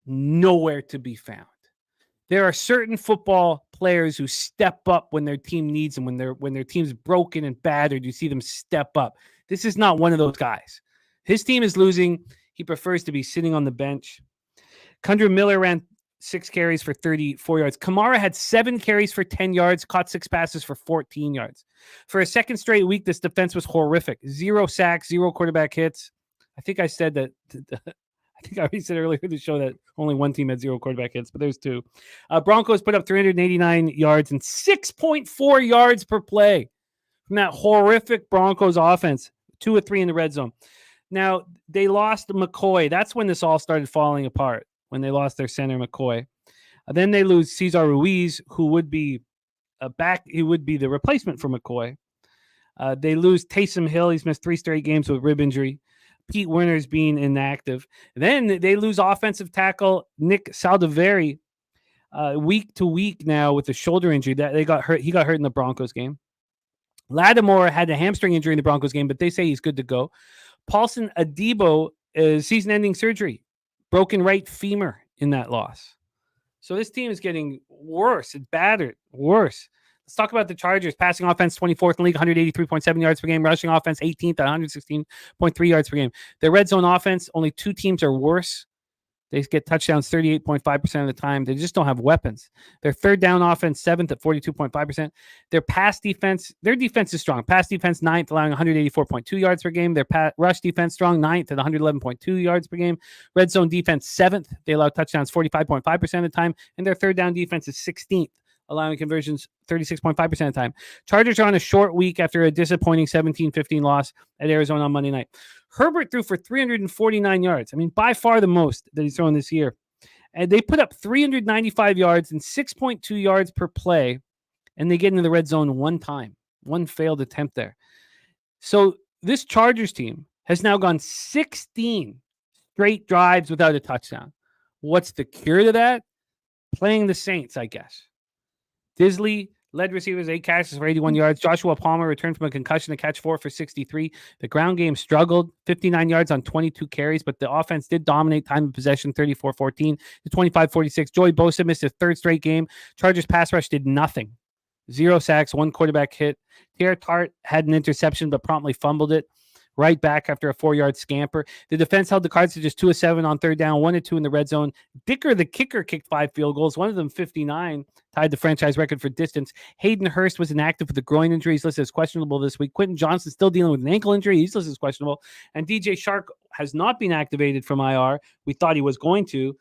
nowhere to be found. There are certain football players who step up when their team needs them, when their team's broken and battered, you see them step up. This is not one of those guys. His team is losing. He prefers to be sitting on the bench. Kundra Miller ran 6 carries for 34 yards. Kamara had 7 carries for 10 yards, caught 6 passes for 14 yards. For a second straight week, this defense was horrific. 0 sacks, 0 quarterback hits. I think I said that. I think I already said earlier in the show that only one team had 0 quarterback hits, but there's 2. Broncos put up 389 yards and 6.4 yards per play from that horrific Broncos offense. 2 of 3 in the red zone. Now, they lost McCoy. That's when this all started falling apart, when they lost their center, McCoy. Then they lose Cesar Ruiz, who would be he would be the replacement for McCoy. They lose Taysom Hill. He's missed 3 straight games with rib injury. Pete Werner's being inactive. Then they lose offensive tackle Nick Saldiveri week to week now with a shoulder injury. That they got hurt. He got hurt in the Broncos game. Lattimore had a hamstring injury in the Broncos game, but they say he's good to go. Paulson Adebo is season-ending surgery. Broken right femur in that loss. So this team is getting worse. It's battered. Worse. Let's talk about the Chargers. Passing offense, 24th in the league, 183.7 yards per game. Rushing offense, 18th at 116.3 yards per game. Their red zone offense, only 2 teams are worse. They get touchdowns 38.5% of the time. They just don't have weapons. Their third down offense, 7th at 42.5%. Their pass defense, their defense is strong. Pass defense, 9th, allowing 184.2 yards per game. Their rush defense, strong, 9th at 111.2 yards per game. Red zone defense, 7th. They allow touchdowns 45.5% of the time. And their third down defense is 16th, allowing conversions 36.5% of the time. Chargers are on a short week after a disappointing 17-15 loss at Arizona on Monday night. Herbert threw for 349 yards. I mean, by far the most that he's thrown this year. And they put up 395 yards and 6.2 yards per play, and they get into the red zone 1 time. 1 failed attempt there. So this Chargers team has now gone 16 straight drives without a touchdown. What's the cure to that? Playing the Saints, I guess. Disley led receivers, 8 catches for 81 yards. Joshua Palmer returned from a concussion to catch 4 for 63. The ground game struggled, 59 yards on 22 carries, but the offense did dominate time of possession, 34-14 to 25-46. Joey Bosa missed his 3rd straight game. Chargers pass rush did nothing. 0 sacks, 1 quarterback hit. Taylor Tart had an interception but promptly fumbled it right back after a 4-yard scamper. The defense held the Cards to just 2 of 7 on third down, 1 of 2 in the red zone. Dicker, the kicker, kicked 5 field goals, one of them 59, tied the franchise record for distance. Hayden Hurst was inactive with a groin injury. He's listed as questionable this week. Quentin Johnson still dealing with an ankle injury. He's listed as questionable. And DJ Shark has not been activated from IR. We thought he was going to.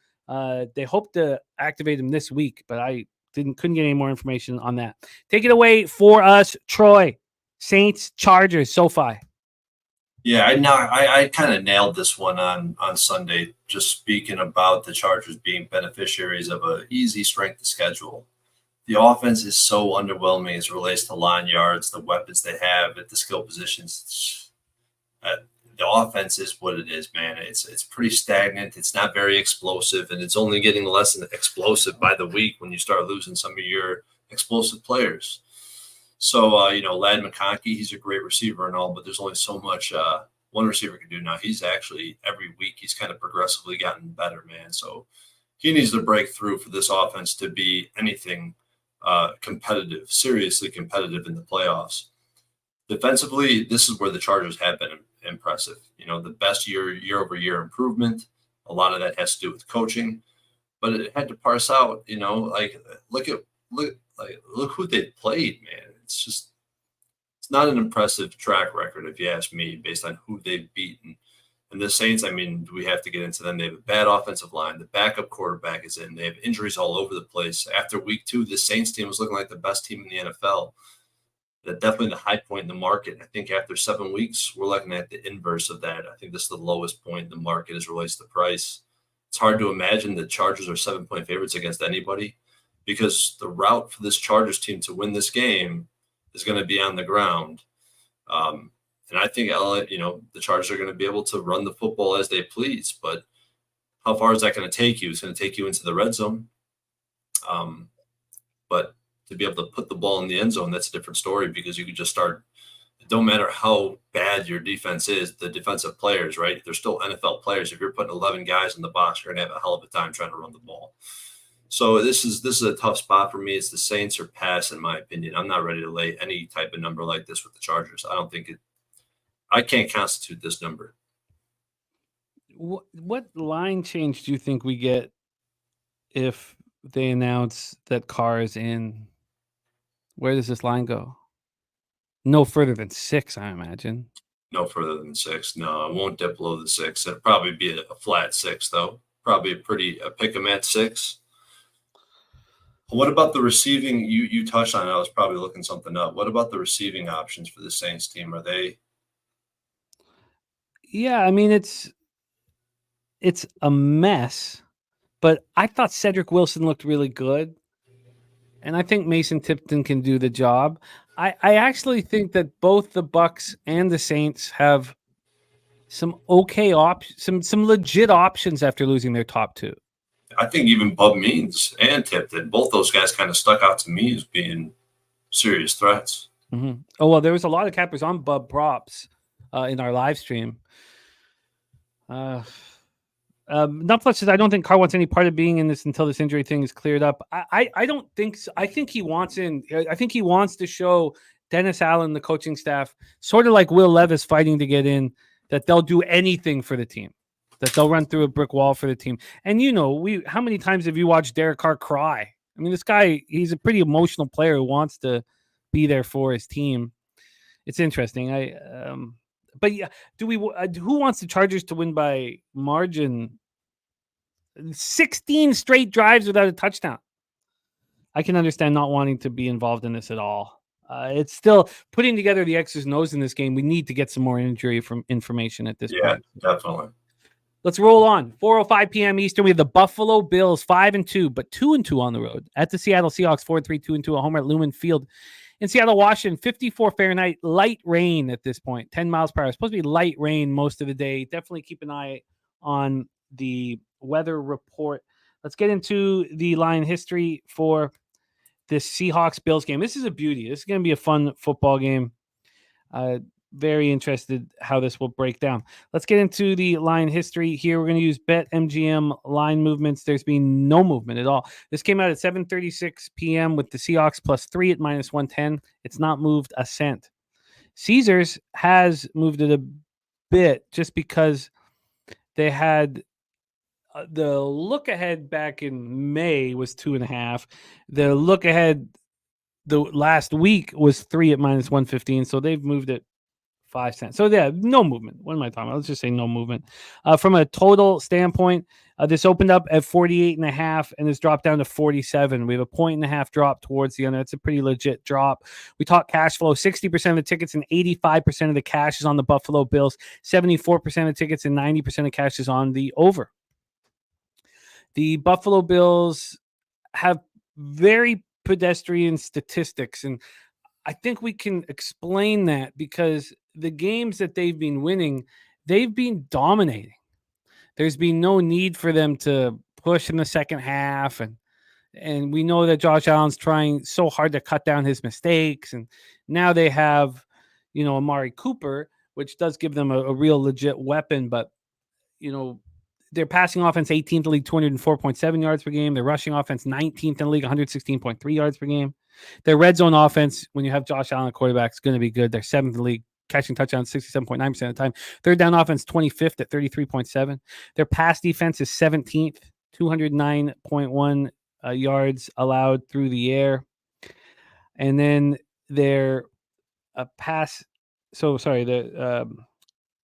They hope to activate him this week, but I couldn't get any more information on that. Take it away for us, Troy. Saints, Chargers, SoFi. Yeah, I kind of nailed this one on Sunday, just speaking about the Chargers being beneficiaries of an easy strength of schedule. The offense is so underwhelming as it relates to line yards, the weapons they have at the skill positions. The offense is what it is, man. It's pretty stagnant. It's not very explosive, and it's only getting less than explosive by the week when you start losing some of your explosive players. So, Lad McConkey, he's a great receiver and all, but there's only so much one receiver can do now. He's actually, every week, he's kind of progressively gotten better, man. So he needs to break through for this offense to be anything competitive, seriously competitive in the playoffs. Defensively, this is where the Chargers have been impressive. The best year-over-year improvement. A lot of that has to do with coaching, but it had to parse out, look who they played, man. It's not an impressive track record, if you ask me, based on who they've beaten. And the Saints, do we have to get into them? They have a bad offensive line. The backup quarterback is in. They have injuries all over the place. After week 2, the Saints team was looking like the best team in the NFL. Definitely the high point in the market. I think after 7 weeks, we're looking at the inverse of that. I think this is the lowest point in the market as it relates to price. It's hard to imagine the Chargers are 7-point favorites against anybody, because the route for this Chargers team to win this game is going to be on the ground. And I think the Chargers are going to be able to run the football as they please. But how far is that going to take you? It's going to take you into the red zone. But to be able to put the ball in the end zone, that's a different story, because you could just start. It don't matter how bad your defense is, the defensive players, right? They're still NFL players. If you're putting 11 guys in the box, you're going to have a hell of a time trying to run the ball. So this is a tough spot for me. It's the Saints or pass, in my opinion. I'm not ready to lay any type of number like this with the Chargers. I can't constitute this number. What line change do you think we get if they announce that Carr is in? Where does this line go? No further than 6, I imagine. No further than 6. No, it won't dip below the 6. It'll probably be a flat 6, though. Probably a pick 'em at 6. What about the receiving? You touched on it. I was probably looking something up. What about the receiving options for the Saints team? Are they? Yeah, it's a mess, but I thought Cedric Wilson looked really good, and I think Mason Tipton can do the job. I actually think that both the Bucs and the Saints have some okay options, some legit options after losing their top 2. I think even Bub Means and Tipton, both those guys kind of stuck out to me as being serious threats. Mm-hmm. Oh, well, there was a lot of cappers on Bub props in our live stream. Not much says, I don't think Carr wants any part of being in this until this injury thing is cleared up. I don't think so. I think he wants in. I think he wants to show Dennis Allen, the coaching staff, sort of like Will Levis fighting to get in, that they'll do anything for the team, that they'll run through a brick wall for the team. And, how many times have you watched Derek Carr cry? This guy, he's a pretty emotional player who wants to be there for his team. It's interesting. But yeah, who wants the Chargers to win by margin? 16 straight drives without a touchdown. I can understand not wanting to be involved in this at all. It's still putting together the X's and O's in this game. We need to get some more injury information at this point. Yeah, definitely. Let's roll on. 4:05 p.m. Eastern. We have the Buffalo Bills 5-2, but 2-2 on the road at the Seattle Seahawks 4-3, 2-2, a homer at Lumen Field in Seattle, Washington. 54 Fahrenheit, light rain at this point, 10 miles per hour. It's supposed to be light rain most of the day. Definitely keep an eye on the weather report. Let's get into the line history for this Seahawks Bills game. This is a beauty. This is going to be a fun football game. very interested how this will break down. Let's get into the line history here. We're going to use BetMGM line movements. There's been no movement at all. This came out at 7:36 p.m. with the Seahawks +3 at -110. It's not moved a cent. Caesars has moved it a bit just because they had the look ahead back in May was 2.5. The look ahead the last week was 3 at -115. So they've moved it 5 cents. So yeah, no movement. What am I talking about? Let's just say no movement. From a total standpoint, this opened up at 48.5 and has dropped down to 47. We have a 1.5 drop towards the end. That's a pretty legit drop. We talk cash flow. 60% of the tickets and 85% of the cash is on the Buffalo Bills. 74% of tickets and 90% of cash is on the over. The Buffalo Bills have very pedestrian statistics, and I think we can explain that because the games that they've been winning, they've been dominating. There's been no need for them to push in the second half, and we know that Josh Allen's trying so hard to cut down his mistakes, and now they have, Amari Cooper, which does give them a real legit weapon, but their passing offense 18th in the league, 204.7 yards per game. Their rushing offense 19th in the league, 116.3 yards per game. Their red zone offense, when you have Josh Allen at quarterback, is going to be good. They're 7th in the league, catching touchdowns 67.9% of the time. Third down offense 25th at 33.7. Their pass defense is 17th, 209.1 yards allowed through the air. And then their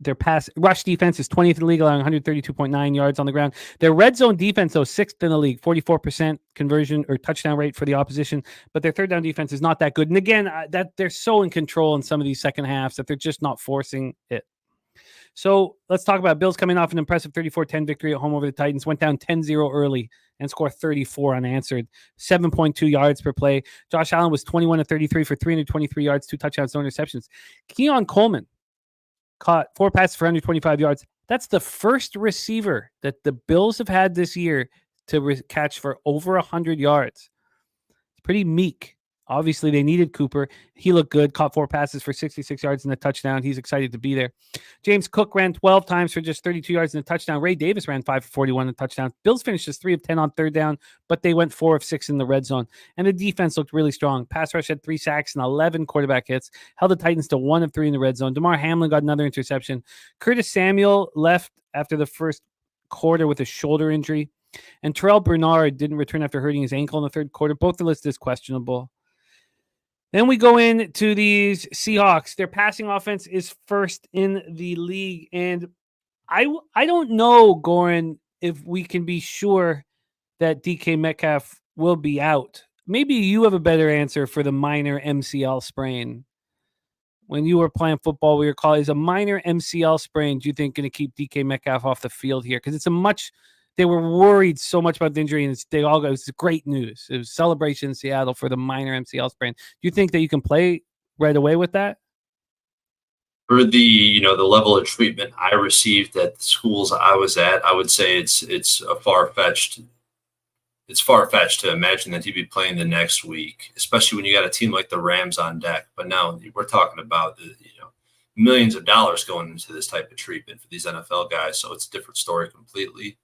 their pass rush defense is 20th in the league, allowing 132.9 yards on the ground. Their red zone defense, though, 6th in the league, 44% conversion or touchdown rate for the opposition. But their third down defense is not that good. And again, that they're so in control in some of these second halves that they're just not forcing it. So let's talk about Bills coming off an impressive 34-10 victory at home over the Titans. Went down 10-0 early and scored 34 unanswered. 7.2 yards per play. Josh Allen was 21-33 for 323 yards, 2 touchdowns, no interceptions. Keon Coleman caught 4 passes for 125 yards. That's the first receiver that the Bills have had this year to catch for over 100 yards. It's pretty meek. Obviously, they needed Cooper. He looked good, caught 4 passes for 66 yards and a touchdown. He's excited to be there. James Cook ran 12 times for just 32 yards and a touchdown. Ray Davis ran 5 for 41 and a touchdown. Bills finished just 3 of 10 on third down, but they went 4 of 6 in the red zone. And the defense looked really strong. Pass rush had 3 sacks and 11 quarterback hits. Held the Titans to 1 of 3 in the red zone. DeMar Hamlin got another interception. Curtis Samuel left after the first quarter with a shoulder injury. And Terrell Bernard didn't return after hurting his ankle in the third quarter. Both are listed as questionable. Then we go into these Seahawks. Their passing offense is first in the league. And I don't know, Goran, if we can be sure that DK Metcalf will be out. Maybe you have a better answer for the minor MCL sprain. When you were playing football, we were calling it a minor MCL sprain. Do you think going to keep DK Metcalf off the field here? Because they were worried so much about the injury, and it was great news. It was celebration in Seattle for the minor MCL sprain. Do you think that you can play right away with that? For the level of treatment I received at the schools I was at, I would say it's far-fetched to imagine that he'd be playing the next week, especially when you got a team like the Rams on deck. But now we're talking about millions of dollars going into this type of treatment for these NFL guys, so it's a different story completely.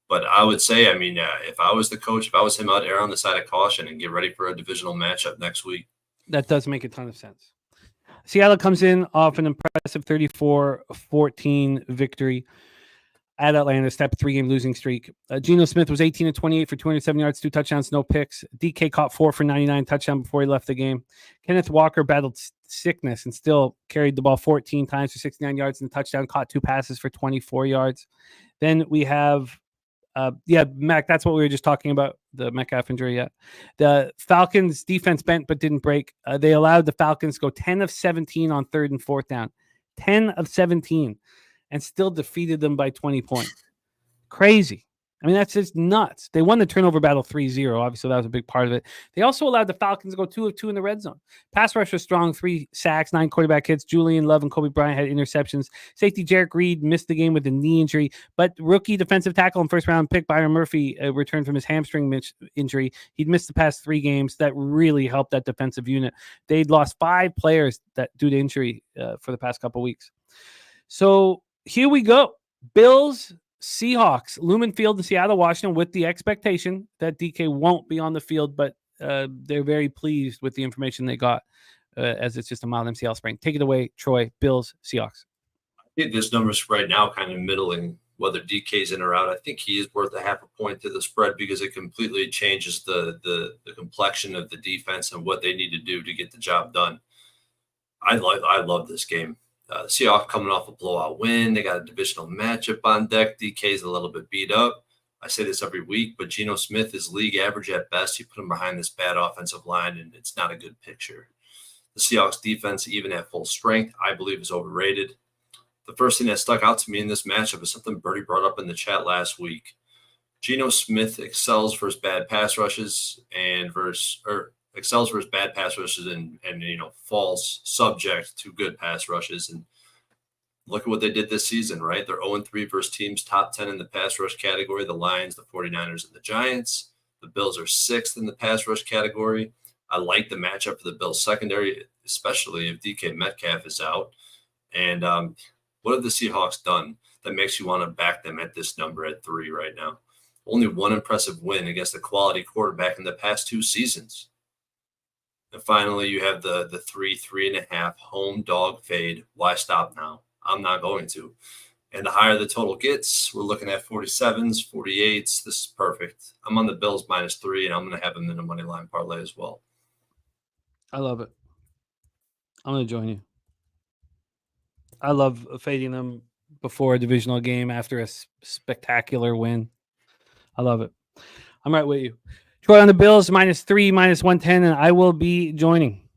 But I would say, if I was the coach, if I was him, I'd err on the side of caution and get ready for a divisional matchup next week. That does make a ton of sense. Seattle comes in off an impressive 34-14 victory at Atlanta, step 3-game losing streak. Geno Smith was 18-28 for 207 yards, 2 touchdowns, no picks. DK caught 4 for 99 touchdown before he left the game. Kenneth Walker battled sickness and still carried the ball 14 times for 69 yards and a touchdown, caught 2 passes for 24 yards. Then we have Mac, that's what we were just talking about, the Metcalf injury. Yeah. The Falcons defense bent but didn't break. They allowed the Falcons to go 10 of 17 on 3rd and 4th down. 10 of 17 and still defeated them by 20 points. Crazy. I mean, that's just nuts. They won the turnover battle 3-0. Obviously, that was a big part of it. They also allowed the Falcons to go 2 of 2 in the red zone. Pass rush was strong, 3 sacks, 9 quarterback hits. Julian Love and Kobe Bryant had interceptions. Safety Jarek Reed missed the game with a knee injury, but rookie defensive tackle and first-round pick Byron Murphy returned from his hamstring injury. He'd missed the past 3 games. That really helped that defensive unit. They'd lost 5 players due to injury for the past couple weeks. So here we go. Bills, Seahawks, Lumen Field in Seattle, Washington, with the expectation that DK won't be on the field, but they're very pleased with the information they got as it's just a mild MCL sprain. Take it away, Troy. Bills, Seahawks. I think this number's right now kind of middling, whether DK's in or out. I think he is worth a 0.5 point to the spread because it completely changes the complexion of the defense and what they need to do to get the job done. I love this game. Seahawks coming off a blowout win. They got a divisional matchup on deck. DK's a little bit beat up. I say this every week, but Geno Smith is league average at best. You put him behind this bad offensive line, and it's not a good picture. The Seahawks defense, even at full strength, I believe is overrated. The first thing that stuck out to me in this matchup is something Bertie brought up in the chat last week. Geno Smith excels versus bad pass rushes and falls subject to good pass rushes. And look at what they did this season, right? They're 0-3 versus teams top 10 in the pass rush category. The Lions, the 49ers, and the Giants. The Bills are 6th in the pass rush category. I like the matchup for the Bills secondary, especially if DK Metcalf is out. And what have the Seahawks done that makes you want to back them at this number at 3 right now? Only one impressive win against a quality quarterback in the past 2 seasons. And finally, you have the 3.5 home dog fade. Why stop now? I'm not going to. And the higher the total gets, we're looking at 47s, 48s. This is perfect. I'm on the Bills -3, and I'm going to have them in a money line parlay as well. I love it. I'm going to join you. I love fading them before a divisional game after a spectacular win. I love it. I'm right with you. Troy on the Bills, -3, -110, and I will be joining.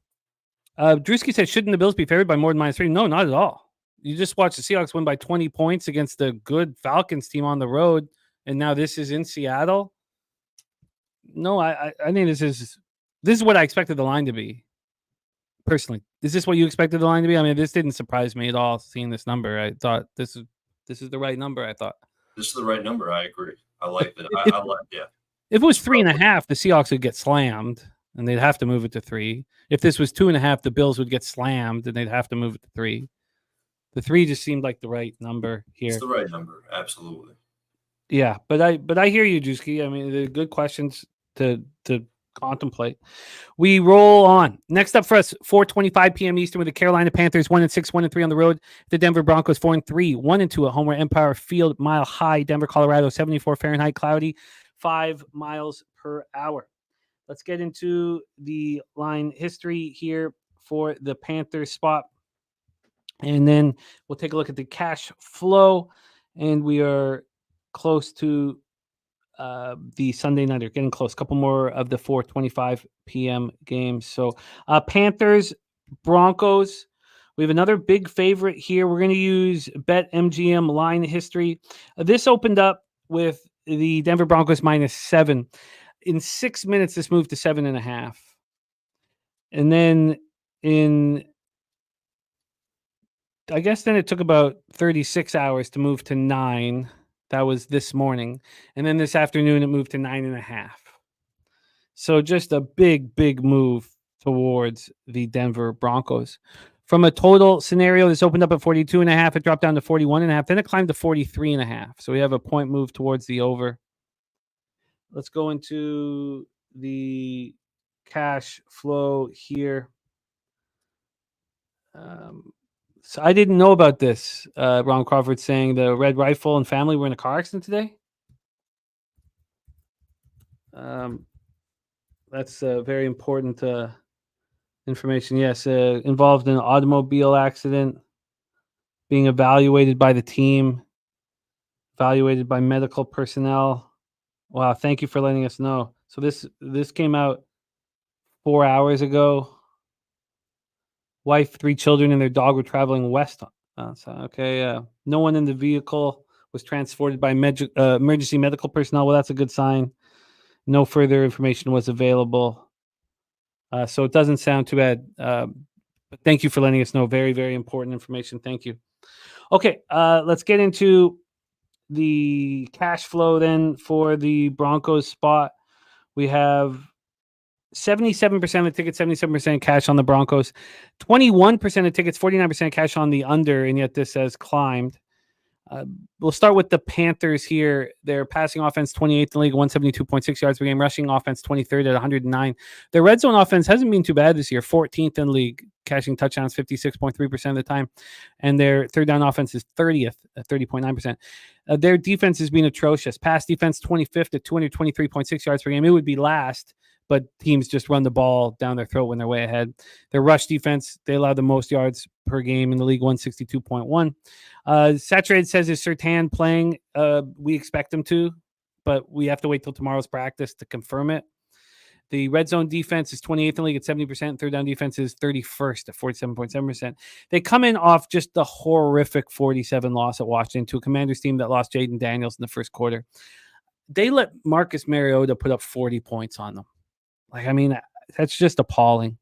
Drewski said, shouldn't the Bills be favored by more than -3? No, not at all. You just watched the Seahawks win by 20 points against the good Falcons team on the road, and now this is in Seattle. No, I think this is what I expected the line to be. Personally, is this what you expected the line to be? I mean, this didn't surprise me at all. Seeing this number, I thought this is the right number. I thought this is the right number. I agree. I like that. I like, yeah. If it was 3.5, the Seahawks would get slammed, and they'd have to move it to 3. If this was 2.5, the Bills would get slammed, and they'd have to move it to 3. The 3 just seemed like the right number here. It's the right number, absolutely. Yeah, but I hear you, Drewski. I mean, they're good questions to contemplate. We roll on. Next up for us, 4:25 p.m. Eastern with the Carolina Panthers 1-6, 1-3 on the road. The Denver Broncos 4-3, 1-2 at home at Empire Field, Mile High, Denver, Colorado, 74 Fahrenheit, cloudy, 5 miles per hour. Let's get into the line history here for the Panthers spot. And then we'll take a look at the cash flow. And we are close to the Sunday nighter, getting close. A couple more of the 4:25 p.m. games. So Panthers, Broncos. We have another big favorite here. We're going to use BetMGM line history. This opened up with the Denver Broncos -7. In 6 minutes, this moved to 7.5. And then I guess then it took about 36 hours to move to 9. That was this morning. And then this afternoon, it moved to 9.5. So just a big, big move towards the Denver Broncos. From a total scenario, this opened up at 42.5. It dropped down to 41.5. Then it climbed to 43.5. So we have a point move towards the over. Let's go into the cash flow here. So I didn't know about this. Ron Crawford saying the Red Rifle and family were in a car accident today. That's very important information. Yes, involved in an automobile accident, being evaluated by the team, evaluated by medical personnel. Wow, thank you for letting us know. So this came out 4 hours ago. Wife, 3 children, and their dog were traveling west. No one in the vehicle was transported by emergency medical personnel. Well, that's a good sign. No further information was available. So it doesn't sound too bad. But thank you for letting us know. Very, very important information. Thank you. Okay, let's get into the cash flow then for the Broncos spot. We have 77% of the tickets, 77% cash on the Broncos, 21% of tickets, 49% cash on the under, and yet this has climbed. We'll start with the Panthers here. Their passing offense, 28th in the league, 172.6 yards per game. Rushing offense, 23rd at 109. Their red zone offense hasn't been too bad this year. 14th in the league, catching touchdowns 56.3% of the time. And their third down offense is 30th at 30.9%. Their defense has been atrocious. Pass defense, 25th at 223.6 yards per game. It would be last, but teams just run the ball down their throat when they're way ahead. Their rush defense, they allow the most yards per game in the league, 162.1. Saturated says, is Surtain playing? We expect him to, but we have to wait till tomorrow's practice to confirm it. The red zone defense is 28th in the league at 70%. Third down defense is 31st at 47.7%. They come in off just the horrific 47 loss at Washington to a Commanders team that lost Jaden Daniels in the first quarter. They let Marcus Mariota put up 40 points on them. Like, I mean, that's just appalling.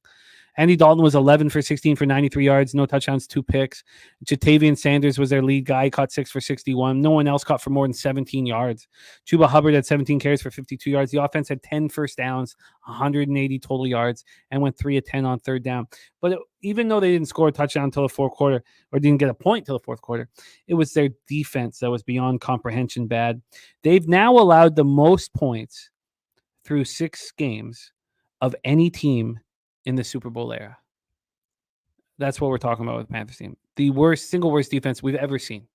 Andy Dalton was 11 for 16 for 93 yards, no touchdowns, 2 picks. Jatavian Sanders was their lead guy, caught 6 for 61. No one else caught for more than 17 yards. Chuba Hubbard had 17 carries for 52 yards. The offense had 10 first downs, 180 total yards, and went 3 of 10 on third down. But even though they didn't score a touchdown until the fourth quarter, or didn't get a point until the fourth quarter, it was their defense that was beyond comprehension bad. They've now allowed the most points through 6 games of any team in the Super Bowl era. That's what we're talking about with the Panthers team. The single worst defense we've ever seen,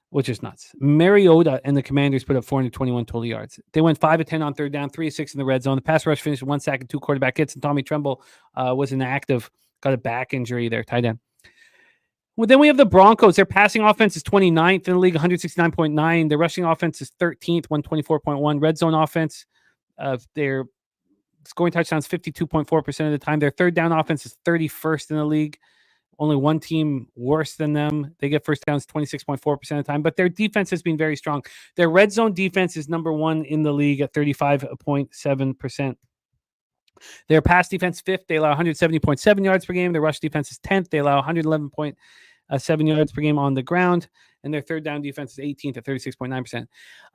which is nuts. Mariota and the Commanders put up 421 total yards. They went 5 of 10 on third down, 3 of 6 in the red zone. The pass rush finished 1 sack and 2 quarterback hits, and Tommy Tremble was inactive, got a back injury there, tight end. Well, then we have the Broncos. Their passing offense is 29th in the league, 169.9. Their rushing offense is 13th, 124.1. Red zone offense, their scoring touchdowns 52.4% of the time. Their third down offense is 31st in the league. Only one team worse than them. They get first downs 26.4% of the time, but their defense has been very strong. Their red zone defense is number 1 in the league at 35.7%. Their pass defense 5th. They allow 170.7 yards per game. Their rush defense is 10th. They allow 111.7 yards per game on the ground. And their third down defense is 18th at 36.9%.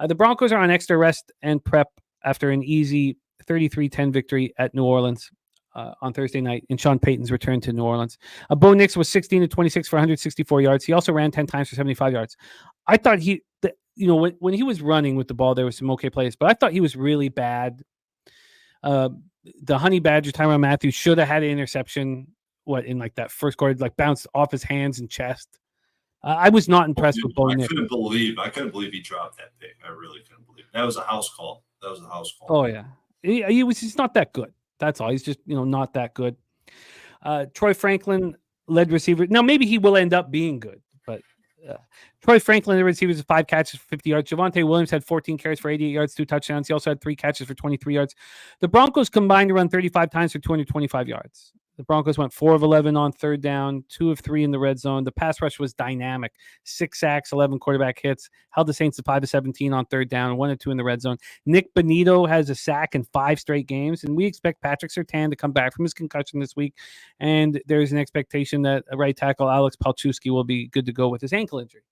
The Broncos are on extra rest and prep after an easy 33-10 victory at New Orleans on Thursday night in Sean Payton's return to New Orleans. Bo Nix was 16 of 26 for 164 yards. He also ran 10 times for 75 yards. I thought when he was running with the ball, there was some okay plays, but I thought he was really bad. The Honey Badger, Tyrann Mathieu, should have had an interception. In like that first quarter, like bounced off his hands and chest. I was not impressed with Bo Nix. I couldn't believe he dropped that pick. I really couldn't believe it. That was a house call. Oh yeah. He's not that good. That's all. He's just, not that good. Troy Franklin led receiver. Now, maybe he will end up being good, but Troy Franklin, the receivers, 5 catches for 50 yards. Javonte Williams had 14 carries for 88 yards, 2 touchdowns. He also had 3 catches for 23 yards. The Broncos combined to run 35 times for 225 yards. The Broncos went 4 of 11 on third down, 2 of 3 in the red zone. The pass rush was dynamic. 6 sacks, 11 quarterback hits. Held the Saints to 5 of 17 on third down, 1 of 2 in the red zone. Nick Bonito has a sack in 5 straight games, and we expect Patrick Surtain to come back from his concussion this week. And there's an expectation that right tackle Alex Palczewski will be good to go with his ankle injury.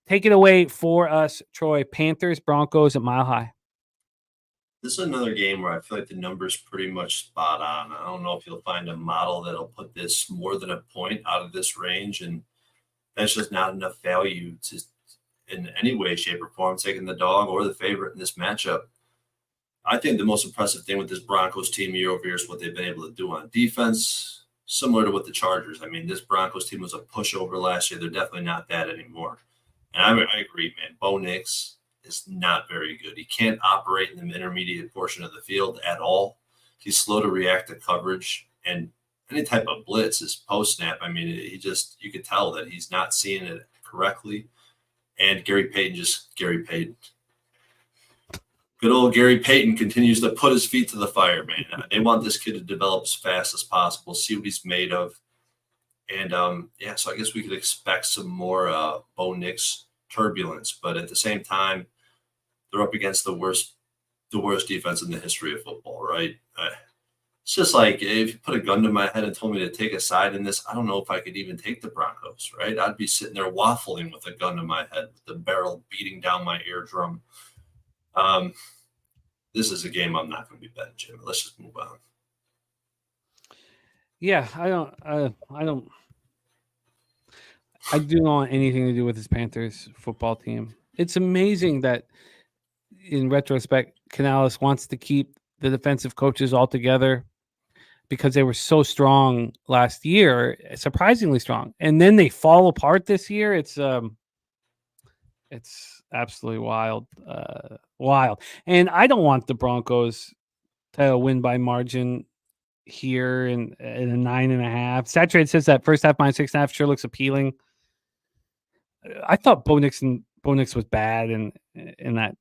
Take it away for us, Troy. Panthers, Broncos at Mile High. This is another game where I feel like the number's pretty much spot on. I don't know if you'll find a model that'll put this more than a point out of this range, and that's just not enough value to, in any way, shape, or form, taking the dog or the favorite in this matchup. I think the most impressive thing with this Broncos team year over year is what they've been able to do on defense, similar to what the Chargers. I mean, this Broncos team was a pushover last year. They're definitely not that anymore. And I agree, man. Bo Nix is not very good. He can't operate in the intermediate portion of the field at all. He's slow to react to coverage, and any type of blitz is post snap. I mean, you could tell that he's not seeing it correctly. And Gary Payton. Good old Gary Payton continues to put his feet to the fire, man. They want this kid to develop as fast as possible, see what he's made of. And so I guess we could expect some more Bo Nix turbulence, but at the same time, they're up against the worst defense in the history of football, right? It's just like if you put a gun to my head and told me to take a side in this, I don't know if I could even take the Broncos, right? I'd be sitting there waffling with a gun to my head, with the barrel beating down my eardrum. This is a game I'm not going to be betting, Jim. Let's just move on. Yeah, I do not want anything to do with this Panthers football team. It's amazing that, in retrospect, Canales wants to keep the defensive coaches all together because they were so strong last year, surprisingly strong, and then they fall apart this year. It's absolutely wild, wild. And I don't want the Broncos to win by margin here in a 9.5. Saturated says that first half -6.5 sure looks appealing. I thought Bo Nix was bad in that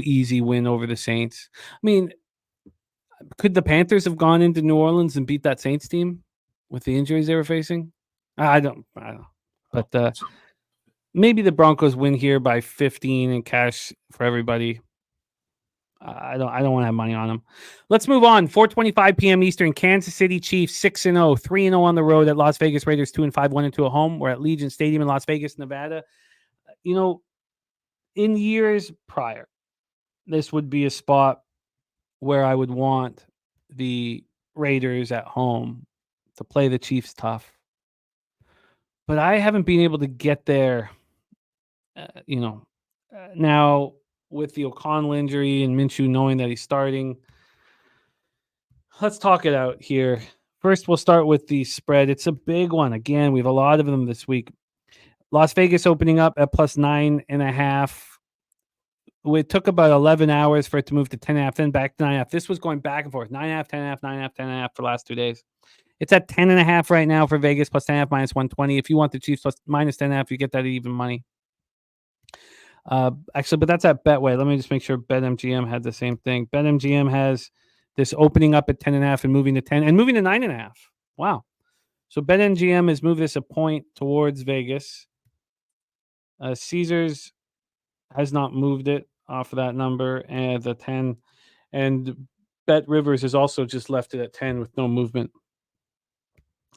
easy win over the Saints. I mean, could the Panthers have gone into New Orleans and beat that Saints team with the injuries they were facing? I don't know. But maybe the Broncos win here by 15 and cash for everybody. I don't want to have money on them. Let's move on. 4:25 p.m. Eastern. Kansas City Chiefs 6-0, 3-0 on the road at Las Vegas Raiders 2-5, 1-2 at home. We're at Legion Stadium in Las Vegas, Nevada. You know, in years prior, this would be a spot where I would want the Raiders at home to play the Chiefs tough. But I haven't been able to get there. Now with the O'Connell injury and Minshew knowing that he's starting, let's talk it out here. First, we'll start with the spread. It's a big one. Again, we have a lot of them this week. Las Vegas opening up at +9.5. It took about 11 hours for it to move to 10.5, then back to 9.5. This was going back and forth. 9.5, 10.5, 9.5, 10.5 for the last 2 days. It's at 10.5 right now for Vegas, +10.5, -120. If you want the Chiefs -10.5, you get that at even money. Actually, but that's at Betway. Let me just make sure BetMGM had the same thing. BetMGM has this opening up at 10.5 and moving to 10 and moving to 9.5. Wow. So BetMGM has moved this a point towards Vegas. Caesars has not moved it off of that number and the 10. And Bet Rivers has also just left it at 10 with no movement.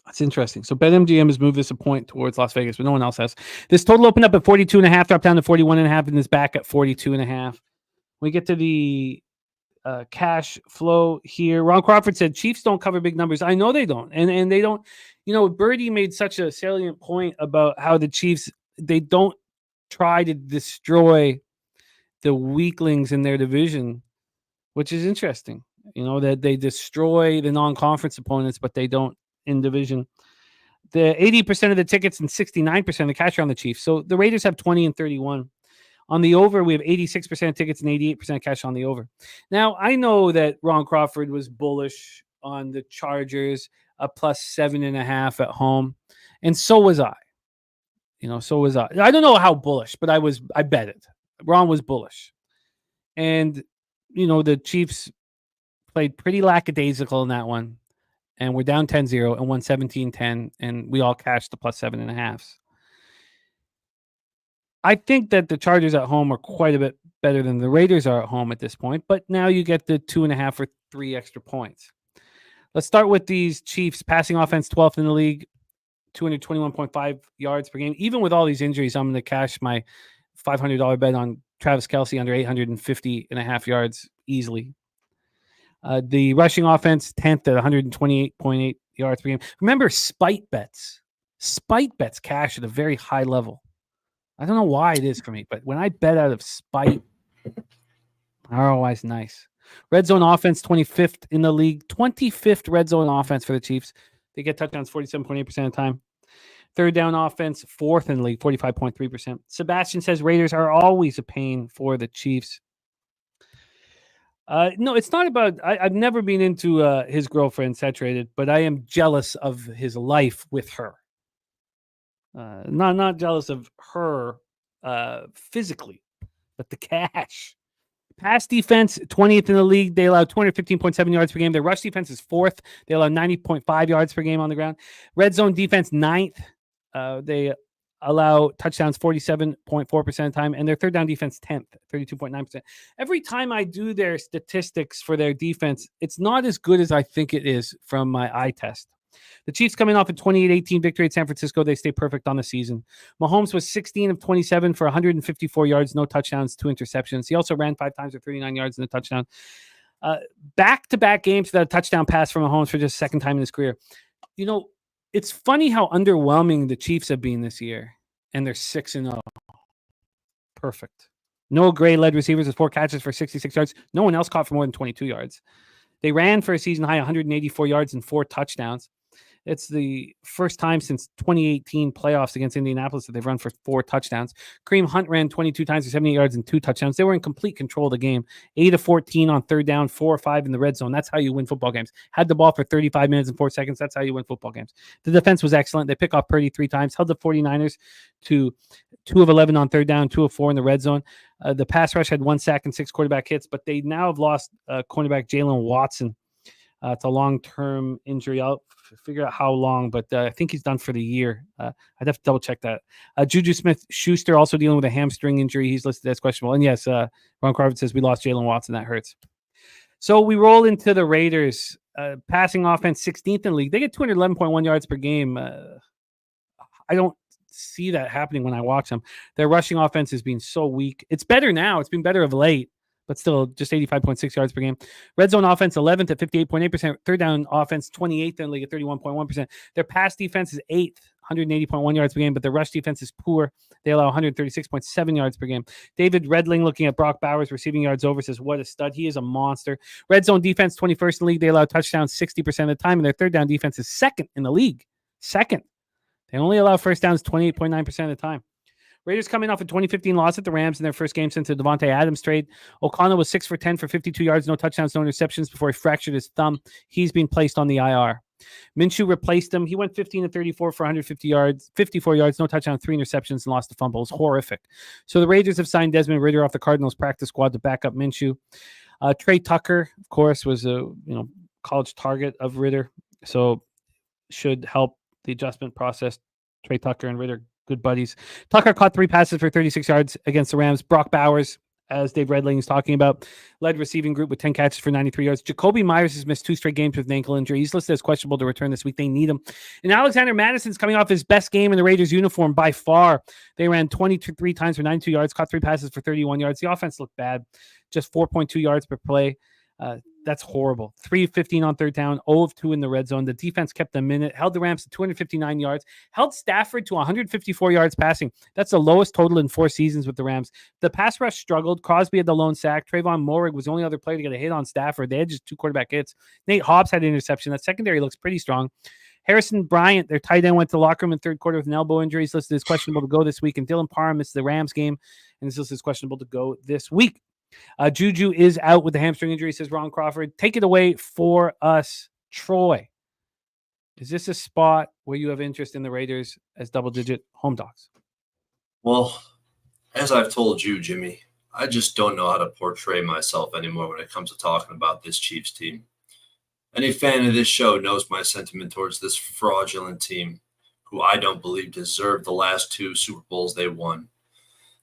That's interesting. So BetMGM has moved this a point towards Las Vegas, but no one else has. This total opened up at 42.5, dropped down to 41.5, and is back at 42.5. We get to the cash flow here. Ron Crawford said Chiefs don't cover big numbers. I know they don't. And they don't, Birdie made such a salient point about how the Chiefs, they don't try to destroy the weaklings in their division, which is interesting. That they destroy the non-conference opponents, but they don't in division. The 80% of the tickets and 69% of the cash are on the Chiefs. So the Raiders have 20 and 31. On the over, we have 86% of tickets and 88% of cash on the over. Now, I know that Ron Crawford was bullish on the Chargers, a +7.5 at home. And so was I. So was I. I don't know how bullish, but I bet it. Ron was bullish. And, the Chiefs played pretty lackadaisical in that one. And we're down 10-0 and won 17-10, and we all cashed the +7.5s. I think that the Chargers at home are quite a bit better than the Raiders are at home at this point, but now you get the 2.5 or 3 extra points. Let's start with these Chiefs. Passing offense, 12th in the league, 221.5 yards per game. Even with all these injuries, I'm going to cash my $500 bet on Travis Kelce under 850.5 yards easily. The rushing offense, 10th at 128.8 yards per game. Remember, spite bets cash at a very high level. I don't know why it is for me, but when I bet out of spite, ROI is nice. Red zone offense, 25th in the league. 25th red zone offense for the Chiefs. They get touchdowns 47.8% of the time. Third down offense, 4th in the league, 45.3%. Sebastian says Raiders are always a pain for the Chiefs. No, it's not about. I've never been into his girlfriend Saturated, but I am jealous of his life with her. Not jealous of her physically, but the cash. Pass defense, 20th in the league. They allow 215.7 yards per game. Their rush defense is 4th. They allow 90.5 yards per game on the ground. Red zone defense, 9th. They allow touchdowns 47.4% of the time, and their third down defense 10th, 32.9%. Every time I do their statistics for their defense, it's not as good as I think it is from my eye test. The Chiefs coming off a 28-18 victory at San Francisco. They stay perfect on the season. Mahomes was 16 of 27 for 154 yards, no touchdowns, 2 interceptions. He also ran 5 times for 39 yards and a touchdown. Back-to-back games without a touchdown pass from Mahomes for just the second time in his career. You know, it's funny how underwhelming the Chiefs have been this year, and they're 6-0. Perfect. Noah Gray led receivers with 4 catches for 66 yards. No one else caught for more than 22 yards. They ran for a season high 184 yards and 4 touchdowns. It's the first time since 2018 playoffs against Indianapolis that they've run for 4 touchdowns. Kareem Hunt ran 22 times for 78 yards and 2 touchdowns. They were in complete control of the game. 8 of 14 on third down, 4 or 5 in the red zone. That's how you win football games. Had the ball for 35 minutes and 4 seconds. That's how you win football games. The defense was excellent. They pick off Purdy 3 times, held the 49ers to 2 of 11 on third down, 2 of 4 in the red zone. The pass rush had 1 sack and 6 quarterback hits, but they now have lost cornerback Jalen Watson. It's a long-term injury. I'll figure out how long, but I think he's done for the year. I'd have to double-check that. Juju Smith-Schuster also dealing with a hamstring injury. He's listed as questionable. And yes, Ron Crawford says we lost Jalen Watson. That hurts. So we roll into the Raiders. Passing offense, 16th in the league. They get 211.1 yards per game. I don't see that happening when I watch them. Their rushing offense has been so weak. It's better now. It's been better of late, but still just 85.6 yards per game. Red zone offense, 11th at 58.8%. Third down offense, 28th in the league at 31.1%. Their pass defense is 8th, 180.1 yards per game, but their rush defense is poor. They allow 136.7 yards per game. David Redling, looking at Brock Bowers' receiving yards over, says, what a stud. He is a monster. Red zone defense, 21st in the league. They allow touchdowns 60% of the time, and their third down defense is 2nd in the league. 2nd. They only allow first downs 28.9% of the time. Raiders coming off a 2015 loss at the Rams in their first game since the Devontae Adams trade. O'Connell was 6 for 10 for 52 yards, no touchdowns, no interceptions before he fractured his thumb. He's been placed on the IR. Minshew replaced him. He went 15 to 34 for 150 yards, 54 yards, no touchdowns, 3 interceptions, and lost the fumble. It was horrific. So the Raiders have signed Desmond Ridder off the Cardinals practice squad to back up Minshew. Trey Tucker, of course, was a college target of Ridder, so should help the adjustment process. Trey Tucker and Ridder, good buddies. Tucker caught 3 passes for 36 yards against the Rams. Brock Bowers, as Dave Redling is talking about, led receiving group with 10 catches for 93 yards. Jacoby Myers has missed 2 straight games with an ankle injury. He's listed as questionable to return this week. They need him. And Alexander Madison's coming off his best game in the Raiders uniform by far. They ran 23 times for 92 yards, caught 3 passes for 31 yards. The offense looked bad, just 4.2 yards per play. That's horrible. 3 of 15 on third down, 0 of 2 in the red zone. The defense kept them in it, held the Rams to 259 yards, held Stafford to 154 yards passing. That's the lowest total in 4 seasons with the Rams. The pass rush struggled. Crosby had the lone sack. Trayvon Moehrig was the only other player to get a hit on Stafford. They had just 2 quarterback hits. Nate Hobbs had an interception. That secondary looks pretty strong. Harrison Bryant, their tight end, went to the locker room in the third quarter with an elbow injury. He's listed as questionable to go this week. And Dylan Parham missed the Rams game, and is listed as questionable to go this week. Juju is out with the hamstring injury, says Ron Crawford. Take it away for us, Troy. Is this a spot where you have interest in the Raiders as double-digit home dogs? Well, as I've told you, Jimmy, I just don't know how to portray myself anymore when it comes to talking about this Chiefs team. Any fan of this show knows my sentiment towards this fraudulent team, who I don't believe deserved the last 2 Super Bowls they won.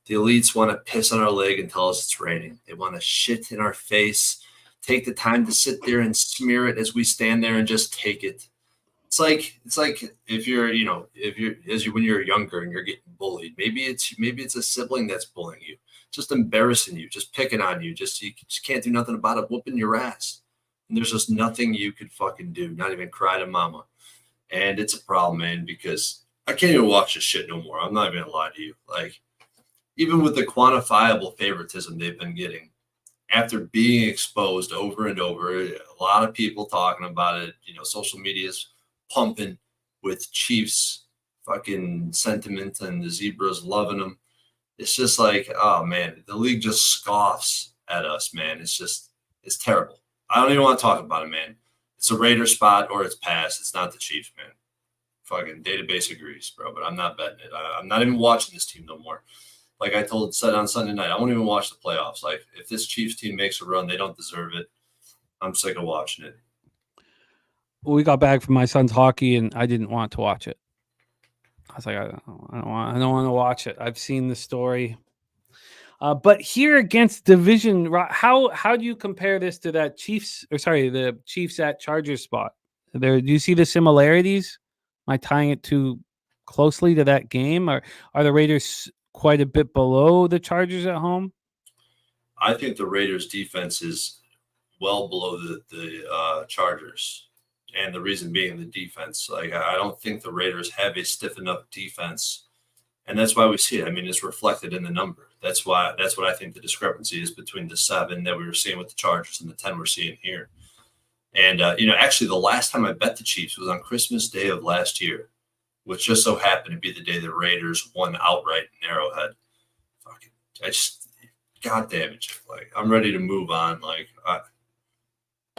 The elites want to piss on our leg and tell us it's raining. They want to shit in our face, take the time to sit there and smear it as we stand there and just take it. It's like if you're when you're younger and you're getting bullied. Maybe it's a sibling that's bullying you, just embarrassing you, just picking on you. You just can't do nothing about it, whooping your ass. And there's just nothing you could fucking do, not even cry to mama. And it's a problem, man, because I can't even watch this shit no more. I'm not even gonna lie to you. Like, even with the quantifiable favoritism they've been getting, after being exposed over and over, a lot of people talking about it, social media's pumping with Chiefs fucking sentiment and the Zebras loving them. It's just like, oh man, the league just scoffs at us, man. It's terrible. I don't even want to talk about it, man. It's a Raider spot or it's pass. It's not the Chiefs, man. Fucking database agrees, bro, but I'm not betting it. I'm not even watching this team no more. Like I said on Sunday night, I won't even watch the playoffs. Like, if this Chiefs team makes a run, they don't deserve it. I'm sick of watching it. We got back from my son's hockey, and I didn't want to watch it. I was like, I don't want to watch it. I've seen the story. But here against division, how do you compare this to that the Chiefs at Chargers spot? Do you see the similarities? Am I tying it too closely to that game, or are the Raiders quite a bit below the Chargers at home? I think the Raiders defense is well below the Chargers. And the reason being the defense. Like, I don't think the Raiders have a stiff enough defense. And that's why we see it. I mean, it's reflected in the number. That's what I think the discrepancy is between the 7 that we were seeing with the Chargers and the 10 we're seeing here. And, actually the last time I bet the Chiefs was on Christmas Day of last year, which just so happened to be the day the Raiders won outright in Arrowhead. God damn it, Jeff. Like, I'm ready to move on. Like,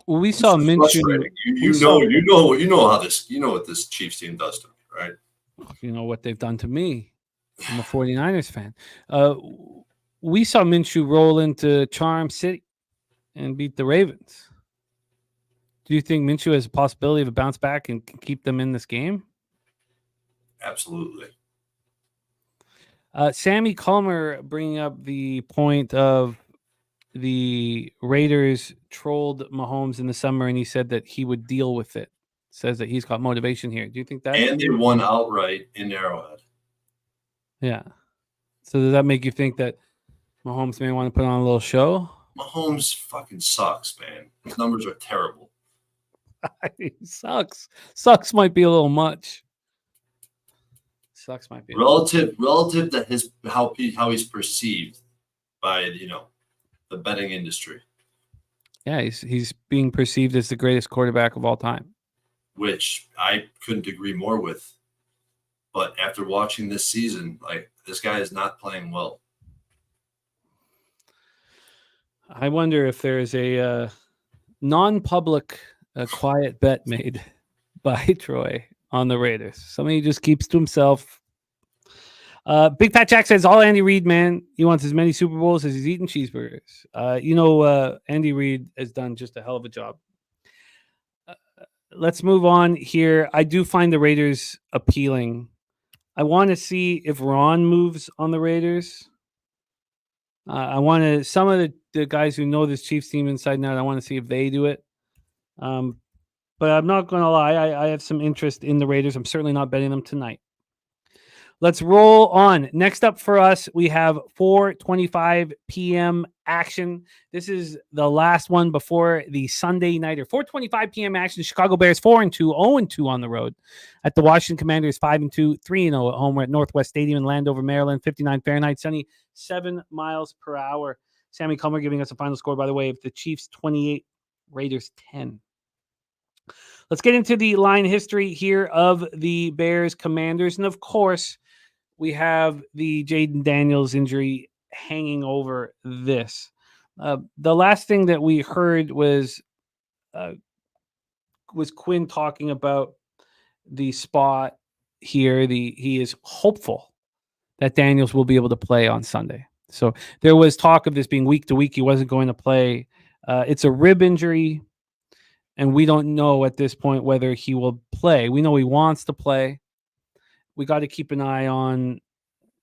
we saw Minshew. You know what this Chiefs team does to me, right? You know what they've done to me. I'm a 49ers fan. We saw Minshew roll into Charm City and beat the Ravens. Do you think Minshew has a possibility of a bounce back and can keep them in this game? Absolutely. Sammy Culmer bringing up the point of the Raiders trolled Mahomes in the summer, and he said that he would deal with it. Says that he's got motivation here. Do you think that? And they won outright in Arrowhead. Yeah. So does that make you think that Mahomes may want to put on a little show? Mahomes fucking sucks, man. His numbers are terrible. He sucks. Sucks might be a little much. Sucks might be relative to how he's perceived by the betting industry. Yeah, he's being perceived as the greatest quarterback of all time, which I couldn't agree more with. But after watching this season, like, this guy is not playing well. I wonder if there is a non-public quiet bet made by Troy on the Raiders. Somebody just keeps to himself. Big Fat Jack says, all Andy Reid, man. He wants as many Super Bowls as he's eating cheeseburgers. Andy Reid has done just a hell of a job. Let's move on here. I do find the Raiders appealing. I want to see if Ron moves on the Raiders. I want to, some of the guys who know this Chiefs team inside and out, I want to see if they do it. But I'm not going to lie. I have some interest in the Raiders. I'm certainly not betting them tonight. Let's roll on. Next up for us, we have 4:25 p.m. action. This is the last one before the Sunday nighter. 4:25 p.m. action. Chicago Bears 4-2, 0-2 on the road. At the Washington Commanders 5-2, 3-0 at home. We're at Northwest Stadium in Landover, Maryland. 59 Fahrenheit, sunny, 7 miles per hour. Sammy Culmer giving us a final score, by the way, of the Chiefs 28, Raiders 10. Let's get into the line history here of the Bears Commanders. And of course, we have the Jaden Daniels injury hanging over this. The last thing that we heard was Quinn talking about the spot here. He is hopeful that Daniels will be able to play on Sunday. So there was talk of this being week to week. He wasn't going to play. It's a rib injury, and we don't know at this point whether he will play. We know he wants to play. We got to keep an eye on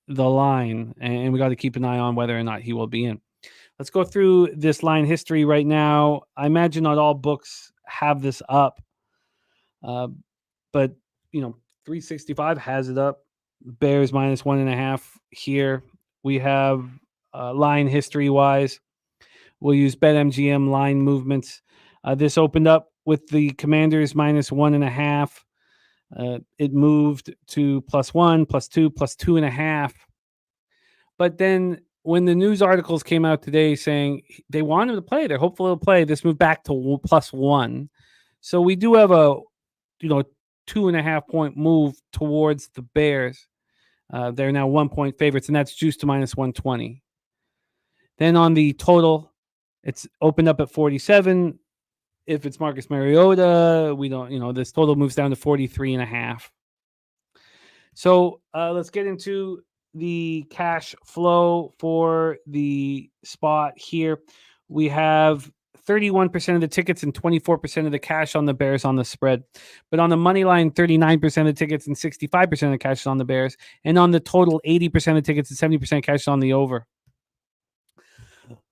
the line, and we got to keep an eye on whether or not he will be in. Let's go through this line history right now. I imagine not all books have this up, but 365 has it up. Bears -1.5 here. We have line history wise. We'll use BetMGM line movements. This opened up with the Commanders -1.5. It moved to +1, +2, +2.5. But then when the news articles came out today saying they want him to play, they're hopeful he'll play, this moved back to +1. So we do have a 2.5 point move towards the Bears. They're now 1 point favorites, and that's juiced to -120. Then on the total, it's opened up at 47. If it's Marcus Mariota, we don't, this total moves down to 43.5. So let's get into the cash flow for the spot here. We have 31% of the tickets and 24% of the cash on the Bears on the spread. But on the money line, 39% of the tickets and 65% of the cash on the Bears. And on the total, 80% of tickets and 70% cash on the over.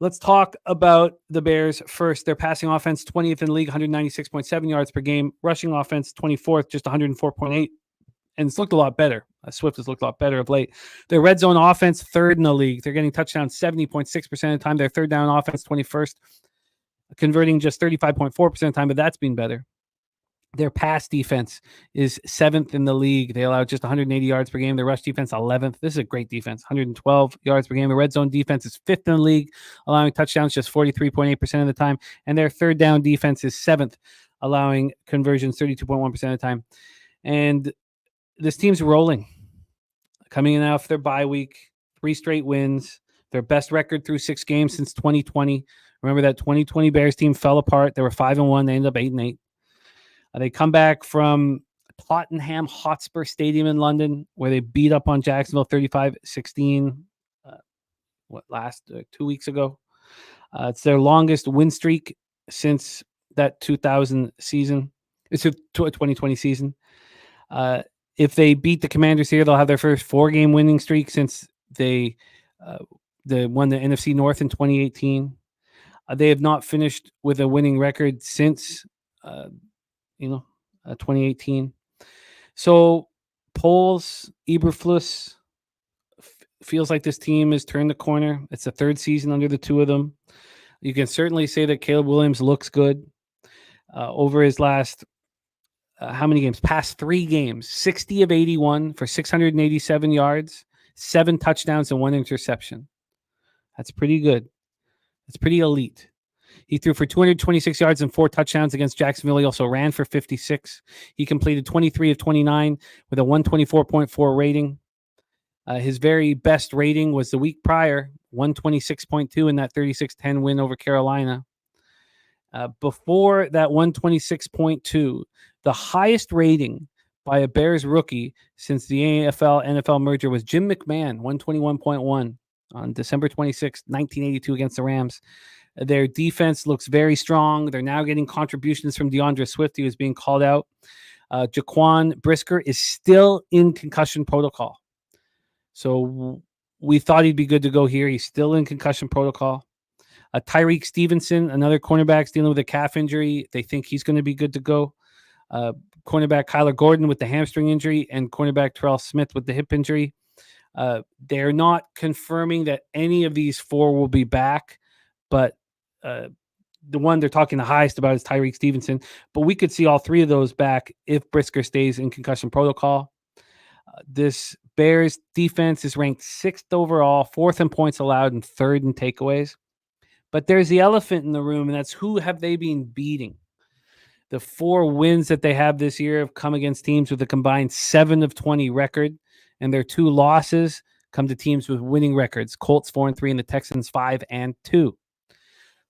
Let's talk about the Bears first. Their passing offense, 20th in the league, 196.7 yards per game. Rushing offense, 24th, just 104.8. And it's looked a lot better. Swift has looked a lot better of late. Their red zone offense, 3rd in the league. They're getting touchdowns 70.6% of the time. Their 3rd down offense, 21st. Converting just 35.4% of the time, but that's been better. Their pass defense is 7th in the league. They allow just 180 yards per game. Their rush defense, 11th. This is a great defense, 112 yards per game. The red zone defense is 5th in the league, allowing touchdowns just 43.8% of the time. And their 3rd down defense is 7th, allowing conversions 32.1% of the time. And this team's rolling. Coming in off their bye week, 3 straight wins. Their best record through 6 games since 2020. Remember that 2020 Bears team fell apart. They were 5-1. They ended up 8-8. They come back from Tottenham Hotspur Stadium in London, where they beat up on Jacksonville 35-16. 2 weeks ago. It's their longest win streak since that 2000 season. It's a 2020 season. If they beat the Commanders here, they'll have their first 4-game winning streak since they won the NFC North in 2018. They have not finished with a winning record since 2018. So polls, Eberflus feels like this team has turned the corner. It's the 3rd season under the 2 of them. You can certainly say that Caleb Williams looks good over his last how many games? Past 3 games, 60 of 81 for 687 yards, 7 touchdowns and 1 interception. That's pretty good. That's pretty elite. He threw for 226 yards and 4 touchdowns against Jacksonville. He also ran for 56. He completed 23 of 29 with a 124.4 rating. His very best rating was the week prior, 126.2 in that 36-10 win over Carolina. Before that 126.2, the highest rating by a Bears rookie since the AFL-NFL merger was Jim McMahon, 121.1 on December 26, 1982 against the Rams. Their defense looks very strong. They're now getting contributions from DeAndre Swift, who is being called out. Jaquan Brisker is still in concussion protocol. So we thought he'd be good to go here. He's still in concussion protocol. Tyreek Stevenson, another cornerback, dealing with a calf injury. They think he's going to be good to go. Cornerback Kyler Gordon with the hamstring injury and cornerback Terrell Smith with the hip injury. They're not confirming that any of these 4 will be back, but the one they're talking the highest about is Tyreek Stevenson. But we could see all 3 of those back if Brisker stays in concussion protocol. This Bears defense is ranked 6th overall, 4th in points allowed, and 3rd in takeaways. But there's the elephant in the room, and that's who have they been beating? The 4 wins that they have this year have come against teams with a combined 7 of 20 record, and their 2 losses come to teams with winning records. Colts 4-3 and the Texans 5-2.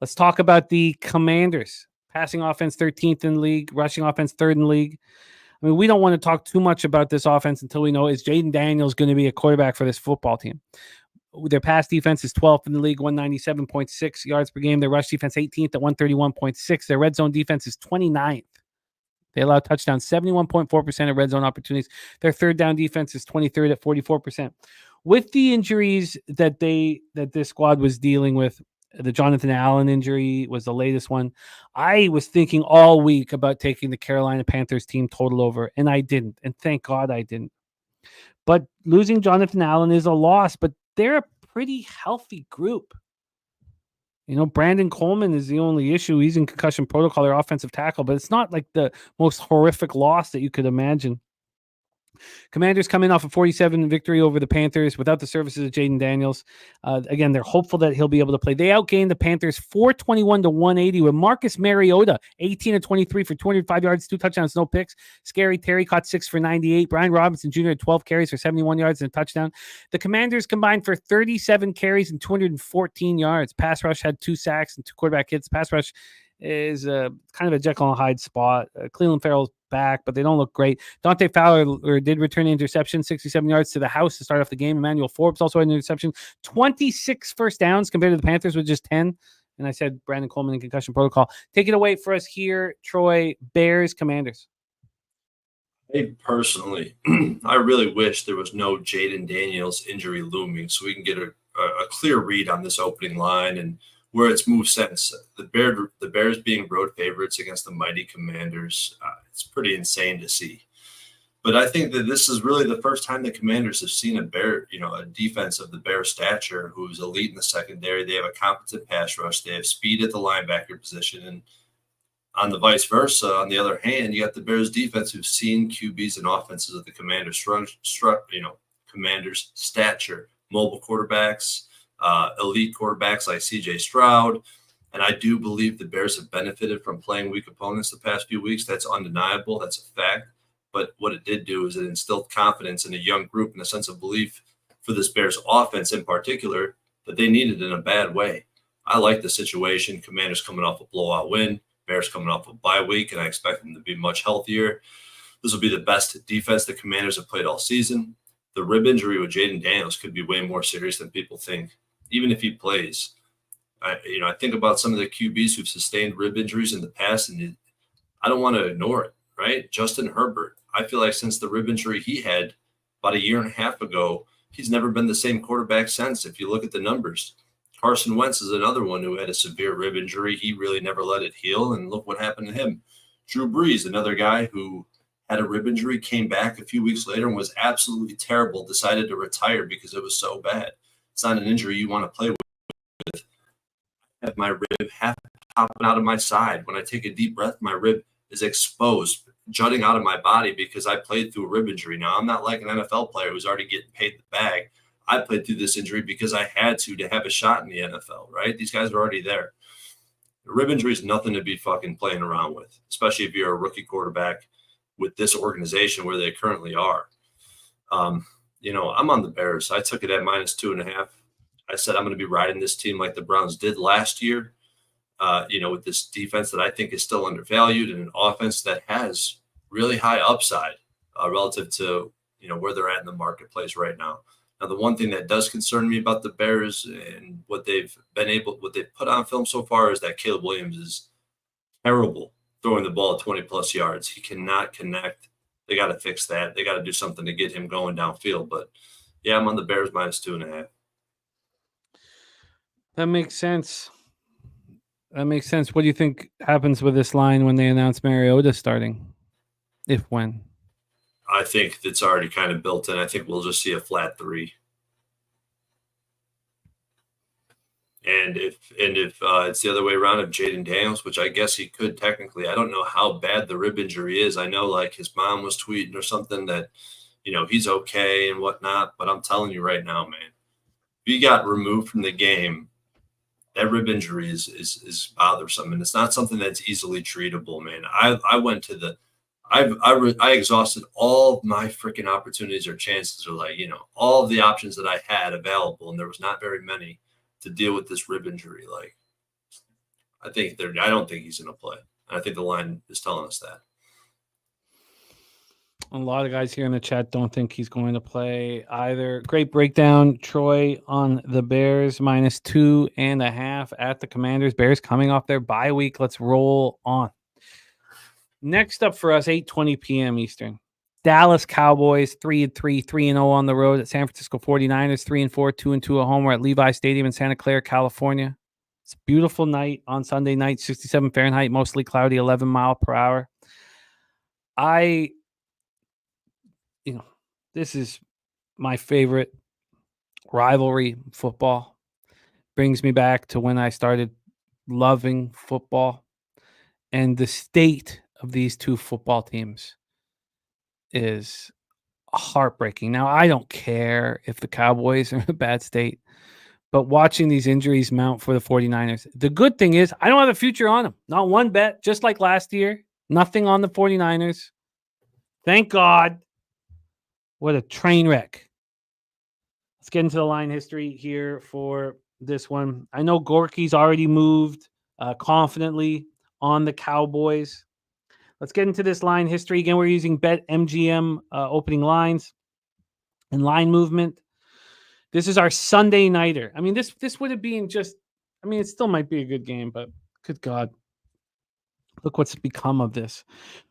Let's talk about the Commanders. Passing offense 13th in the league, rushing offense 3rd in the league. I mean, we don't want to talk too much about this offense until we know is Jaden Daniels going to be a quarterback for this football team. Their pass defense is 12th in the league, 197.6 yards per game. Their rush defense 18th at 131.6. Their red zone defense is 29th. They allow touchdowns 71.4% of red zone opportunities. Their 3rd down defense is 23rd at 44%. With the injuries that this squad was dealing with, the Jonathan Allen injury was the latest one. I was thinking all week about taking the Carolina Panthers team total over, and I didn't. And thank God I didn't. But losing Jonathan Allen is a loss, but they're a pretty healthy group. Brandon Coleman is the only issue. He's in concussion protocol, their offensive tackle, but it's not like the most horrific loss that you could imagine. Commanders coming off a 47 victory over the Panthers without the services of Jaden Daniels. Again, they're hopeful that he'll be able to play. They outgained the Panthers 421-180 with Marcus Mariota, 18-23 for 205 yards, 2 touchdowns, no picks. Scary Terry caught 6 for 98. Brian Robinson Jr. had 12 carries for 71 yards and a touchdown. The Commanders combined for 37 carries and 214 yards. Pass rush had 2 sacks and 2 quarterback hits. Pass rush is kind of a Jekyll and Hyde spot. Cleveland Farrell's back, but they don't look great. Dante Fowler did return an interception, 67 yards to the house to start off the game. Emmanuel Forbes also had an interception. 26 first downs compared to the Panthers with just 10. And I said Brandon Coleman in concussion protocol. Take it away for us here, Troy. Bears, Commanders. Hey, personally, I really wish there was no Jaden Daniels injury looming so we can get a clear read on this opening line and where it's moved since. The Bears being road favorites against the mighty Commanders, it's pretty insane to see. But I think that this is really the first time the Commanders have seen a defense of the Bear stature who's elite in the secondary. They have a competent pass rush. They have speed at the linebacker position. And on the vice versa, on the other hand, you got the Bears defense who've seen QBs and offenses of the Commanders Commanders stature, mobile quarterbacks, elite quarterbacks like CJ Stroud. And I do believe the Bears have benefited from playing weak opponents the past few weeks. That's undeniable. That's a fact. But what it did do is it instilled confidence in a young group and a sense of belief for this Bears offense in particular that they needed in a bad way. I like the situation. Commanders coming off a blowout win, Bears coming off a bye week, and I expect them to be much healthier. This will be the best defense the Commanders have played all season. The rib injury with Jaden Daniels could be way more serious than people think, even if he plays. I think about some of the QBs who've sustained rib injuries in the past, and I don't want to ignore it, right? Justin Herbert. I feel like since the rib injury he had about a year and a half ago, he's never been the same quarterback since. If you look at the numbers, Carson Wentz is another one who had a severe rib injury. He really never let it heal, and look what happened to him. Drew Brees, another guy who had a rib injury, came back a few weeks later and was absolutely terrible, decided to retire because it was so bad. It's not an injury you want to play with. I have my rib half popping out of my side. When I take a deep breath, my rib is exposed, jutting out of my body because I played through a rib injury. Now, I'm not like an NFL player who's already getting paid the bag. I played through this injury because I had to have a shot in the NFL, right? These guys are already there. The rib injury is nothing to be fucking playing around with, especially if you're a rookie quarterback with this organization where they currently are. I'm on the Bears. I took it at -2.5. I said I'm going to be riding this team like the Browns did last year. With this defense that I think is still undervalued and an offense that has really high upside relative to, where they're at in the marketplace right now. Now, the one thing that does concern me about the Bears and what they've put on film so far is that Caleb Williams is terrible throwing the ball at 20+ yards. He cannot connect. They got to fix that. They got to do something to get him going downfield. But yeah, I'm on the Bears -2.5. That makes sense. What do you think happens with this line when they announce Mariota starting? When? I think it's already kind of built in. I think we'll just see a flat 3. And if it's the other way around of Jaden Daniels, which I guess he could technically, I don't know how bad the rib injury is. I know like his mom was tweeting or something that, he's okay and whatnot. But I'm telling you right now, man, if he got removed from the game, that rib injury is bothersome, and it's not something that's easily treatable, man. I went to I exhausted all my freaking opportunities or chances, or all of the options that I had available, and there was not very many to deal with this rib injury. I don't think he's going to play. And I think the line is telling us that. A lot of guys here in the chat don't think he's going to play either. Great breakdown, Troy, on the Bears -2.5 at the Commanders. Bears coming off their bye week. Let's roll on. Next up for us, 8:20 p.m. Eastern. Dallas Cowboys 3-3, 3-0 on the road at San Francisco 49ers, 3-4, 2-2 at home. We're at Levi Stadium in Santa Clara, California. It's a beautiful night on Sunday night, 67 Fahrenheit, mostly cloudy, 11 mile per hour. This is my favorite rivalry, football. Brings me back to when I started loving football. And the state of these two football teams is heartbreaking. Now, I don't care if the Cowboys are in a bad state, but watching these injuries mount for the 49ers, the good thing is I don't have a future on them. Not one bet, just like last year. Nothing on the 49ers. Thank God. What a train wreck. Let's get into the line history here for this one. I know Gorky's already moved confidently on the Cowboys. Let's get into this line history. Again, we're using BetMGM opening lines and line movement. This is our Sunday nighter. I mean, this would have been just I mean, it still might be a good game, but good God. Look what's become of this.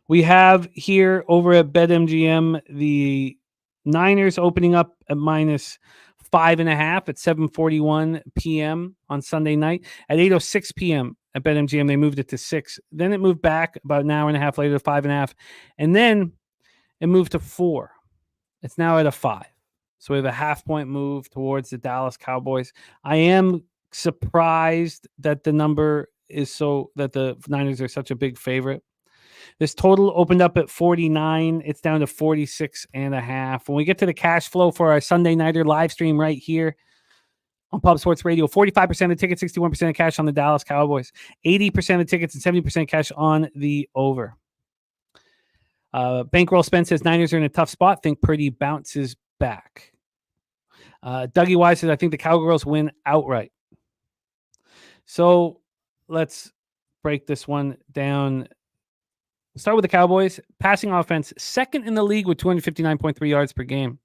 We have here over at BetMGM the Niners opening up at -5.5 at 7:41 p.m. on Sunday night. At 8:06 p.m. at BetMGM, they moved it to 6. Then it moved back about an hour and a half later to 5.5, and then it moved to 4. It's now at a 5. So we have a half-point move towards the Dallas Cowboys. I am surprised that the number is so that the Niners are such a big favorite. This total opened up at 49. It's down to 46.5. When we get to the cash flow for our Sunday nighter live stream right here on Pub Sports Radio, 45% of the tickets, 61% of cash on the Dallas Cowboys, 80% of tickets, and 70% cash on the over. Bankroll Spence says Niners are in a tough spot. Think Purdy bounces back. Dougie Wise says I think the Cowgirls win outright. So let's break this one down. Start with the Cowboys. Passing offense, second in the league with 259.3 yards per game.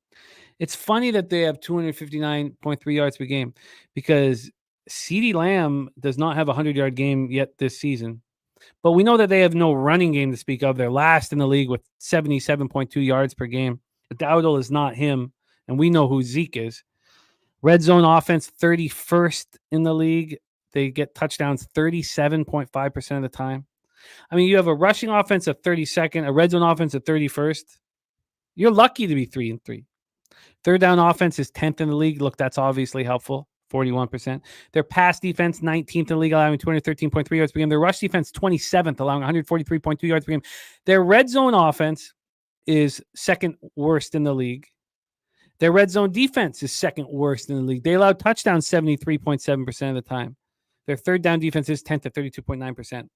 It's funny that they have 259.3 yards per game because CeeDee Lamb does not have a 100-yard game yet this season. But we know that they have no running game to speak of. They're last in the league with 77.2 yards per game. Dowdle is not him, and we know who Zeke is. Red zone offense, 31st in the league. They get touchdowns 37.5% of the time. I mean, you have a rushing offense of 32nd, a red zone offense of 31st. You're lucky to be 3-3. Third down offense is 10th in the league. Look, that's obviously helpful, 41%. Their pass defense, 19th in the league, allowing 213.3 yards per game. Their rush defense, 27th, allowing 143.2 yards per game. Their red zone offense is second worst in the league. Their red zone defense is second worst in the league. They allow touchdowns 73.7% of the time. Their third down defense is 10th at 32.9%.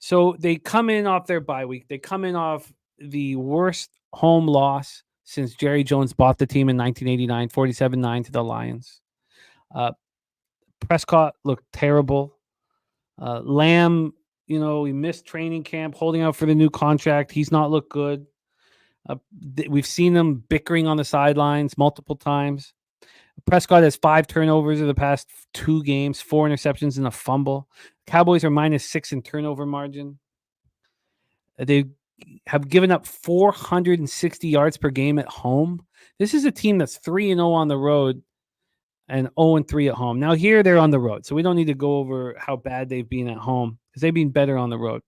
So they come in off their bye week. They come in off the worst home loss since Jerry Jones bought the team in 1989, 47-9 to the Lions. Prescott looked terrible. Lamb, he missed training camp, holding out for the new contract. He's not looked good. We've seen them bickering on the sidelines multiple times. Prescott has 5 turnovers in the past 2 games, 4 interceptions and a fumble. Cowboys are -6 in turnover margin. They have given up 460 yards per game at home. This is a team that's 3-0 on the road and 0-3 at home. Now here they're on the road, so we don't need to go over how bad they've been at home because they've been better on the road.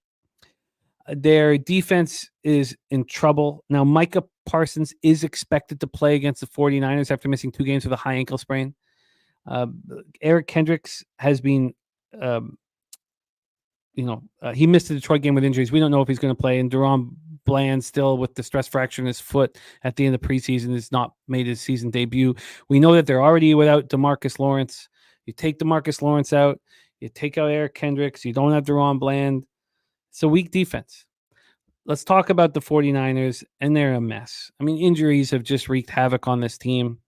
Their defense is in trouble. Now, Micah Parsons is expected to play against the 49ers after missing 2 games with a high ankle sprain. Eric Kendricks has been, he missed the Detroit game with injuries. We don't know if he's going to play. And Deron Bland still with the stress fracture in his foot at the end of the preseason has not made his season debut. We know that they're already without DeMarcus Lawrence. You take DeMarcus Lawrence out. You take out Eric Kendricks. You don't have Deron Bland. It's a weak defense. Let's talk about the 49ers, and they're a mess. I mean, injuries have just wreaked havoc on this team.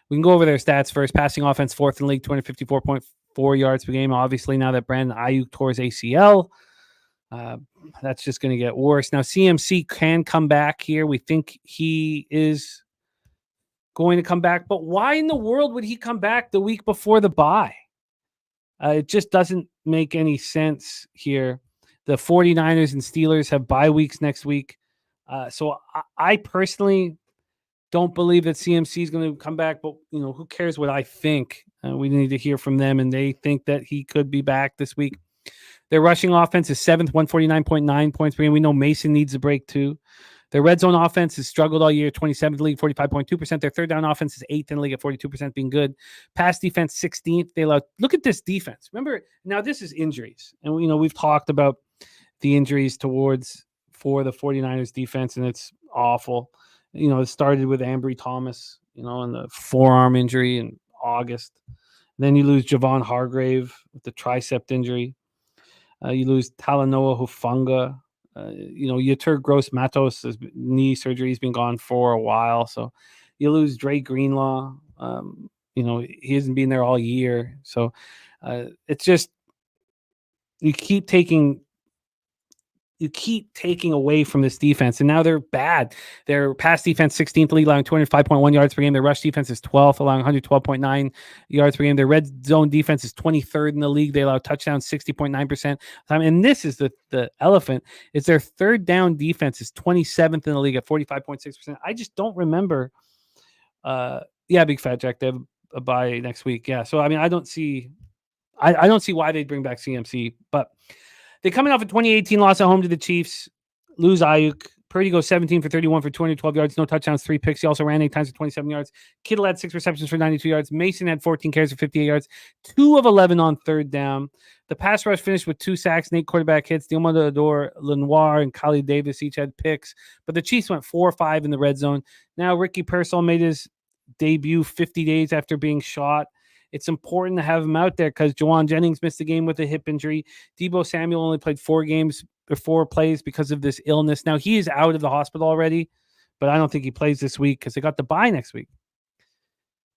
We can go over their stats first. Passing offense, 4th in the league, 254.4 yards per game. Obviously, now that Brandon Ayuk tore his ACL, that's just going to get worse. Now, CMC can come back here. We think he is going to come back. But why in the world would he come back the week before the bye? It just doesn't make any sense here. The 49ers and Steelers have bye weeks next week. So I personally don't believe that CMC is going to come back, but who cares what I think? We need to hear from them, and they think that he could be back this week. Their rushing offense is 7th, 149.9 points per game. We know Mason needs a break too. Their red zone offense has struggled all year, 27th in the league, 45.2%. Their third down offense is 8th in the league at 42%, being good. Pass defense, 16th. They allow. Look at this defense. Remember, now this is injuries, and we've talked about the injuries for the 49ers defense, and it's awful. It started with Ambry Thomas, and the forearm injury in August. Then you lose Javon Hargrave with the tricep injury. You lose Talanoa Hufanga. Yetur Gross-Matos' knee surgery has been gone for a while. So you lose Dre Greenlaw. He hasn't been there all year. So it's just, you keep taking, you keep taking away from this defense, and now they're bad. Their pass defense 16th league, allowing 205.1 yards per game. Their rush defense is 12th, allowing 112.9 yards per game. Their red zone defense is 23rd in the league. They allow touchdowns 60.9%. And this is the elephant. It's their third down defense is 27th in the league at 45.6%. I just don't remember. Big Fat Jack, they have a bye next week. Yeah, so I mean, I don't see why they'd bring back CMC, but they coming off a 2018 loss at home to the Chiefs, lose Ayuk. Purdy goes 17 for 31 for 212 yards, no touchdowns, 3 picks. He also ran 8 times for 27 yards. Kittle had 6 receptions for 92 yards. Mason had 14 carries for 58 yards, 2 of 11 on third down. The pass rush finished with 2 sacks, 8 quarterback hits. Diomandor Lenoir and Khalil Davis each had picks, but the Chiefs went 4-5 in the red zone. Now Ricky Pearsall made his debut 50 days after being shot. It's important to have him out there because Juwan Jennings missed the game with a hip injury. Deebo Samuel only played 4 plays because of this illness. Now he is out of the hospital already, but I don't think he plays this week because they got the bye next week.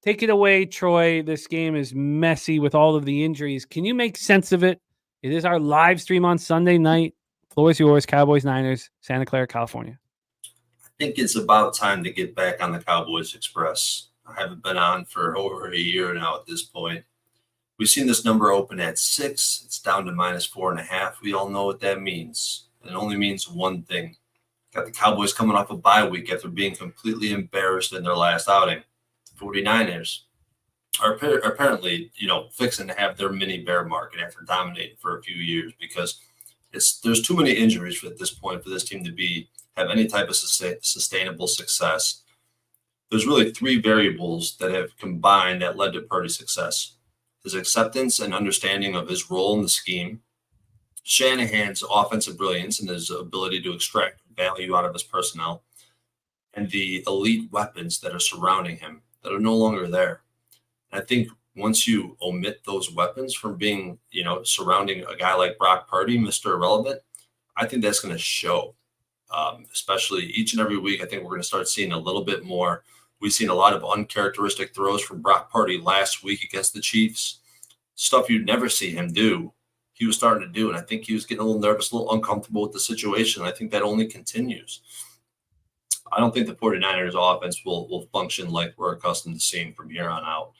Take it away, Troy. This game is messy with all of the injuries. Can you make sense of it? It is our live stream on Sunday night. Floor is yours, Cowboys, Niners, Santa Clara, California. I think it's about time to get back on the Cowboys Express. I haven't been on for over a year now at this point. We've seen this number open at 6. It's down to -4.5. We all know what that means. It only means one thing. Got the Cowboys coming off a bye week after being completely embarrassed in their last outing. The 49ers are apparently, fixing to have their mini bear market after dominating for a few years because there's too many injuries at this point for this team to have any type of sustainable success. There's really 3 variables that have combined that led to Purdy's success. His acceptance and understanding of his role in the scheme, Shanahan's offensive brilliance and his ability to extract value out of his personnel, and the elite weapons that are surrounding him that are no longer there. And I think once you omit those weapons from being, surrounding a guy like Brock Purdy, Mr. Irrelevant, I think that's going to show. Especially each and every week, I think we're going to start seeing a little bit more. We've seen a lot of uncharacteristic throws from Brock Purdy last week against the Chiefs. Stuff you'd never see him do, he was starting to do. And I think he was getting a little nervous, a little uncomfortable with the situation. I think that only continues. I don't think the 49ers offense will function like we're accustomed to seeing from here on out.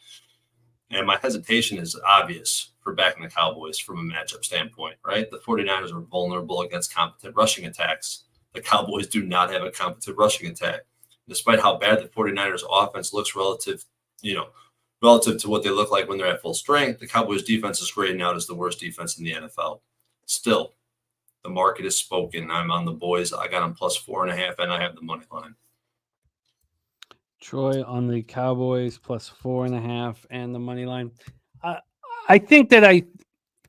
And my hesitation is obvious for backing the Cowboys from a matchup standpoint, right? The 49ers are vulnerable against competent rushing attacks. The Cowboys do not have a competent rushing attack. Despite how bad the 49ers offense looks relative to what they look like when they're at full strength, the Cowboys defense is grading out as the worst defense in the NFL. Still, the market is spoken. I'm on the boys. I got them +4.5, and I have the money line. Troy on the Cowboys +4.5 and the money line. I think that I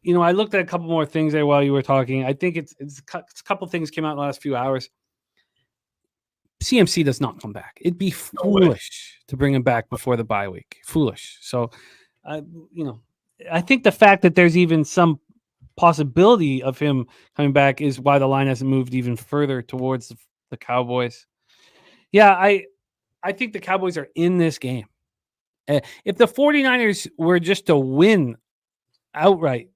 looked at a couple more things there while you were talking. I think it's a couple things came out in the last few hours. CMC does not come back. It'd be foolish to bring him back before the bye week. Foolish. So, I think the fact that there's even some possibility of him coming back is why the line hasn't moved even further towards the Cowboys. Yeah, I think the Cowboys are in this game. If the 49ers were just to win outright,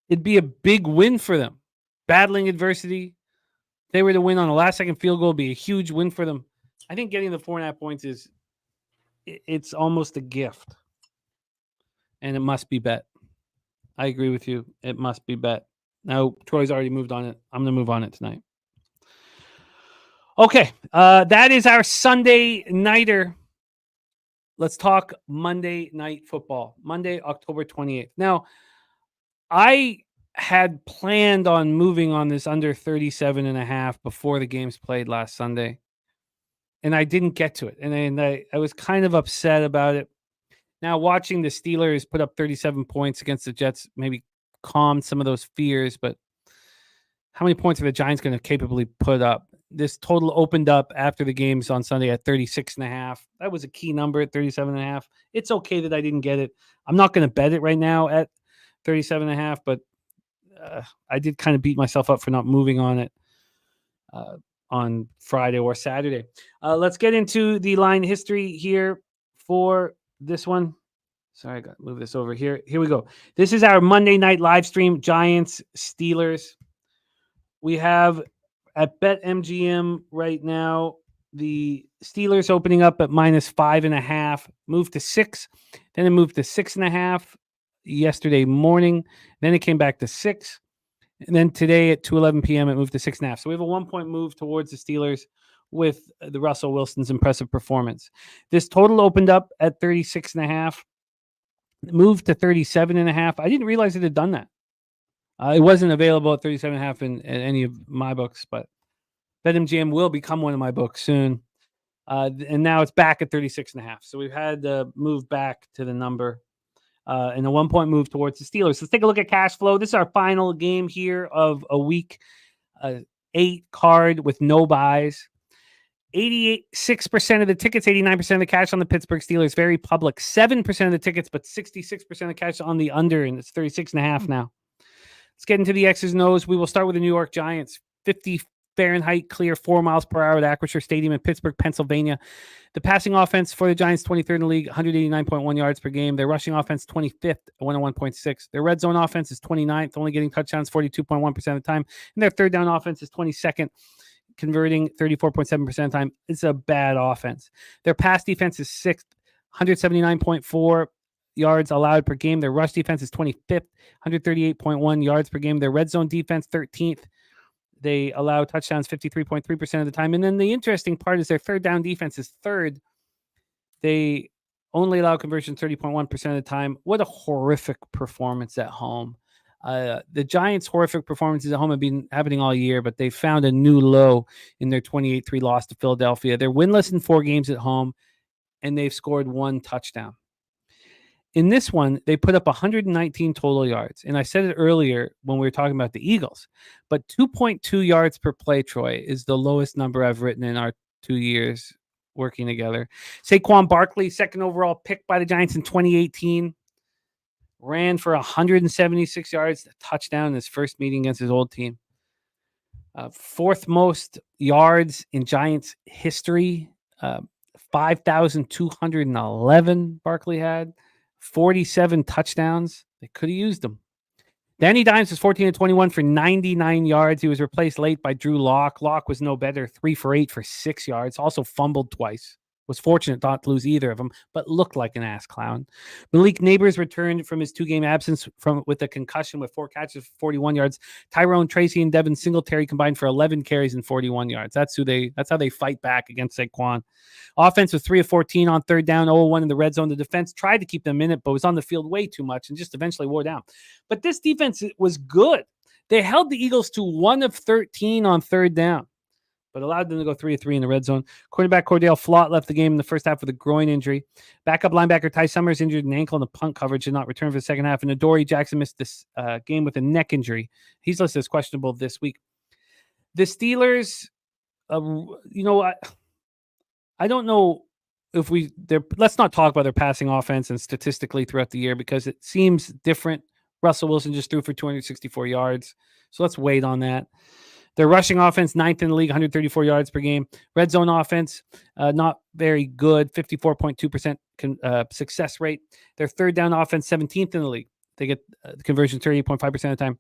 it'd be a big win for them. Battling adversity. If they were to win on a last-second field goal, it'd be a huge win for them. I think getting the 4.5 points it's almost a gift. And it must be bet. I agree with you. It must be bet. Now, Troy's already moved on it. I'm going to move on it tonight. Okay. That is our Sunday nighter. Let's talk Monday Night Football. Monday, October 28th. Now, I had planned on moving on this under 37.5 before the games played last Sunday, and I didn't get to it. And I was kind of upset about it. Now, watching the Steelers put up 37 points against the Jets maybe calmed some of those fears, but how many points are the Giants going to capably put up? This total opened up after the games on Sunday at 36.5. That was a key number at 37.5. It's okay that I didn't get it. I'm not going to bet it right now at 37.5, but I did kind of beat myself up for not moving on it on Friday or Saturday. Let's get into the line history here for this one. Sorry, I got to move this over here. Here we go. This is our Monday night live stream, Giants, Steelers. we have at BetMGM right now, the Steelers opening up at -5.5, moved to 6, then it moved to 6.5 yesterday morning. Then it came back to 6. And then today at 2:11 p.m., it moved to 6.5. So we have a 1-point move towards the Steelers with the Russell Wilson's impressive performance. This total opened up at 36.5, moved to 37.5. I didn't realize it had done that. It wasn't available at 37.5 in any of my books, but BetMGM will become one of my books soon. And now it's back at 36.5. So we've had the move back to the number and a 1-point move towards the Steelers. Let's take a look at cash flow. This is our final game here of a week 8 card with no buys. 86% of the tickets, 89% of the cash on the Pittsburgh Steelers. Very public. 7% of the tickets, but 66% of the cash on the under, and it's 36.5 now. Let's get into the X's and O's. We will start with the New York Giants. 50 Fahrenheit clear, 4 miles per hour at Acrisure Stadium in Pittsburgh, Pennsylvania. The passing offense for the Giants, 23rd in the league, 189.1 yards per game. Their rushing offense, 25th, 101.6. Their red zone offense is 29th, only getting touchdowns 42.1% of the time. And their third down offense is 22nd, converting 34.7% of the time. It's a bad offense. Their pass defense is 6th, 179.4 yards allowed per game. Their rush defense is 25th, 138.1 yards per game. Their red zone defense, 13th. They allow touchdowns 53.3% of the time. And then the interesting part is their third down defense is 3rd. They only allow conversion 30.1% of the time. What a horrific performance at home. The Giants' horrific performances at home have been happening all year, but they found a new low in their 28-3 loss to Philadelphia. They're winless in 4 games at home, and they've scored 1 touchdown. In this one, they put up 119 total yards. And I said it earlier when we were talking about the Eagles, but 2.2 yards per play, Troy, is the lowest number I've written in our 2 years working together. Saquon Barkley, 2nd overall pick by the Giants in 2018, ran for 176 yards, a touchdown in his first meeting against his old team. 4th most yards in Giants history, 5,211 Barkley had. 47 touchdowns. They could have used them. Danny Dimes was 14-21 for 99 yards. He was replaced late by Drew Lock. Lock was no better, 3 for 8 for 6 yards. Also fumbled twice. Was fortunate not to lose either of them, but looked like an ass clown. Malik Neighbors returned from his 2-game absence with a concussion with 4 catches for 41 yards. Tyrone Tracy and Devin Singletary combined for 11 carries and 41 yards. That's how they fight back against Saquon. Offense was 3 of 14 on third down, 0-1 in the red zone. The defense tried to keep them in it, but was on the field way too much and just eventually wore down. But this defense was good. They held the Eagles to 1 of 13 on third down, but allowed them to go 3 of 3 in the red zone. Quarterback Cordell Flott left the game in the first half with a groin injury. Backup linebacker Ty Summers injured an ankle in the punt coverage, did not return for the second half. And Adoree Jackson missed this game with a neck injury. He's listed as questionable this week. The Steelers, I don't know if let's not talk about their passing offense and statistically throughout the year because it seems different. Russell Wilson just threw for 264 yards. So let's wait on that. Their rushing offense, 9th in the league, 134 yards per game. Red zone offense, not very good, 54.2% success rate. Their third down offense, 17th in the league. They get conversion 38.5% of the time.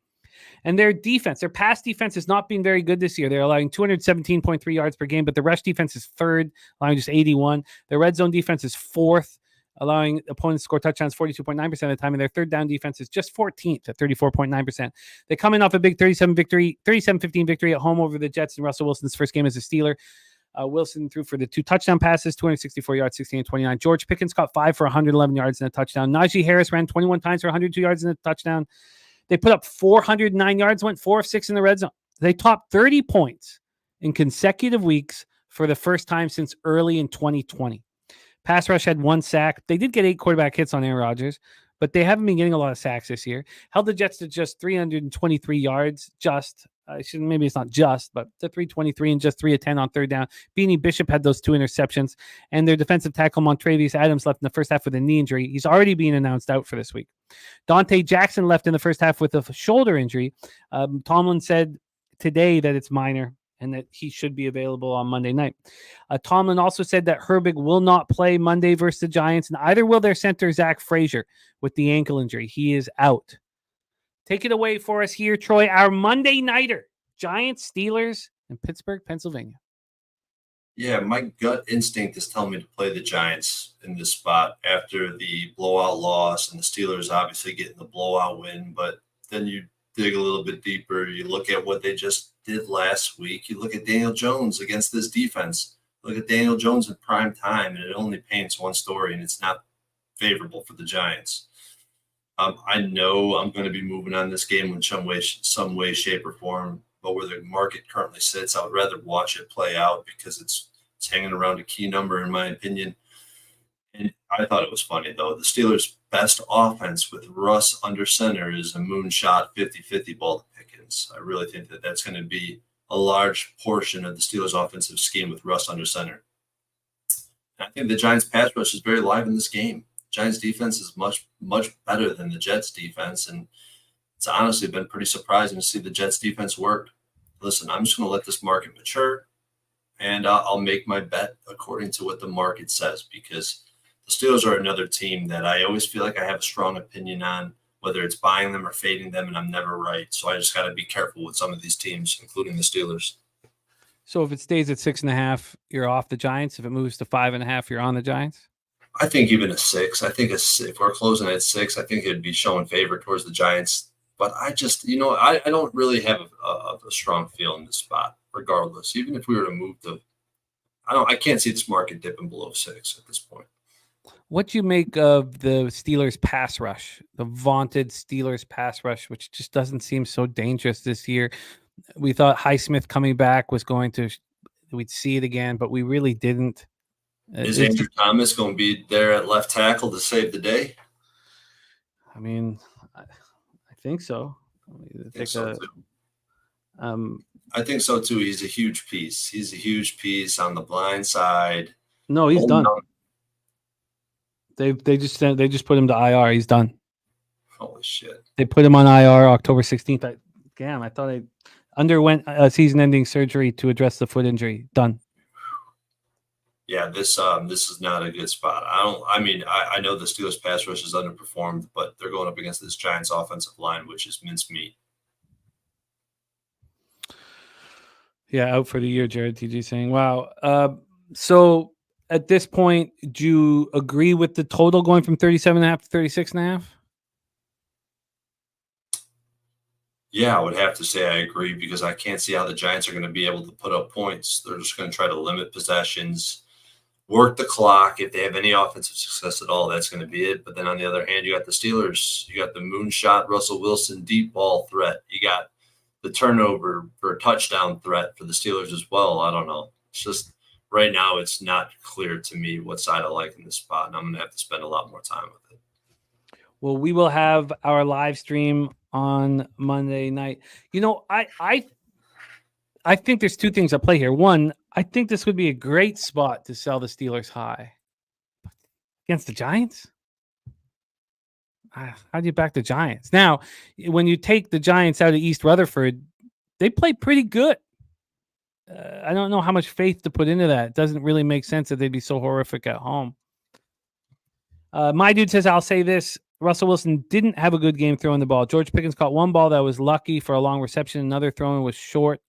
And their defense, their pass defense has not been very good this year. They're allowing 217.3 yards per game, but the rush defense is 3rd, allowing just 81. Their red zone defense is 4th, allowing opponents to score touchdowns 42.9% of the time, and their third down defense is just 14th at 34.9%. They come in off a big 37-15 victory at home over the Jets in Russell Wilson's first game as a Steeler. Wilson threw for the 2 touchdown passes, 264 yards, 16-29. George Pickens caught 5 for 111 yards and a touchdown. Najee Harris ran 21 times for 102 yards and a touchdown. They put up 409 yards, went 4 of 6 in the red zone. They topped 30 points in consecutive weeks for the first time since early in 2020. Pass rush had 1 sack. They did get 8 quarterback hits on Aaron Rodgers, but they haven't been getting a lot of sacks this year. Held the Jets to just 323 yards. Maybe it's not just, but to 323 and just 3 of 10 on third down. Beanie Bishop had those 2 interceptions, and their defensive tackle Montravius Adams left in the first half with a knee injury. He's already being announced out for this week. Dante Jackson left in the first half with a shoulder injury. Tomlin said today that it's minor and that he should be available on Monday night. Tomlin also said that Herbig will not play Monday versus the Giants, and either will their center, Zach Frazier, with the ankle injury. He is out. Take it away for us here, Troy. Our Monday nighter Giants, Steelers, and Pittsburgh, Pennsylvania. Yeah, my gut instinct is telling me to play the Giants in this spot after the blowout loss and the Steelers obviously getting the blowout win. But then you dig a little bit deeper. You look at what they just did last week. You look at Daniel Jones against this defense. Look at Daniel Jones in prime time, and it only paints one story, and it's not favorable for the Giants. I know I'm going to be moving on this game in some way, shape, or form. But where the market currently sits, I would rather watch it play out because it's hanging around a key number, in my opinion. And I thought it was funny, though. The Steelers' best offense with Russ under center is a moonshot 50-50 ball to Pickens. I really think that that's going to be a large portion of the Steelers' offensive scheme with Russ under center. And I think the Giants' pass rush is very live in this game. Giants' defense is much, much better than the Jets' defense, and it's honestly been pretty surprising to see the Jets' defense work. Listen, I'm just going to let this market mature, and I'll make my bet according to what the market says, because the Steelers are another team that I always feel like I have a strong opinion on, whether it's buying them or fading them, and I'm never right. So I just got to be careful with some of these teams, including the Steelers. So if it stays at 6.5, you're off the Giants. If it moves to 5.5, you're on the Giants? I think even a 6. I think if we're closing at 6, I think it'd be showing favor towards the Giants. But I just, I don't really have a strong feel in this spot, regardless. Even if we were to move I can't see this market dipping below 6 at this point. What do you make of the Steelers pass rush, the vaunted Steelers pass rush, which just doesn't seem so dangerous this year? We thought Highsmith coming back was we'd see it again, but we really didn't. Is Andrew Thomas going to be there at left tackle to save the day? I mean, I think so. I think so too. He's a huge piece. He's a huge piece on the blind side. No, he's done. They just put him to IR. He's done. Holy shit! They put him on IR October 16th. I thought I underwent a season-ending surgery to address the foot injury. Done. Yeah, this is not a good spot. I know the Steelers pass rush is underperformed, but they're going up against this Giants offensive line, which is mincemeat. Yeah, out for the year, Jared TG saying, wow. So at this point, do you agree with the total going from 37.5 to 36.5? Yeah, I would have to say I agree, because I can't see how the Giants are going to be able to put up points. They're just going to try to limit possessions, work the clock. If they have any offensive success at all, that's going to be it. But then on the other hand, you got the Steelers. You got the moonshot Russell Wilson deep ball threat. You got the turnover for a touchdown threat for the Steelers as well. I don't know. It's just right now it's not clear to me what side I like in this spot, and I'm going to have to spend a lot more time with it. Well, we will have our live stream on Monday night. I think there's two things at play here. One, I think this would be a great spot to sell the Steelers high against the Giants. How do you back the Giants? Now, when you take the Giants out of East Rutherford, they play pretty good. I don't know how much faith to put into that. It doesn't really make sense that they'd be so horrific at home. My dude says, I'll say this. Russell Wilson didn't have a good game throwing the ball. George Pickens caught one ball that was lucky for a long reception. Another throwing was short.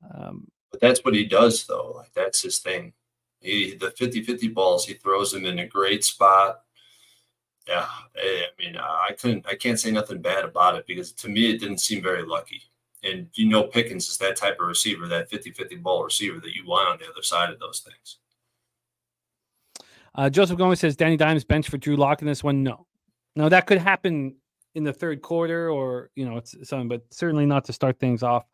But that's what he does, though. Like, that's his thing. The 50-50 balls, he throws them in a great spot. Yeah, I can't say nothing bad about it, because to me it didn't seem very lucky. And Pickens is that type of receiver, that 50-50 ball receiver that you want on the other side of those things. Joseph Gomez says Danny Dimes bench for Drew Lock in this one. No, that could happen in the third quarter, or it's something, but certainly not to start things off.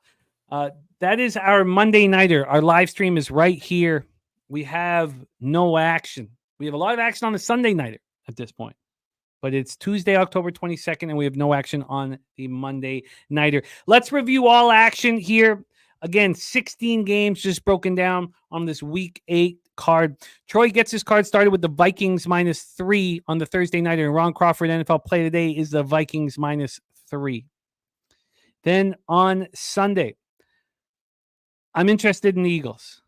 That is our Monday nighter. Our live stream is right here. We have no action. We have a lot of action on the Sunday nighter at this point, but it's Tuesday, October 22nd, and we have no action on the Monday nighter. Let's review all action here. Again, 16 games just broken down on this week 8 card. Troy gets his card started with the Vikings -3 on the Thursday nighter, and Ron Crawford, NFL play today, is the Vikings -3. Then on Sunday, I'm interested in the Eagles.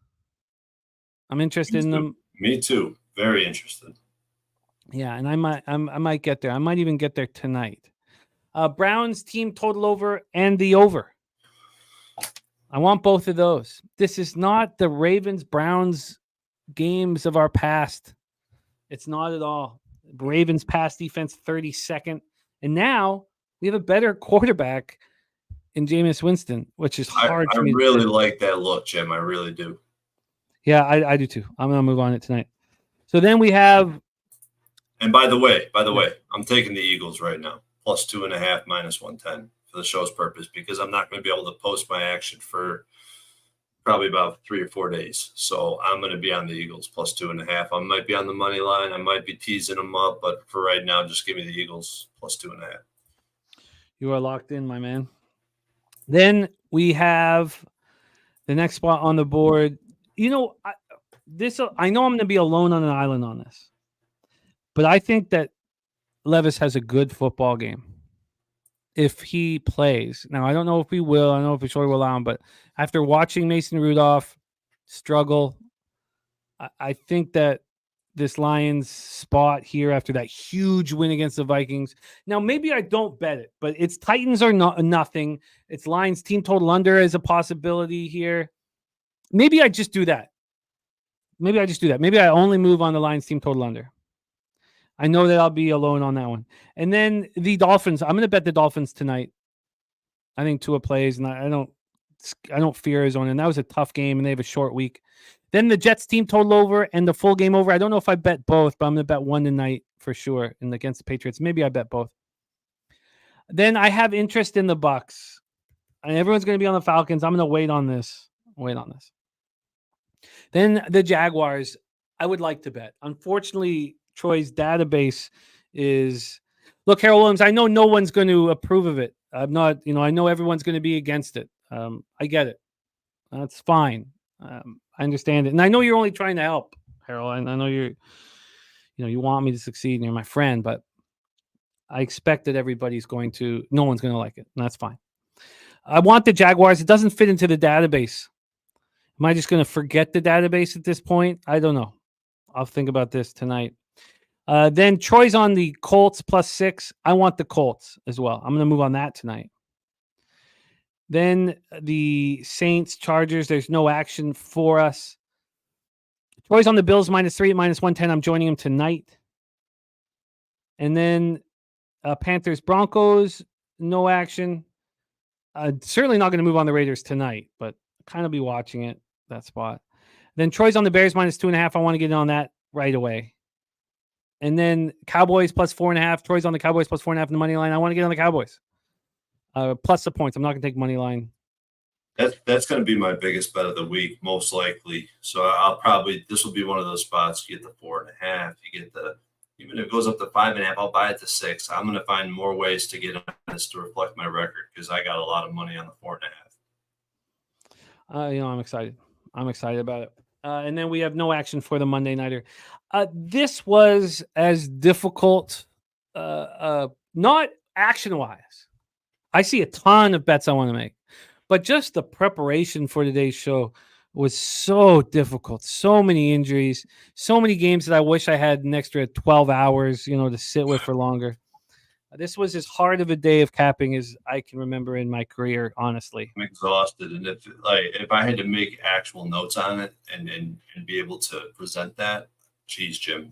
I'm interested in them. Me too. Very interested. Yeah, and I might get there. I might even get there tonight. Browns team total over and the over. I want both of those. This is not the Ravens-Browns games of our past. It's not at all. Ravens pass defense 32nd. And now we have a better quarterback in Jameis Winston, which is hard for me. I really like that look, Jim. I really do. Yeah, I do too. I'm going to move on it tonight. So then we have. And by the way, I'm taking the Eagles right now, plus 2.5, minus 110 for the show's purpose, because I'm not going to be able to post my action for probably about 3 or 4 days. So I'm going to be on the Eagles plus 2.5. I might be on the money line. I might be teasing them up, but for right now, just give me the Eagles plus 2.5. You are locked in, my man. Then we have the next spot on the board. You know, I know I'm going to be alone on an island on this, but I think that Levis has a good football game if he plays. Now, I don't know if he will. I don't know if he surely will allow him, but after watching Mason Rudolph struggle, I think that this Lions spot here after that huge win against the Vikings. Now, maybe I don't bet it, but it's Titans or nothing. It's Lions team total under as a possibility here. Maybe I just do that. Maybe I only move on the Lions team total under. I know that I'll be alone on that one. And then the Dolphins. I'm going to bet the Dolphins tonight. I think Tua plays, and I don't fear Arizona. And that was a tough game, and they have a short week. Then the Jets team total over and the full game over. I don't know if I bet both, but I'm going to bet one tonight for sure. And against the Patriots, maybe I bet both. Then I have interest in the Bucks, and everyone's going to be on the Falcons. I'm going to wait on this. Then the Jaguars. I would like to bet. Unfortunately, Troy's database is. Look, Harold Williams. I know no one's going to approve of it. I'm not. I know everyone's going to be against it. I get it. That's fine. I understand it. And I know you're only trying to help, Harold. I know you want me to succeed and you're my friend, but I expect that no one's going to like it. And that's fine. I want the Jaguars. It doesn't fit into the database. Am I just going to forget the database at this point? I don't know. I'll think about this tonight. Then Troy's on the Colts plus 6. I want the Colts as well. I'm going to move on that tonight. Then the Saints, Chargers, there's no action for us. Troy's on the Bills minus 3 at minus 110. I'm joining him tonight. And then Panthers, Broncos, no action. Certainly not going to move on the Raiders tonight, but kind of be watching it, that spot. Then Troy's on the Bears minus 2.5. I want to get in on that right away. And then Cowboys plus 4.5. Troy's on the Cowboys plus 4.5 in the money line. I want to get on the Cowboys. Plus the points. I'm not going to take money line. That's going to be my biggest bet of the week, most likely. So this will be one of those spots. You get the 4.5. You get even if it goes up to 5.5, I'll buy it to 6. I'm going to find more ways to get on this to reflect my record because I got a lot of money on the 4.5. I'm excited. I'm excited about it. And then we have no action for the Monday Nighter. This was as difficult, not action-wise. I see a ton of bets I want to make, but just the preparation for today's show was so difficult. So many injuries, so many games that I wish I had an extra 12 hours, to sit with for longer. This was as hard of a day of capping as I can remember in my career, honestly. I'm exhausted. And if I had to make actual notes on it and be able to present that, geez, Jim,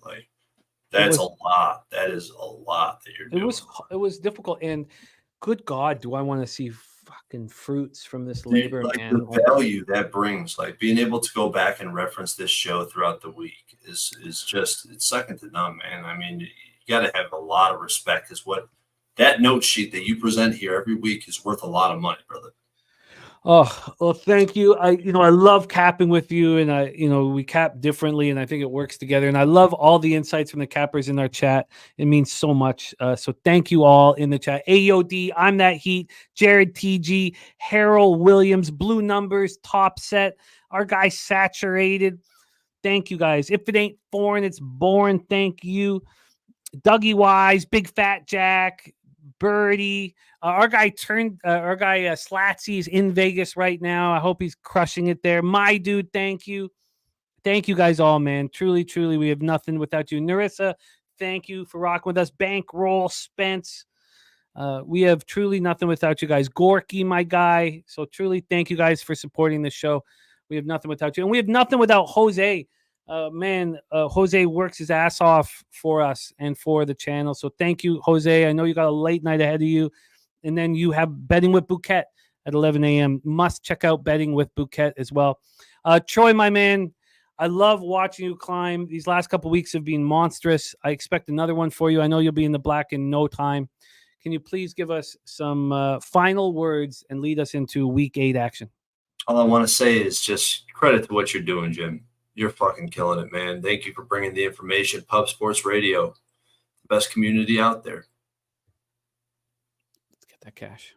that's a lot. That is a lot that you're doing. It was difficult. And good God, do I want to see fucking fruits from this labor, man. The value that brings, being able to go back and reference this show throughout the week is just, it's second to none, man. I mean, you got to have a lot of respect because what that note sheet that you present here every week is worth a lot of money, brother. Oh, well, thank you. I love capping with you, and we cap differently, and I think it works together. And I love all the insights from the cappers in our chat. It means so much. So thank you all in the chat. AOD, I'm That Heat, Jared TG, Harold Williams, Blue Numbers, Top Set, our guy Saturated. Thank you guys. If it ain't foreign, it's boring. Thank you. Dougie Wise, Big Fat Jack, Birdie, our guy Slatsy is in Vegas right now. I hope he's crushing it there. My dude, thank you guys all, man. Truly, we have nothing without you. Narissa, thank you for rocking with us. Bankroll, Spence, We have truly nothing without you guys. Gorky, my guy. So truly thank you guys for supporting the show. We have nothing without you. And we have nothing without Jose. Jose works his ass off for us and for the channel. So thank you, Jose. I know you got a late night ahead of you. And then you have Betting with Bouquet at 11 a.m. Must check out Betting with Bouquet as well. Troy, my man, I love watching you climb. These last couple of weeks have been monstrous. I expect another one for you. I know you'll be in the black in no time. Can you please give us some final words and lead us into week 8 action? All I want to say is just credit to what you're doing, Jim. You're fucking killing it, man. Thank you for bringing the information. Pub Sports Radio, the best community out there. Let's get that cash.